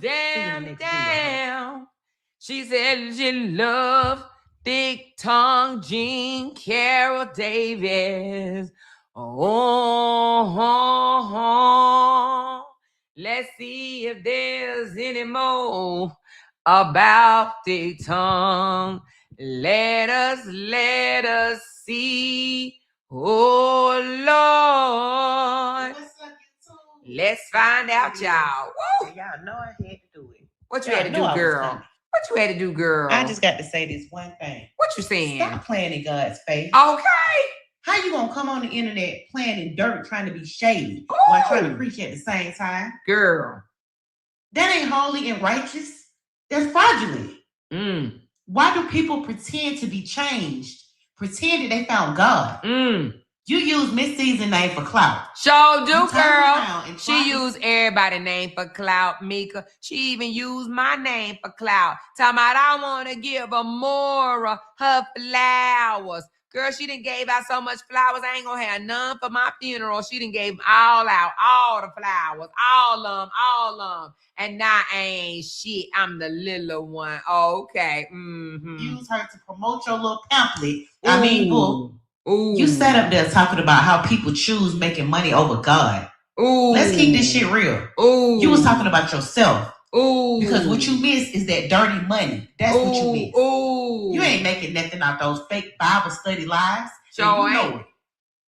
She said she loved Thick Tongue Jean Carol Davis. Oh, let's see if there's any more about Thick Tongue. Let us see. Oh, Lord. Let's find out, y'all. Woo.
Y'all know I had to do it.
What you had to do, girl? What you had to do, girl?
I just got to say this one thing.
What you saying?
Stop playing in God's face.
Okay.
How you gonna come on the internet playing in dirt, trying to be shady while trying to preach at the same time?
Girl.
That ain't holy and righteous. That's fraudulent. Why do people pretend to be changed? Pretend that they found God. You use Miss Season name for clout.
Sure do, girl. She used everybody's name for clout, Mika. She even used my name for clout. Talking about I want to give Amora her flowers. Girl, she done gave out so much flowers, I ain't gonna have none for my funeral. She done gave them all out, all the flowers, all of them. And now I ain't shit. I'm the little one. Okay.
Use her to promote your little pamphlet. Book. You sat up there talking about how people choose making money over God. Let's keep this shit real. You was talking about yourself. Because what you miss is that dirty money. That's what you miss. You ain't making nothing out those fake Bible study lives.
Sure
you know it.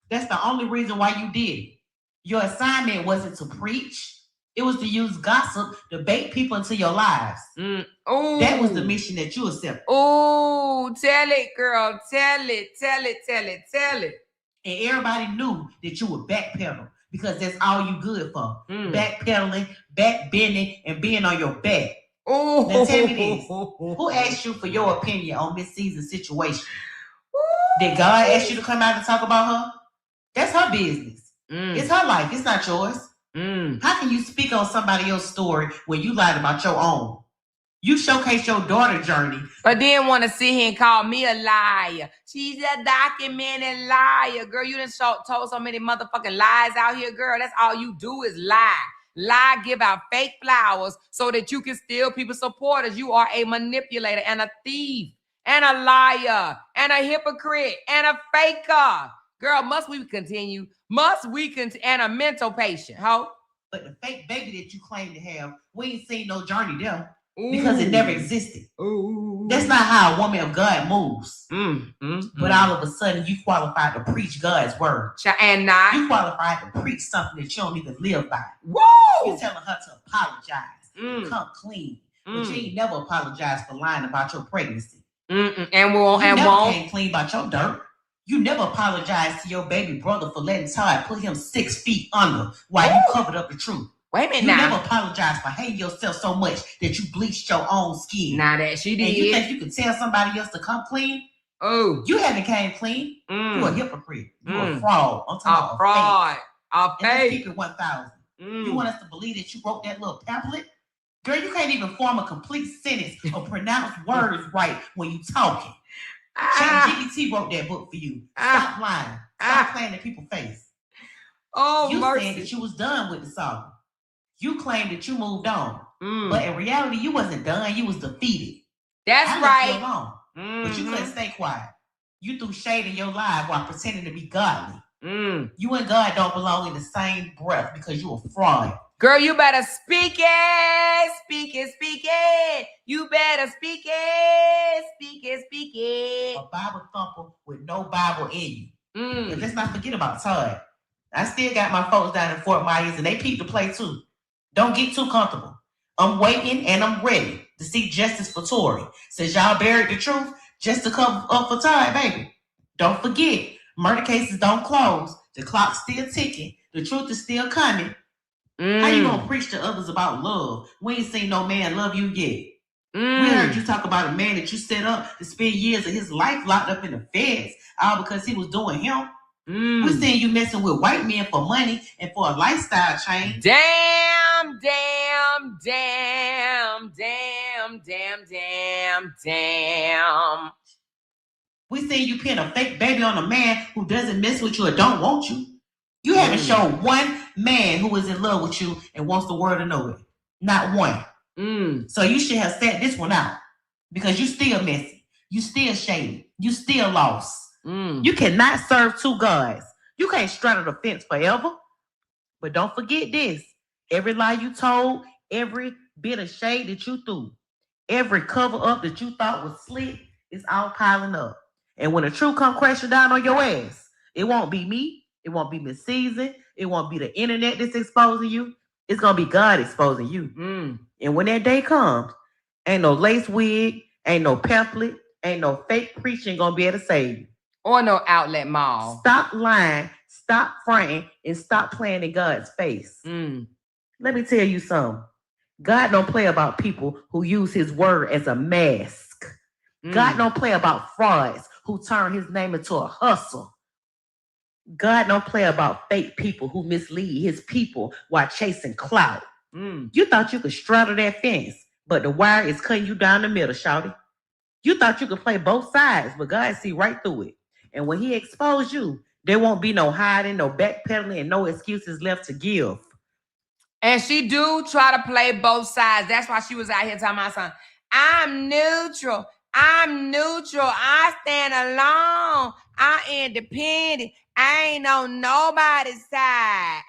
That's the only reason why you did it. Your assignment wasn't to preach. It was to use gossip to bait people into your lives. That was the mission that you accepted.
Tell it, girl. Tell it.
And everybody knew that you would backpedal because that's all you good for. Backpedaling, backbending, and being on your back. Now tell me this. Who asked you for your opinion on Miss Season's situation? Did God ask you to come out and talk about her? That's her business. It's her life. It's not yours. How can you speak on somebody else's story when you lied about your own? You showcase your daughter's journey.
But then want to sit here and call me a liar. She's a documented liar. Girl, you done told so many motherfucking lies out here, girl. That's all you do is lie. Lie, give out fake flowers so that you can steal people's supporters. You are a manipulator and a thief and a liar and a hypocrite and a faker. Girl, must we continue? And a mental patient, ho?
But the fake baby that you claim to have, we ain't seen no journey there. Because it never existed. That's not how a woman of God moves. But all of a sudden, you qualified to preach God's word.
And not.
You qualified to preach something that you don't even live by.
Woo!
You're telling her to apologize, to come clean. But you ain't never apologized for lying about your pregnancy.
And
never came clean about your dirt. You never apologized to your baby brother for letting Todd put him 6 feet under while you covered up the truth.
Wait a minute
you
now.
never apologized for hating yourself so much that you bleached your own skin.
Now that she did.
And you think you can tell somebody else to come clean? You haven't came clean. You're a hypocrite. You're a fraud. I'm talking
about a fake.
Let's keep it 1,000. You want us to believe that you wrote that little pamphlet? Girl, you can't even form a complete sentence or pronounce words right when you talking. ChatGPT wrote that book for you. Stop lying. Stop playing in people's face. You said that you was done with the saga. You claimed that you moved on. But in reality, you wasn't done. You was defeated.
That's right.
You alone. But you couldn't stay quiet. You threw shade in your life while pretending to be godly. You and God don't belong in the same breath because you a fraud.
Girl, you better speak it. Speak it. You better speak it.
A Bible thumper with no Bible in you. And let's not forget about Todd. I still got my folks down in Fort Myers, and they peep to play too. Don't get too comfortable. I'm waiting and I'm ready to seek justice for Tory. Since y'all buried the truth just to cover up for time, baby. Don't forget, murder cases don't close. The clock's still ticking. The truth is still coming. How you gonna preach to others about love? We ain't seen no man love you yet. We heard you talk about a man that you set up to spend years of his life locked up in the feds, all because he was doing him. We seen you messing with white men for money and for a lifestyle change.
Damn.
We seen you pin a fake baby on a man who doesn't mess with you or don't want you. You haven't shown one man who is in love with you and wants the world to know it. Not one. So you should have sat this one out because you still messy. You still shady. You still lost. You cannot serve two gods. You can't straddle the fence forever. But don't forget this. Every lie you told, every bit of shade that you threw, every cover up that you thought was slick, is all piling up. And when the truth come crashing down on your ass, it won't be me. It won't be Miss Season. It won't be the internet that's exposing you. It's going to be God exposing you. And when that day comes, ain't no lace wig, ain't no pamphlet, ain't no fake preaching going to be able to save you.
Or no outlet mall.
Stop lying, stop fronting, and stop playing in God's face. Let me tell you something. God don't play about people who use his word as a mask. God don't play about frauds who turn his name into a hustle. God don't play about fake people who mislead his people while chasing clout. You thought you could straddle that fence, but the wire is cutting you down the middle, shawty. You thought you could play both sides, but God see right through it. And when he exposed you, there won't be no hiding, no backpedaling, and no excuses left to give.
And she do try to play both sides. That's why she was out here talking about something. I'm neutral. I stand alone. I'm independent. I ain't on nobody's side.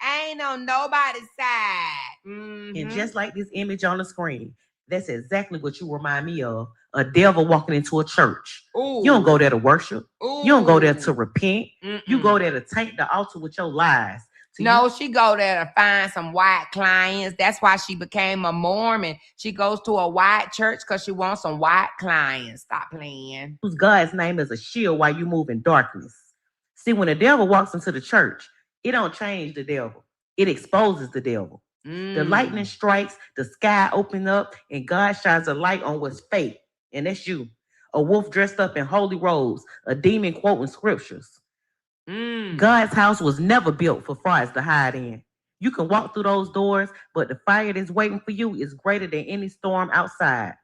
And just like this image on the screen, that's exactly what you remind me of. A devil walking into a church. You don't go there to worship. You don't go there to repent. You go there to taint the altar with your lies.
No, she go there to find some white clients. That's why she became a Mormon. She goes to a white church because she wants some white clients. Stop playing.
Whose God's name is a shield while you move in darkness. See, when the devil walks into the church, it don't change the devil. It exposes the devil. The lightning strikes, the sky opens up, and God shines a light on what's fake. And that's you. A wolf dressed up in holy robes, a demon quoting scriptures. God's house was never built for frauds to hide in. You can walk through those doors, but the fire that's waiting for you is greater than any storm outside.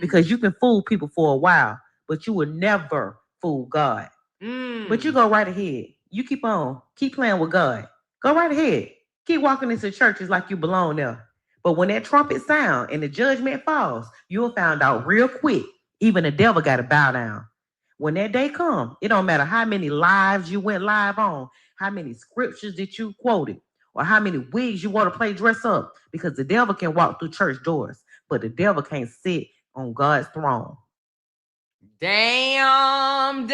Because you can fool people for a while, but you will never fool God. But you go right ahead. You keep on. Keep playing with God. Go right ahead. Keep walking into churches like you belong there. But when that trumpet sound and the judgment falls, you'll find out real quick. Even the devil got to bow down. When that day comes, it don't matter how many lives you went live on, how many scriptures that you quoted, or how many wigs you want to play dress up, because the devil can walk through church doors, but the devil can't sit on God's throne.
Damn.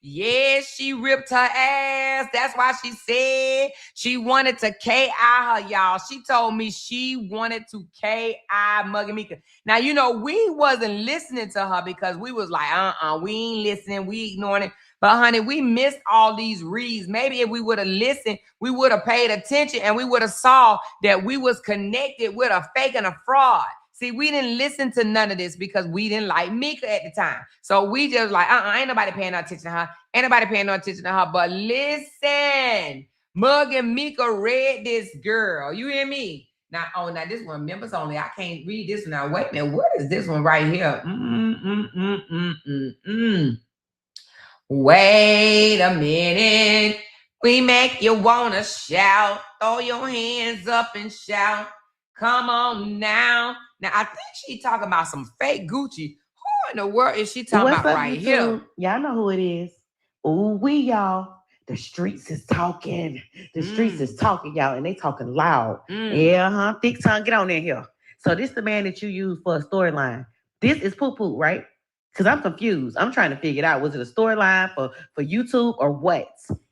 Yeah, she ripped her ass. That's why she said she wanted to KI her, y'all. She told me she wanted to KI Muggy Mika. Now, you know, we wasn't listening to her because we was like, we ain't listening. We ignoring it. But, honey, we missed all these reads. Maybe if we would have listened, we would have paid attention and we would have saw that we was connected with a fake and a fraud. See, we didn't listen to none of this because we didn't like Mika at the time. So we just like, ain't nobody paying no attention to her. Ain't nobody paying no attention to her. But listen, Mug and Mika read this girl. You hear me? Now this one, members only. I can't read this one. Now, wait a minute. What is this one right here? Wait a minute. We make you want to shout. Throw your hands up and shout. Come on now. Now, I think she talking about some fake Gucci. Who in the world is she talking about right here?
Y'all know who it is. Ooh, y'all. The streets is talking. The streets is talking, y'all, and they talking loud. Yeah, thick tongue, get on in here. So this the man that you use for a storyline. This is Poo Poo, right? Because I'm confused. I'm trying to figure it out. Was it a storyline for YouTube or what?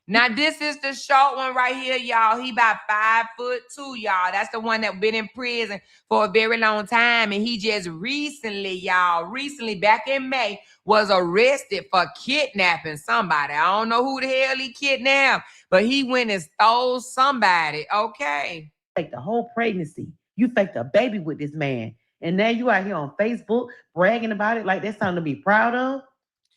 Now, this is the short one right here, y'all. He about 5'2", y'all. That's the one that been in prison for a very long time. And he just recently, back in May, was arrested for kidnapping somebody. I don't know who the hell he kidnapped, but he went and stole somebody. Okay.
Faked the whole pregnancy. You faked a baby with this man. And now you out here on Facebook bragging about it like that's something to be proud of.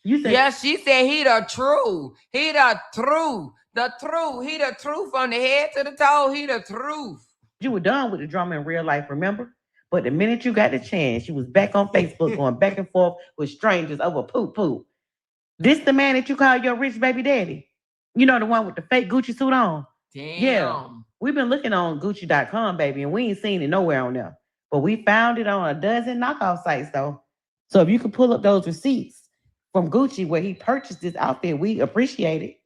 You said,
yeah, she said he the truth. He the truth. The truth. He the truth from the head to the toe. He the truth.
You were done with the drama in real life, remember? But the minute you got the chance, you was back on Facebook going back and forth with strangers over poop. This the man that you call your rich baby daddy? You know, the one with the fake Gucci suit on?
Damn.
Yeah. We've been looking on Gucci.com, baby, and we ain't seen it nowhere on there. But we found it on a dozen knockoff sites, though. So if you could pull up those receipts from Gucci where he purchased this outfit, we appreciate it.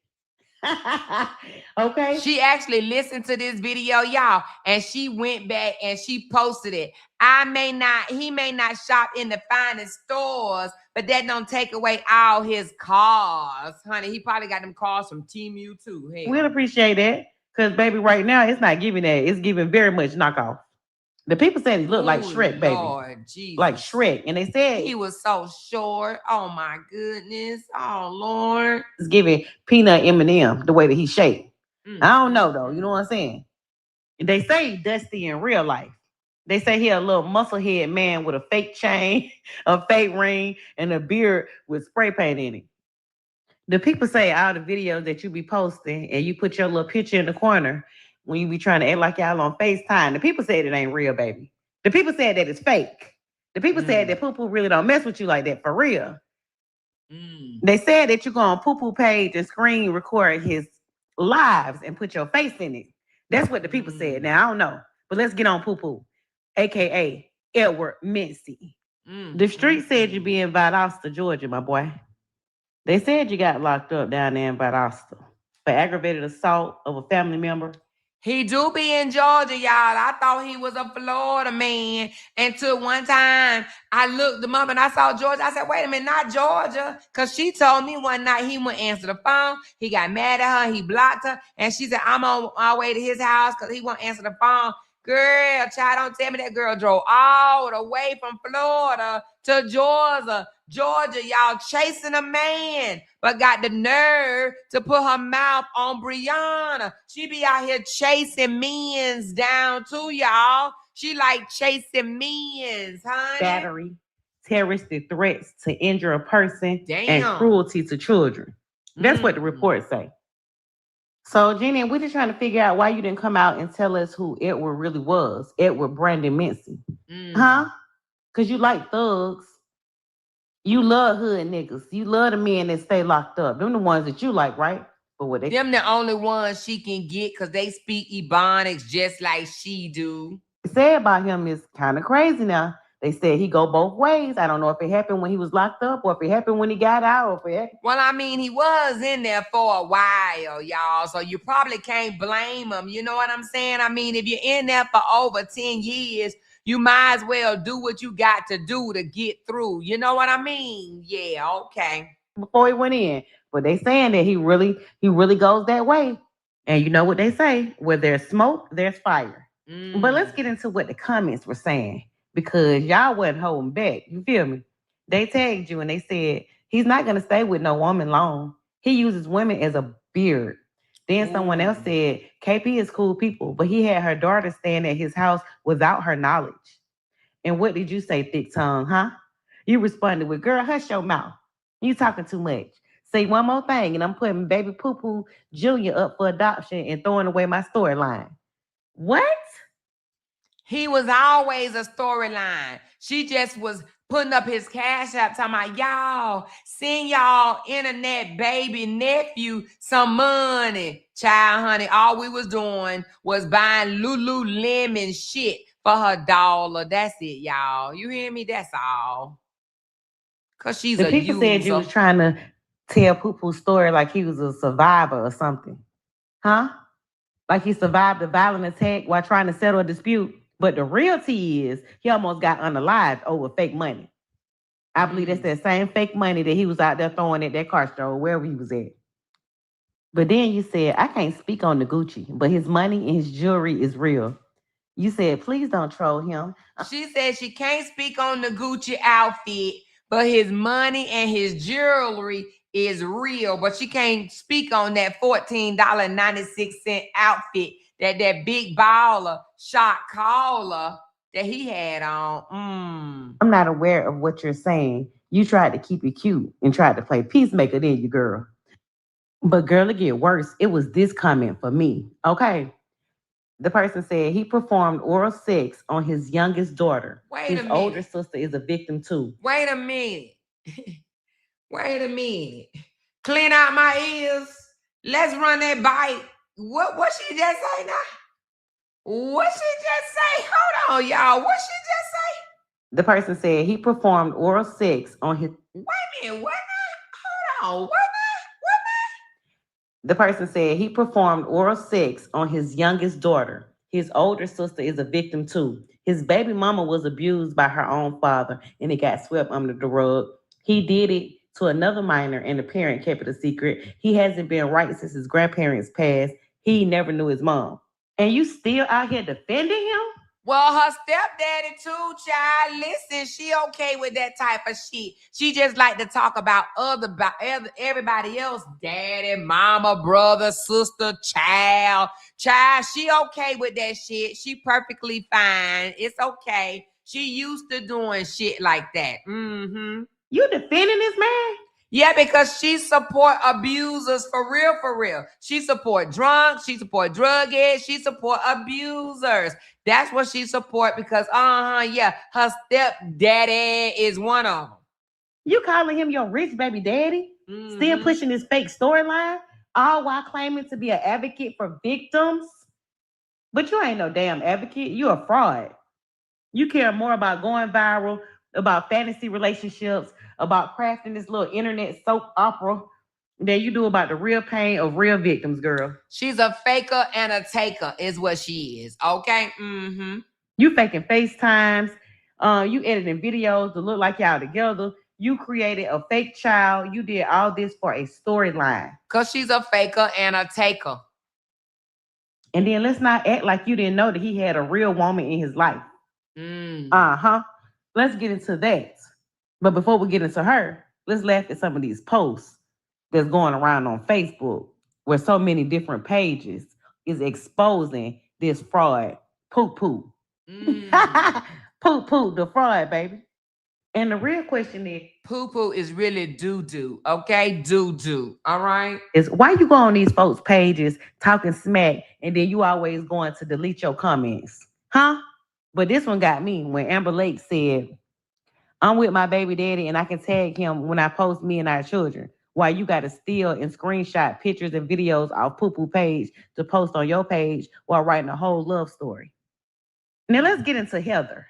Okay.
She actually listened to this video, y'all, and she went back and she posted it. He may not shop in the finest stores, but that don't take away all his cars. Honey, he probably got them cars from Temu too. Hell.
We'd appreciate that. Because, baby, right now, it's not giving that. It's giving very much knockoff. The people said he looked like Shrek, baby.
Lord Jesus.
Like Shrek. And they said
he was so short. Oh, my goodness. Oh, Lord.
It's giving Peanut M&M the way that he shaped. I don't know, though. You know what I'm saying? And they say Dusty in real life. They say he a little musclehead man with a fake chain, a fake ring, and a beard with spray paint in it. The people say all the videos that you be posting and you put your little picture in the corner when you be trying to act like y'all on FaceTime. The people said it ain't real, baby. The people said that it's fake. The people said that Poo-Poo really don't mess with you like that for real. They said that you go on Poo-Poo page and screen record his lives and put your face in it. That's what the people said. Now, I don't know. But let's get on Poo-Poo, a.k.a. Edward Mincy. The street said you be in Valdosta, Georgia, my boy. They said you got locked up down there in Valdosta for aggravated assault of a family member.
He do be in Georgia, y'all. I thought he was a Florida man until one time I looked him up and I saw Georgia. I said, wait a minute, not Georgia. Because she told me one night he wouldn't answer the phone. He got mad at her. He blocked her. And she said, I'm on my way to his house because he won't answer the phone. Girl, child, don't tell me that girl drove all the way from Florida to Georgia. Georgia, y'all, chasing a man, but got the nerve to put her mouth on Brianna. She be out here chasing men's down too, y'all. She like chasing men's, honey.
Battery, terroristic threats to injure a person,
Damn.
And cruelty to children. That's what the reports say. So, Jeanie, we're just trying to figure out why you didn't come out and tell us who Edward really was. Edward Brandon Mincy. Huh? Because you like thugs. You love hood niggas. You love the men that stay locked up. Them the ones that you like, right? But what they
them the only ones she can get because they speak Ebonics just like she do.
Say about him is kind of crazy now. They said he go both ways. I don't know if it happened when he was locked up or if it happened when he got out. Or if it happened.
Well, I mean, he was in there for a while, y'all. So you probably can't blame him. You know what I'm saying? I mean, if you're in there for over 10 years, you might as well do what you got to do to get through. You know what I mean? Yeah, okay.
Before he went in. But they saying that he really goes that way. And you know what they say? Where there's smoke, there's fire. But let's get into what the comments were saying. Because y'all wasn't holding back. You feel me? They tagged you and they said, he's not going to stay with no woman long. He uses women as a beard. Then someone else said, KP is cool people, but he had her daughter staying at his house without her knowledge. And what did you say, thick tongue, huh? You responded with, girl, hush your mouth. You talking too much. Say one more thing and I'm putting baby Poo-Poo Jr. up for adoption and throwing away my storyline. What?
He was always a storyline. She just was putting up his cash app talking about, y'all, send y'all internet baby nephew some money. Child, honey, all we was doing was buying Lululemon shit for her dollar. That's it, y'all. You hear me? That's all. Because she's a user. The
people said you was trying to tell Poo-Poo's story like he was a survivor or something. Huh? Like he survived a violent attack while trying to settle a dispute. But the real tea is he almost got unalived over fake money. I believe that's that same fake money that he was out there throwing at that car store, wherever he was at. But then you said, I can't speak on the Gucci, but his money and his jewelry is real. You said, please don't troll him.
She said she can't speak on the Gucci outfit, but his money and his jewelry is real. But she can't speak on that $14.96 outfit that big baller shot caller that he had on.
I'm not aware of what you're saying. You tried to keep it cute and tried to play peacemaker, didn't you, girl? But girl, it get worse. It was this comment for me. Okay. The person said he performed oral sex on his youngest daughter. His older sister is a victim too.
Wait a minute. Wait a minute. Clean out my ears. Let's run that bite. What she just say now? What she just say? Hold on, y'all. What she just say?
The person said he performed oral sex on his...
Wait a minute. What now? Hold on. What now?
The person said he performed oral sex on his youngest daughter. His older sister is a victim too. His baby mama was abused by her own father and it got swept under the rug. He did it to another minor and the parent kept it a secret. He hasn't been right since his grandparents passed. He never knew his mom. And you still out here defending him?
Well, her stepdaddy too, child. Listen, she okay with that type of shit. She just like to talk about everybody else. Daddy, mama, brother, sister, child. Child, she okay with that shit. She perfectly fine. It's okay. She used to doing shit like that.
You defending this man?
Yeah, because she support abusers for real, for real. She support drunks, she support drug addicts, she support abusers. That's what she support because, yeah, her stepdaddy is one of them.
You calling him your rich baby daddy? Still pushing this fake storyline? All while claiming to be an advocate for victims? But you ain't no damn advocate. You a fraud. You care more about going viral, about fantasy relationships, about crafting this little internet soap opera than you do about the real pain of real victims, girl.
She's a faker and a taker is what she is, okay?
You faking FaceTimes. You editing videos to look like y'all together. You created a fake child. You did all this for a storyline.
Because she's a faker and a taker.
And then let's not act like you didn't know that he had a real woman in his life. Let's get into that. But before we get into her, let's laugh at some of these posts that's going around on Facebook where so many different pages is exposing this fraud. Poo-poo. Poo-poo, the fraud, baby. And the real question is...
Poo-poo is really doo-doo, okay? Doo-doo, all right?
Is why you go on these folks' pages talking smack and then you always going to delete your comments? Huh? But this one got me when Amber Lake said, I'm with my baby daddy and I can tag him when I post me and our children. Why you got to steal and screenshot pictures and videos off Poo-Poo page to post on your page while writing a whole love story. Now let's get into Heather.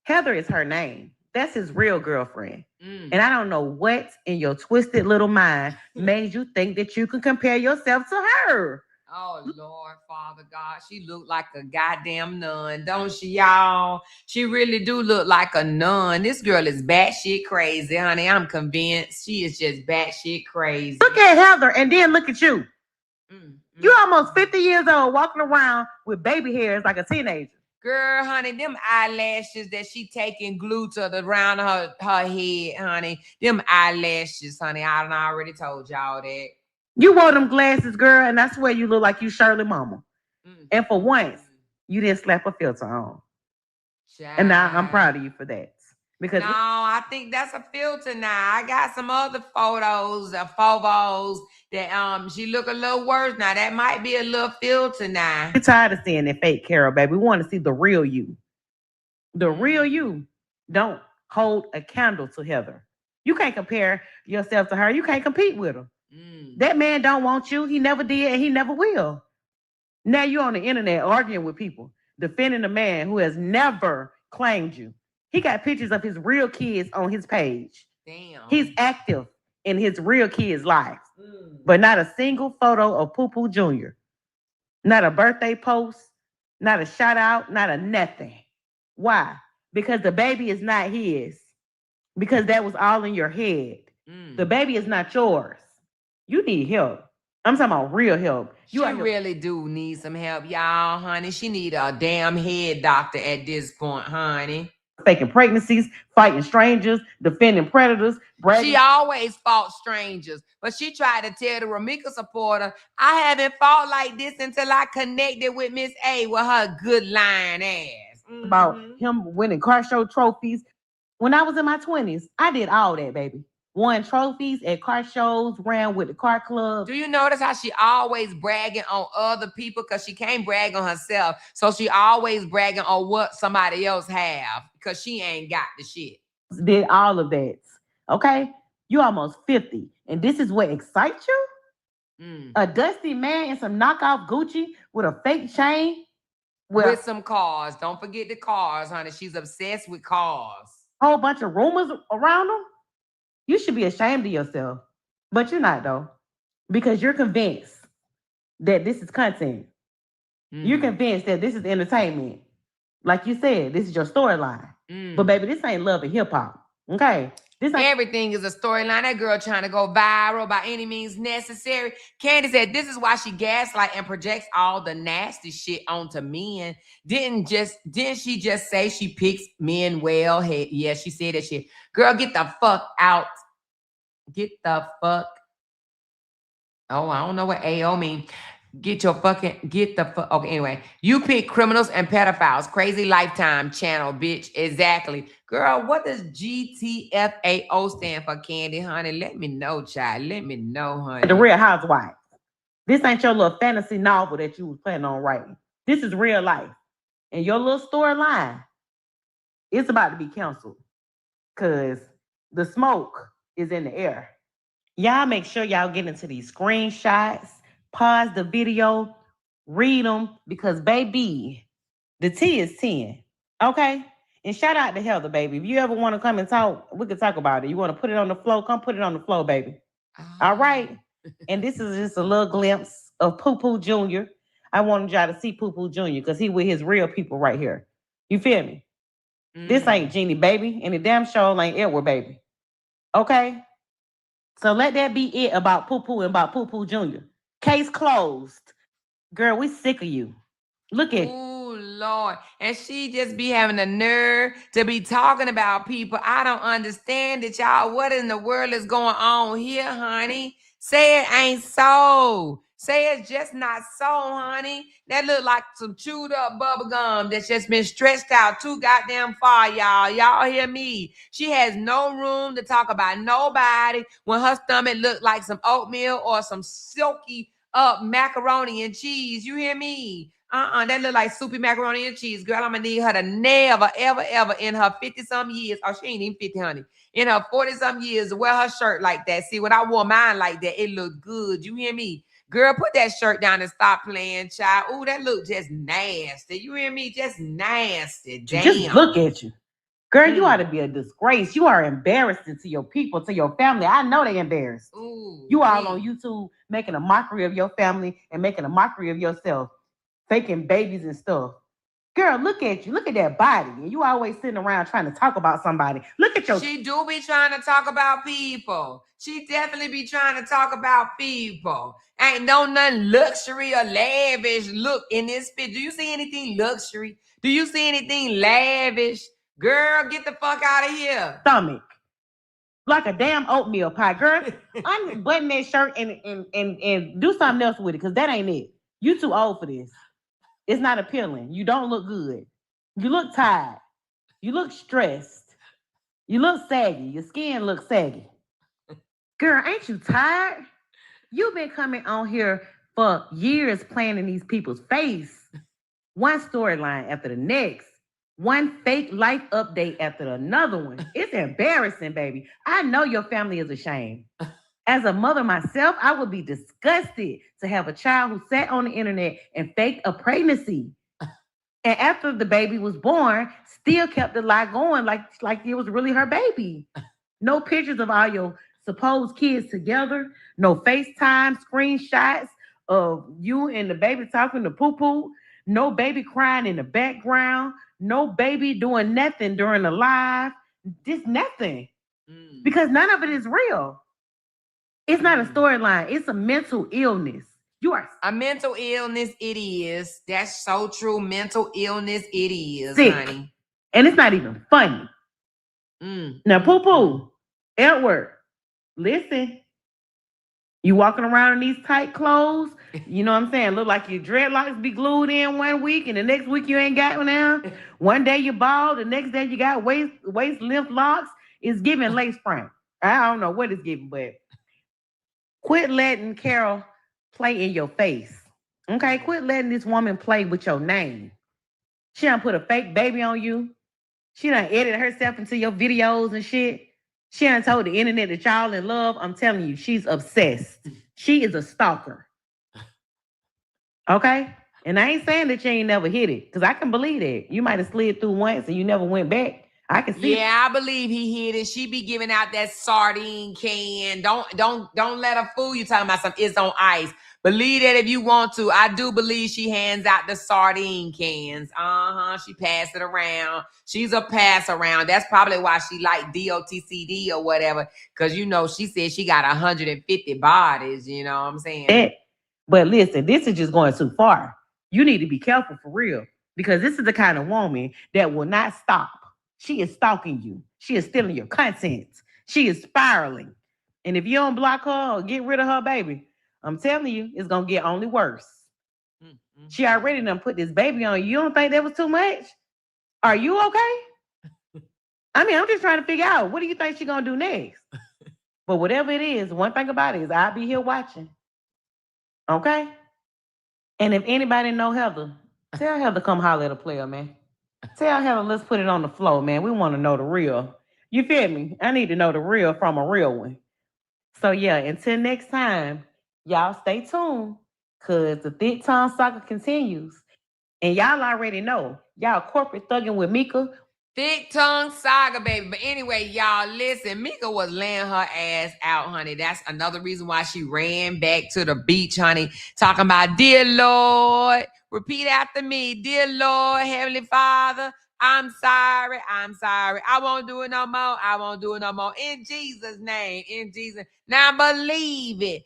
Heather is her name. That's his real girlfriend. And I don't know what in your twisted little mind made you think that you can compare yourself to her.
Oh, Lord, Father God. She look like a goddamn nun, don't she, y'all? She really do look like a nun. This girl is batshit crazy, honey. I'm convinced she is just batshit crazy.
Look at Heather and then look at you. You almost 50 years old walking around with baby hairs like a teenager.
Girl, honey, them eyelashes that she taking glue to around her head, honey. Them eyelashes, honey. I done already told y'all that.
You wore them glasses, girl, and I swear you look like you Shirley Mama. And for once, you didn't slap a filter on. Child. And now I'm proud of you for that. Because
no, I think that's a filter now. I got some other photos that she look a little worse now. That might be a little filter now.
We're tired of seeing that fake Carol, baby. We want to see the real you. The real you. Don't hold a candle to Heather. You can't compare yourself to her. You can't compete with her. That man don't want you. He never did and he never will. Now you're on the internet arguing with people, defending a man who has never claimed you. He got pictures of his real kids on his page.
Damn.
He's active in his real kids' lives. But not a single photo of Poo-Poo Jr. Not a birthday post, not a shout out, not a nothing. Why? Because the baby is not his. because that was all in your head. The baby is not yours. You need help. I'm talking about real help.
She really do need some help, y'all, honey. She need a damn head doctor at this point, honey.
Faking pregnancies, fighting strangers, defending predators, bragging.
She always fought strangers, but she tried to tell the Ramika supporter, I haven't fought like this until I connected with Miss A with her good lying ass.
About him winning car show trophies. When I was in my 20s, I did all that, baby. Won trophies at car shows, ran with the car club.
Do you notice how she always bragging on other people because she can't brag on herself? So she always bragging on what somebody else have because she ain't got the shit.
Did all of that. Okay? You almost 50. And this is what excites you? A dusty man in some knockoff Gucci with a fake chain?
With some cars. Don't forget the cars, honey. She's obsessed with cars.
Whole bunch of rumors around them? You should be ashamed of yourself. But you're not, though. Because you're convinced that this is content. You're convinced that this is entertainment. Like you said, this is your storyline. But baby, this ain't love and hip-hop. Okay?
Everything is a storyline. That girl trying to go viral by any means necessary. Candy said this is why she gaslight and projects all the nasty shit onto men. Didn't she just say she picks men well? Hey, yeah, she said that shit. Girl, get the fuck out. Get the fuck. Oh, I don't know what AO mean. Get the fuck. Okay, anyway. You pick criminals and pedophiles. Crazy Lifetime channel, bitch. Exactly. Girl, what does GTFAO stand for, Candy, honey? Let me know, child. Let me know, honey.
The Real Housewives. This ain't your little fantasy novel that you was planning on writing. This is real life. And your little storyline, it's about to be canceled. Because the smoke is in the air. Y'all make sure y'all get into these screenshots. Pause the video, read them, because baby, the tea is 10, okay? And shout out to Heather, baby. If you ever want to come and talk, we can talk about it. You want to put it on the floor, come put it on the floor, baby. All right? And this is just a little glimpse of Poo Poo Jr. I wanted y'all to see Poo Poo Jr. because he with his real people right here. You feel me? This ain't Jeanie, baby, and the damn show ain't Edward, baby. Okay? So let that be it about Poo Poo and about Poo Poo Jr. Case closed. Girl, we sick of you. Look at
Ooh, Lord. And she just be having the nerve to be talking about people. I don't understand it, y'all. What in the world is going on here, honey? Say it ain't so. Say it's just not so, honey. That look like some chewed up bubble gum that's just been stretched out too goddamn far, y'all. Y'all hear me? She has no room to talk about nobody when her stomach look like some oatmeal or some silky up macaroni and cheese. You hear me? That look like soupy macaroni and cheese. Girl, I'm gonna need her to never, ever, ever in her 50-some years, or she ain't even 50, honey, in her 40-some years, wear her shirt like that. See, when I wore mine like that, it looked good. You hear me? Girl, put that shirt down and stop playing, child. Ooh, that look just nasty. You hear me? Just nasty. Damn.
Just look at you. Girl, you ought to be a disgrace. You are embarrassing to your people, to your family. I know they embarrassed.
Ooh,
you all on YouTube making a mockery of your family and making a mockery of yourself, faking babies and stuff. Girl, look at you. Look at that body. And you always sitting around trying to talk about somebody. Look at your...
She do be trying to talk about people. She definitely be trying to talk about people. Ain't no nothing luxury or lavish look in this picture. Do you see anything luxury? Do you see anything lavish? Girl, get the fuck out of here.
Stomach. Like a damn oatmeal pie. Girl, unbutton that shirt and do something else with it, because that ain't it. You too old for this. It's not appealing. You don't look good. You look tired. You look stressed. You look saggy. Your skin looks saggy. Girl, ain't you tired? You've been coming on here for years playing in these people's face. One storyline after the next. One fake life update after another one. It's embarrassing, baby. I know your family is ashamed. As a mother myself, I would be disgusted to have a child who sat on the internet and faked a pregnancy. And after the baby was born, still kept the lie going like it was really her baby. No pictures of all your supposed kids together. No FaceTime screenshots of you and the baby talking to poo-poo. No baby crying in the background. No baby doing nothing during the live. Just nothing. Because none of it is real. It's not a storyline. It's a mental illness. You are
a mental illness. It is. That's so true. Mental illness. It is,
sick.
honey.
And it's not even funny. Now, poo-poo, Edward, listen. You walking around in these tight clothes, you know what I'm saying? Look like your dreadlocks be glued in 1 week, and the next week you ain't got one now. One day you bald, the next day you got waist length locks. It's giving lace front. I don't know what it's giving, but quit letting Carol play in your face. Okay, quit letting this woman play with your name. She done put a fake baby on you. She done edited herself into your videos and shit. She done told the internet that y'all in love. I'm telling you, she's obsessed. She is a stalker. Okay? And I ain't saying that you ain't never hit it, because I can believe that. You might have slid through once and you never went back. I can see.
Yeah, I believe he hit it. She be giving out that sardine can. Don't let her fool you talking about something. It's on ice. Believe that if you want to. I do believe she hands out the sardine cans. She passed it around. She's a pass around. That's probably why she like DOTCD or whatever. Because, you know, she said she got 150 bodies. You know what I'm saying?
But listen, this is just going too far. You need to be careful for real. Because this is the kind of woman that will not stop. She is stalking you. She is stealing your content. She is spiraling. And if you don't block her or get rid of her, baby, I'm telling you, it's going to get only worse. She already done put this baby on you. You don't think that was too much? Are you okay? I mean, I'm just trying to figure out, what do you think she's going to do next? But whatever it is, one thing about it is I'll be here watching. Okay? And if anybody know Heather, tell Heather come holler at a player, man. Tell Heather, let's put it on the floor, man. We want to know the real. You feel me? I need to know the real from a real one. So, yeah, until next time, y'all stay tuned, because the Thick Tongue saga continues. And y'all already know, y'all corporate thugging with Mika.
Thick Tongue saga, baby. But anyway, y'all, listen, Mika was laying her ass out, honey. That's another reason why she ran back to the beach, honey, talking about, dear Lord, repeat after me, dear Lord, Heavenly Father, I'm sorry. I won't do it no more. In Jesus' name, in Jesus. Now believe it.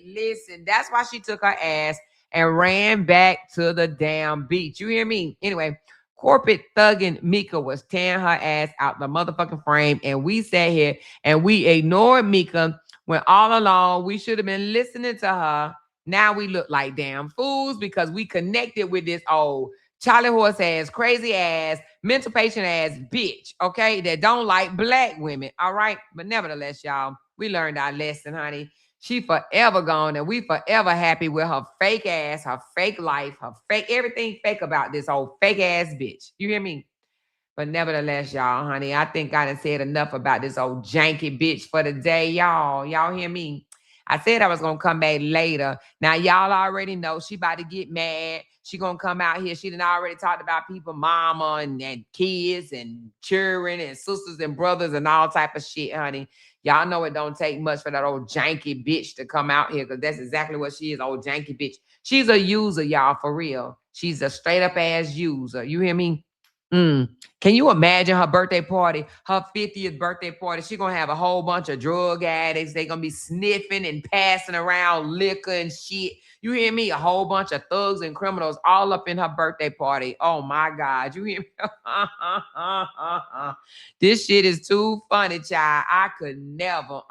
Listen, that's why she took her ass and ran back to the damn beach. You hear me? Anyway, corporate thugging Mika was tearing her ass out the motherfucking frame, and we sat here and we ignored Mika when all along we should have been listening to her. Now we look like damn fools because we connected with this old Charlie horse ass, crazy ass, mental patient ass bitch, okay, that don't like black women, all right? But nevertheless, y'all, we learned our lesson, honey. She forever gone, and we forever happy with her fake ass, her fake life, her fake, everything fake about this old fake ass bitch. You hear me? But nevertheless, y'all, honey, I think I done said enough about this old janky bitch for the day, y'all. Y'all hear me? I said I was going to come back later. Now, y'all already know she about to get mad. She going to come out here. She done already talked about people, mama and kids and children and sisters and brothers and all type of shit, honey. Y'all know it don't take much for that old janky bitch to come out here, because that's exactly what she is, old janky bitch. She's a user, y'all, for real. She's a straight up ass user. You hear me? Can you imagine her birthday party, her 50th birthday party? She's going to have a whole bunch of drug addicts. They're going to be sniffing and passing around liquor and shit. You hear me? A whole bunch of thugs and criminals all up in her birthday party. Oh, my God. You hear me? This shit is too funny, child. I could never.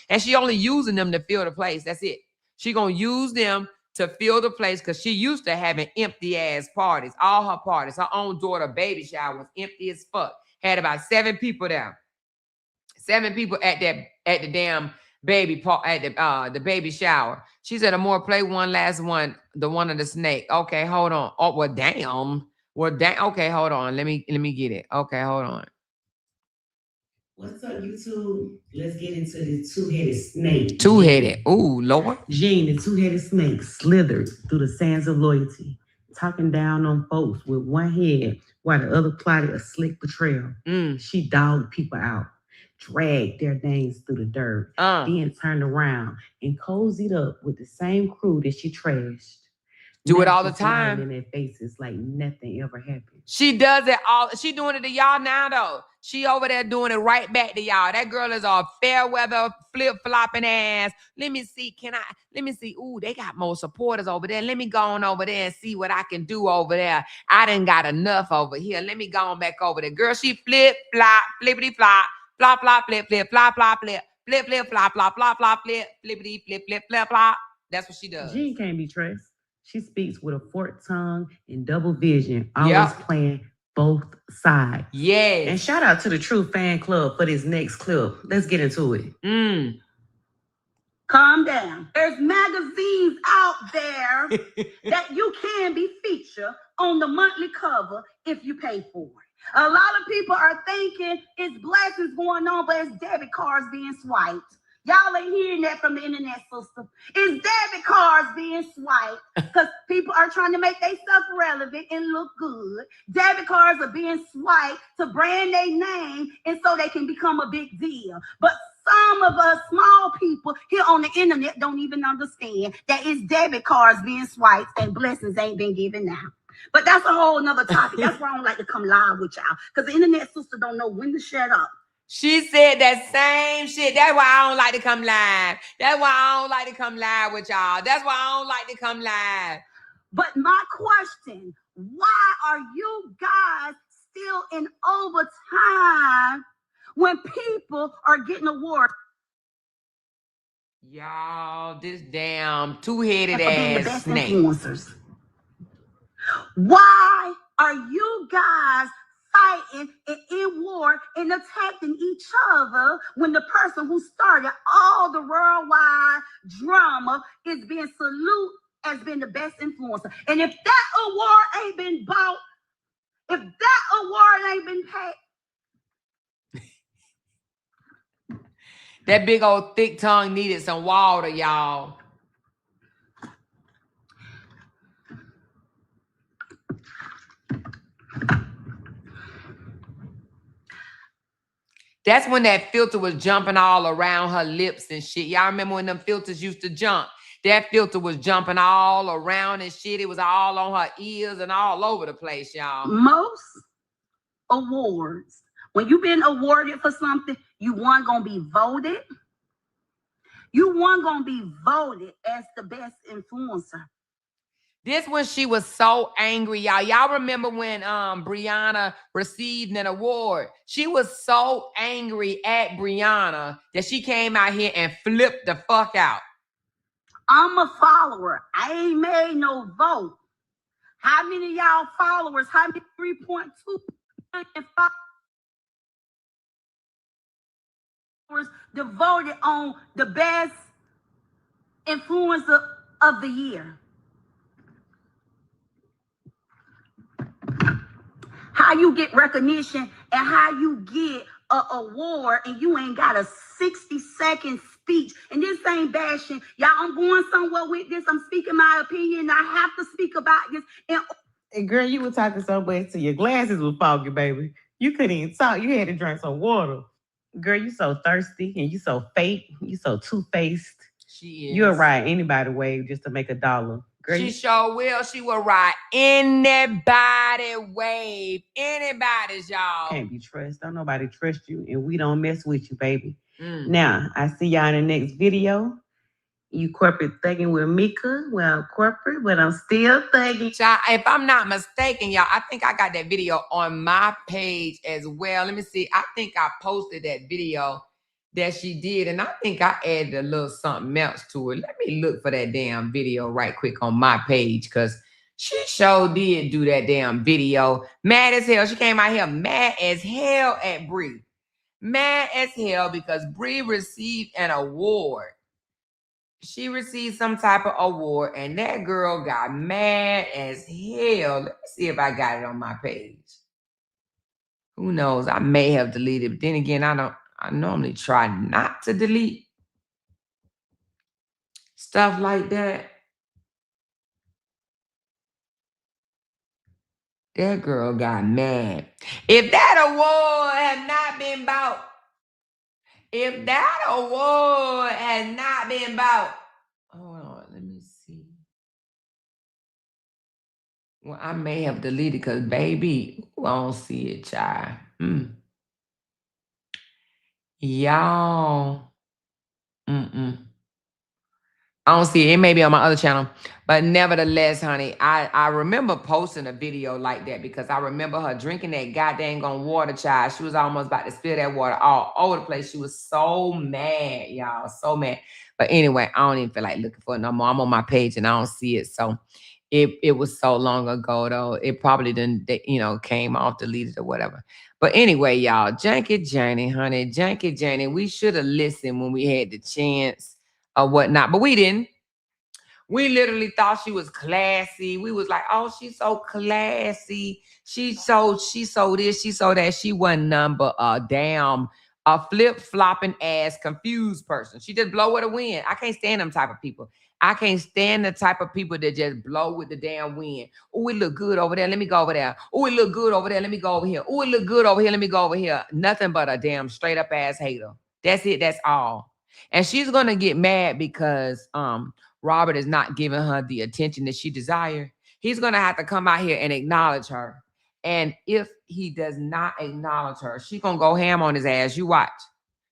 And she only using them to fill the place. That's it. She going to use them to fill the place, because she used to having empty ass parties. All her parties, her own daughter baby shower was empty as fuck. Had about 7 people there. 7 people at the damn baby at the baby shower. She said, "Amore, play one last one, the one of the snake." Okay, hold on. Oh, well, damn. Okay, hold on. Let me get it. Okay, hold on.
What's up, YouTube? Let's get into the two-headed snake.
Two-headed. Ooh, Lord.
Jeanie, the two-headed snake, slithered through the sands of loyalty, talking down on folks with one head while the other plotted a slick betrayal. She dogged people out, dragged their names through the dirt, then turned around and cozied up with the same crew that she trashed.
Do it all the time.
In their faces like nothing ever happened.
She does it all. She doing it to y'all now, though. She over there doing it right back to y'all. That girl is a fair weather flip-flopping ass. Let me see. Let me see. Ooh, they got more supporters over there. Let me go on over there and see what I can do over there. I done got enough over here. Let me go on back over there. Girl, she flip-flop, flippity-flop, flop-flop, flip-flip, flop-flop, flip, flip-flip, flop-flop, flop-flop, flip, flippity, flip-flip, flip-flop. That's what she does.
Jean can't be traced. She speaks with a forked tongue and double vision, always playing both sides.
Yes.
And shout out to the LaTruth fan club for this next clip. Let's get into it.
Calm down. There's magazines out there that you can be featured on the monthly cover if you pay for it. A lot of people are thinking it's blessings going on, but it's debit cards being swiped. Y'all ain't hearing that from the internet system. It's debit cards being swiped because people are trying to make themselves relevant and look good. Debit cards are being swiped to brand their name and so they can become a big deal. But some of us small people here on the internet don't even understand that it's debit cards being swiped and blessings ain't been given out. But that's a whole nother topic. That's why I don't like to come live with y'all, because the internet sister don't know when to shut up.
She said that same shit. That's why I don't like to come live. That's why I don't like to come live with y'all. That's why I don't like to come live.
But my question, why are you guys still in overtime when people are getting awards?
Y'all, this damn two-headed ass snake.
Influencers. Why are you guys fighting and in war and attacking each other when the person who started all the worldwide drama is being saluted as being the best influencer? And if that award ain't been bought, if that award ain't been paid,
that big old thick tongue needed some water, y'all. That's when that filter was jumping all around her lips and shit. Y'all remember when them filters used to jump? That filter was jumping all around and shit. It was all on her ears and all over the place, y'all.
Most awards, when you've been awarded for something, you weren't gonna be voted. You weren't gonna be voted as the best influencer.
This when she was so angry, y'all. Y'all remember when Brianna received an award? She was so angry at Brianna that she came out here and flipped the fuck out.
I'm a follower. I ain't made no vote. How many of y'all followers? How many 3.2 million followers devoted on the best influencer of the year? How you get recognition and how you get an award and you ain't got a 60-second speech. And this ain't bashing. Y'all, I'm going somewhere with this. I'm speaking my opinion. I have to speak about this.
And girl, you were talking so much till your glasses were foggy, baby. You couldn't even talk. You had to drink some water. Girl, you so thirsty and you so fake. You so two-faced.
She is.
You'll ride anybody wave just to make $1. Girl,
she sure will. She will ride anybody wave. Anybody's, y'all.
Can't be trusted. Don't nobody trust you, and we don't mess with you, baby. Now, I see y'all in the next video. You corporate thugging with Mika. Well, corporate, but I'm still thugging.
Child, if I'm not mistaken, y'all, I think I got that video on my page as well. Let me see. I think I posted that video that she did, and I think I added a little something else to it. Let me look for that damn video right quick on my page, because she sure did do that damn video. Mad as hell. She came out here mad as hell at Bree. Mad as hell because Bree received an award. She received some type of award, and that girl got mad as hell. Let me see if I got it on my page. Who knows? I may have deleted, but then again, I normally try not to delete stuff like that. That girl got mad. If that award had not been bought, hold on, let me see. Well, I may have deleted because, baby, I don't see it, child. Y'all. I don't see it. It may be on my other channel. But nevertheless, honey, I remember posting a video like that because I remember her drinking that goddamn water, child. She was almost about to spill that water all over the place. She was so mad, y'all. So mad. But anyway, I don't even feel like looking for it no more. I'm on my page and I don't see it. So it was so long ago, though. It probably didn't, came off, deleted or whatever. But anyway, y'all, Janky Jeanie, honey. Janky Jeanie, we should have listened when we had the chance or whatnot, but we didn't. We literally thought she was classy. We was like, oh, she's so classy. She's so this, she so that. She wasn't none but a flip-flopping ass confused person. She just blow with the wind. I can't stand them type of people. I can't stand the type of people that just blow with the damn wind. Oh, it look good over there. Let me go over there. Oh, it look good over there. Let me go over here. Oh, it look good over here. Let me go over here. Nothing but a damn straight up ass hater. That's it. That's all. And she's gonna get mad because Robert is not giving her the attention that she desires. He's gonna have to come out here and acknowledge her. And if he does not acknowledge her, she's gonna go ham on his ass. You watch.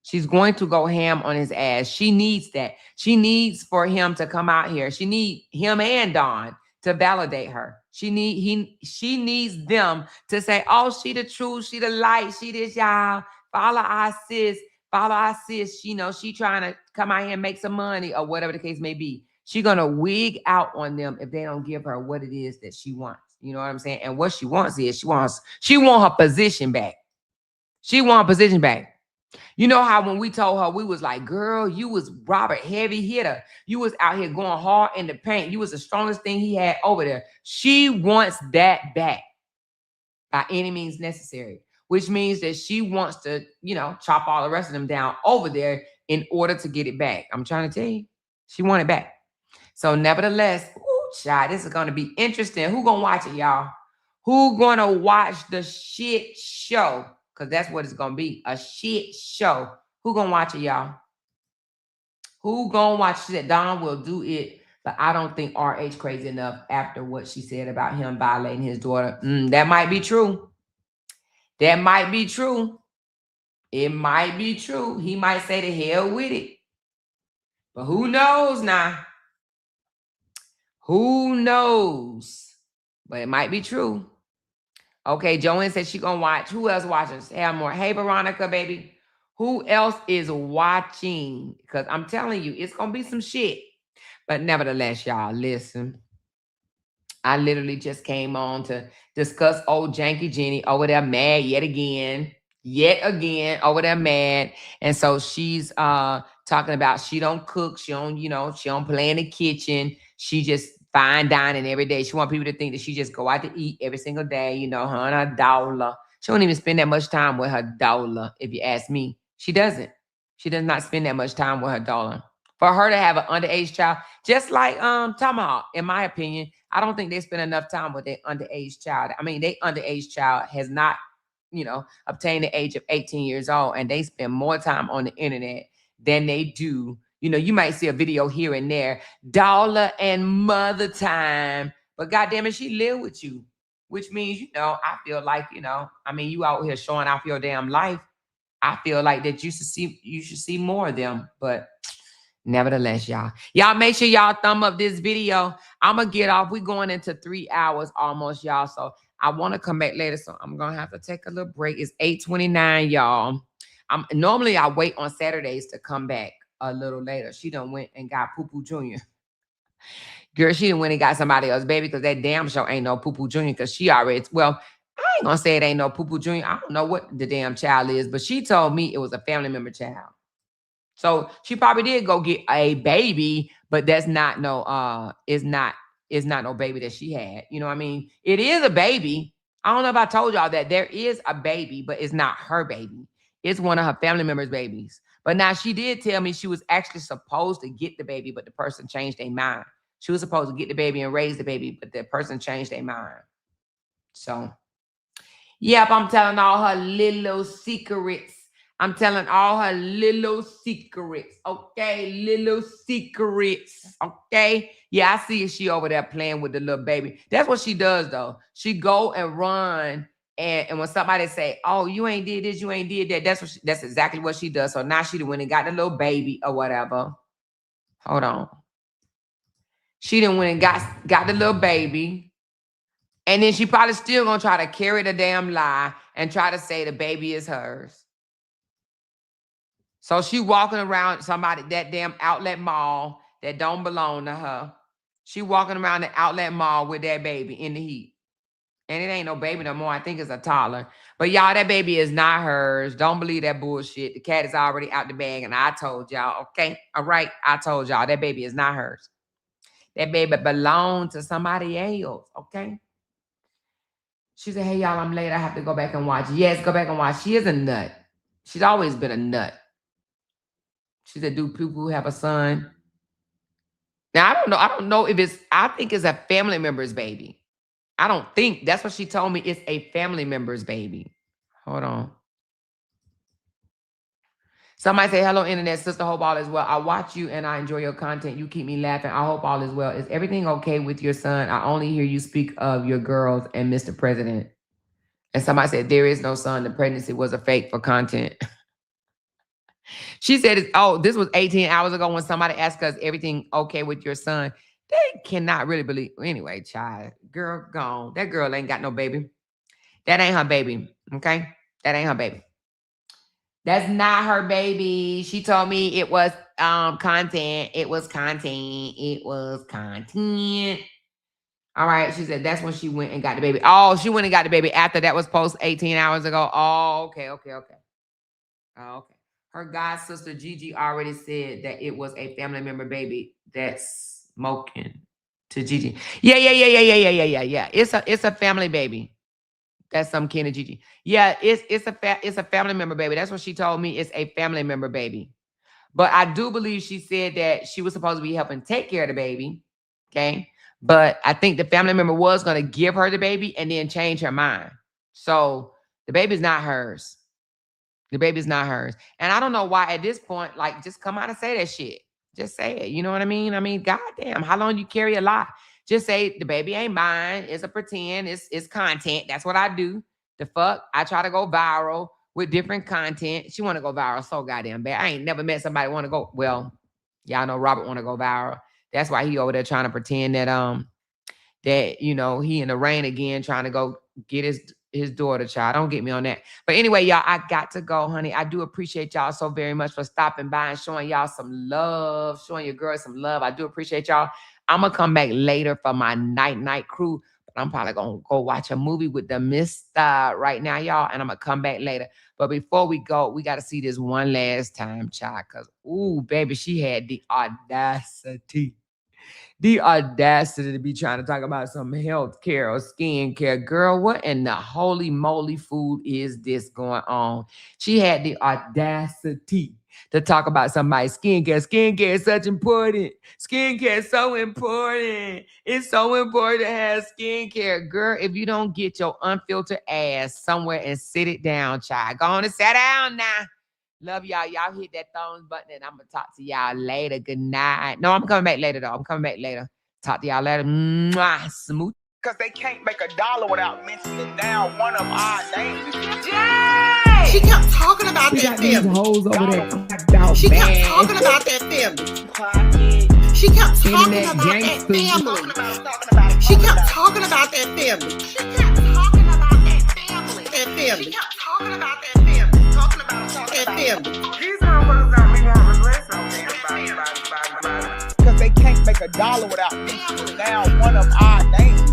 She's going to go ham on his ass. She needs that. She needs for him to come out here. She needs him and Dawn to validate her. She needs them to say, oh, she the truth, she the light, she this, y'all. Follow our sis. Follow our sis. She trying to come out here and make some money or whatever the case may be. She's going to wig out on them if they don't give her what it is that she wants. You know what I'm saying? And what she wants is she want her position back. She want her position back. You know how when we told her, we was like, girl, you was Robert heavy hitter. You was out here going hard in the paint. You was the strongest thing he had over there. She wants that back by any means necessary, which means that she wants to, chop all the rest of them down over there in order to get it back. I'm trying to tell you, she want it back. So nevertheless, child, this is going to be interesting. Who going to watch it, y'all? Who going to watch the shit show? Because that's what it's going to be, a shit show. Who going to watch it, y'all? Who going to watch it? Dawn will do it, but I don't think RH crazy enough after what she said about him violating his daughter. That might be true. That might be true. It might be true. He might say to hell with it. But who knows now? Who knows? But it might be true. Okay, Joanne said she gonna watch. Who else watching? Have more. Hey, Veronica, baby. Who else is watching? Because I'm telling you, it's gonna be some shit. But nevertheless, y'all, listen. I literally just came on to discuss old Janky Jeanie over there mad yet again over there mad. And so she's talking about she don't cook, she don't play in the kitchen. She just fine dining every day. She want people to think that she just go out to eat every single day, her and her dollar. She don't even spend that much time with her dollar, if you ask me. She doesn't. She does not spend that much time with her dollar. For her to have an underage child, just like Tomahawk, in my opinion, I don't think they spend enough time with their underage child. I mean, their underage child has not, obtained the age of 18 years old, and they spend more time on the internet than they do. You might see a video here and there, dollar and mother time, but goddamn it, she live with you, which means, I feel like, you out here showing off your damn life. I feel like that you should see more of them, but nevertheless, y'all make sure y'all thumb up this video. I'm gonna get off. We're going into 3 hours almost, y'all. So I want to come back later. So I'm gonna have to take a little break. It's 8:29, y'all. Normally I wait on Saturdays to come back a little later. She done went and got Poo Poo Jr. Girl, she done went and got somebody else, baby, because that damn show ain't no Poo Poo Jr. because she already, well, I ain't gonna say it ain't no Poo Poo Jr. I don't know what the damn child is, but she told me it was a family member child. So she probably did go get a baby, but that's not no it's not no baby that she had. You know what I mean? It is a baby. I don't know if I told y'all that there is a baby, but it's not her baby. It's one of her family members' babies. But now she did tell me she was actually supposed to get the baby, but the person changed their mind. She was supposed to get the baby and raise the baby, but the person changed their mind. So, yep, I'm telling all her little secrets. I'm telling all her little secrets, okay? Little secrets, okay? Yeah, I see she over there playing with the little baby. That's what she does, though. She go and run And when somebody say, "Oh, you ain't did this, you ain't did that," that's exactly what she does. So now she went and got the little baby or whatever. Hold on. She done went and got the little baby. And then she probably still gonna try to carry the damn lie and try to say the baby is hers. So she walking around that damn outlet mall that don't belong to her. She walking around the outlet mall with that baby in the heat. And it ain't no baby no more. I think it's a toddler. But y'all, that baby is not hers. Don't believe that bullshit. The cat is already out the bag. And I told y'all, okay? All right, I told y'all that baby is not hers. That baby belonged to somebody else, okay? She said, hey, y'all, I'm late. I have to go back and watch. Yes, go back and watch. She is a nut. She's always been a nut. She said, do people have a son? Now, I don't know. I don't know if I think it's a family member's baby. I don't think. That's what she told me. It's a family member's baby. Hold on. Somebody say, hello, internet. Sister, hope all is well. I watch you and I enjoy your content. You keep me laughing. I hope all is well. Is everything okay with your son? I only hear you speak of your girls and Mr. President. And somebody said, there is no son. The pregnancy was a fake for content. She said, this was 18 hours ago when somebody asked us, everything okay with your son? They cannot really believe. Anyway, child, girl, gone. That girl ain't got no baby. That ain't her baby, okay? That ain't her baby. That's not her baby. She told me it was content. It was content. It was content. All right. She said that's when she went and got the baby. Oh, she went and got the baby after that was posted 18 hours ago. Oh, okay. Oh, okay. Her god sister Gigi already said that it was a family member baby that's smoking to Gigi. Yeah. It's a family baby. That's some kin of Gigi. Yeah, it's a family member baby. That's what she told me. It's a family member baby. But I do believe she said that she was supposed to be helping take care of the baby. Okay. But I think the family member was going to give her the baby and then change her mind. So the baby's not hers. The baby's not hers. And I don't know why at this point, like, just come out and say that shit. Just say it. You know what I mean? I mean, goddamn, how long you carry a lie? Just say the baby ain't mine. It's a pretend. It's content. That's what I do. The fuck? I try to go viral with different content. She want to go viral so goddamn bad. I ain't never met somebody want to go. Well, y'all know Robert want to go viral. That's why he over there trying to pretend that he in the rain again trying to go get his daughter, child. Don't get me on that. But anyway, y'all, I got to go, honey. I do appreciate y'all so very much for stopping by and showing y'all some love, showing your girls some love. I do appreciate y'all. I'm going to come back later for my night crew, but I'm probably going to go watch a movie with the Mr. right now, y'all, and I'm going to come back later. But before we go, we got to see this one last time, child, because, ooh, baby, she had the audacity to be trying to talk about some health care or skin care. Girl, what in the holy moly food is this going on? She had the audacity to talk about somebody's skincare. Skincare is such important. Skincare is so important. It's so important to have skincare. Girl, if you don't get your unfiltered ass somewhere and sit it down, child, go on and sit down now. Love y'all. Y'all hit that thumbs button and I'm going to talk to y'all later. Good night. No, I'm coming back later, though. I'm coming back later. Talk to y'all later. Mwah, smooth.
Because they can't make $1 without mentioning down one of our names.
Yay!
She kept talking about that family.
Hoes over there.
She kept talking about that family. She kept talking about that family. She kept talking about that family. She kept talking about that family. She kept talking about that family. Talking about that family.
These motherfuckers got me want to regret something. Because they can't make $1 without mentioning down one of our names.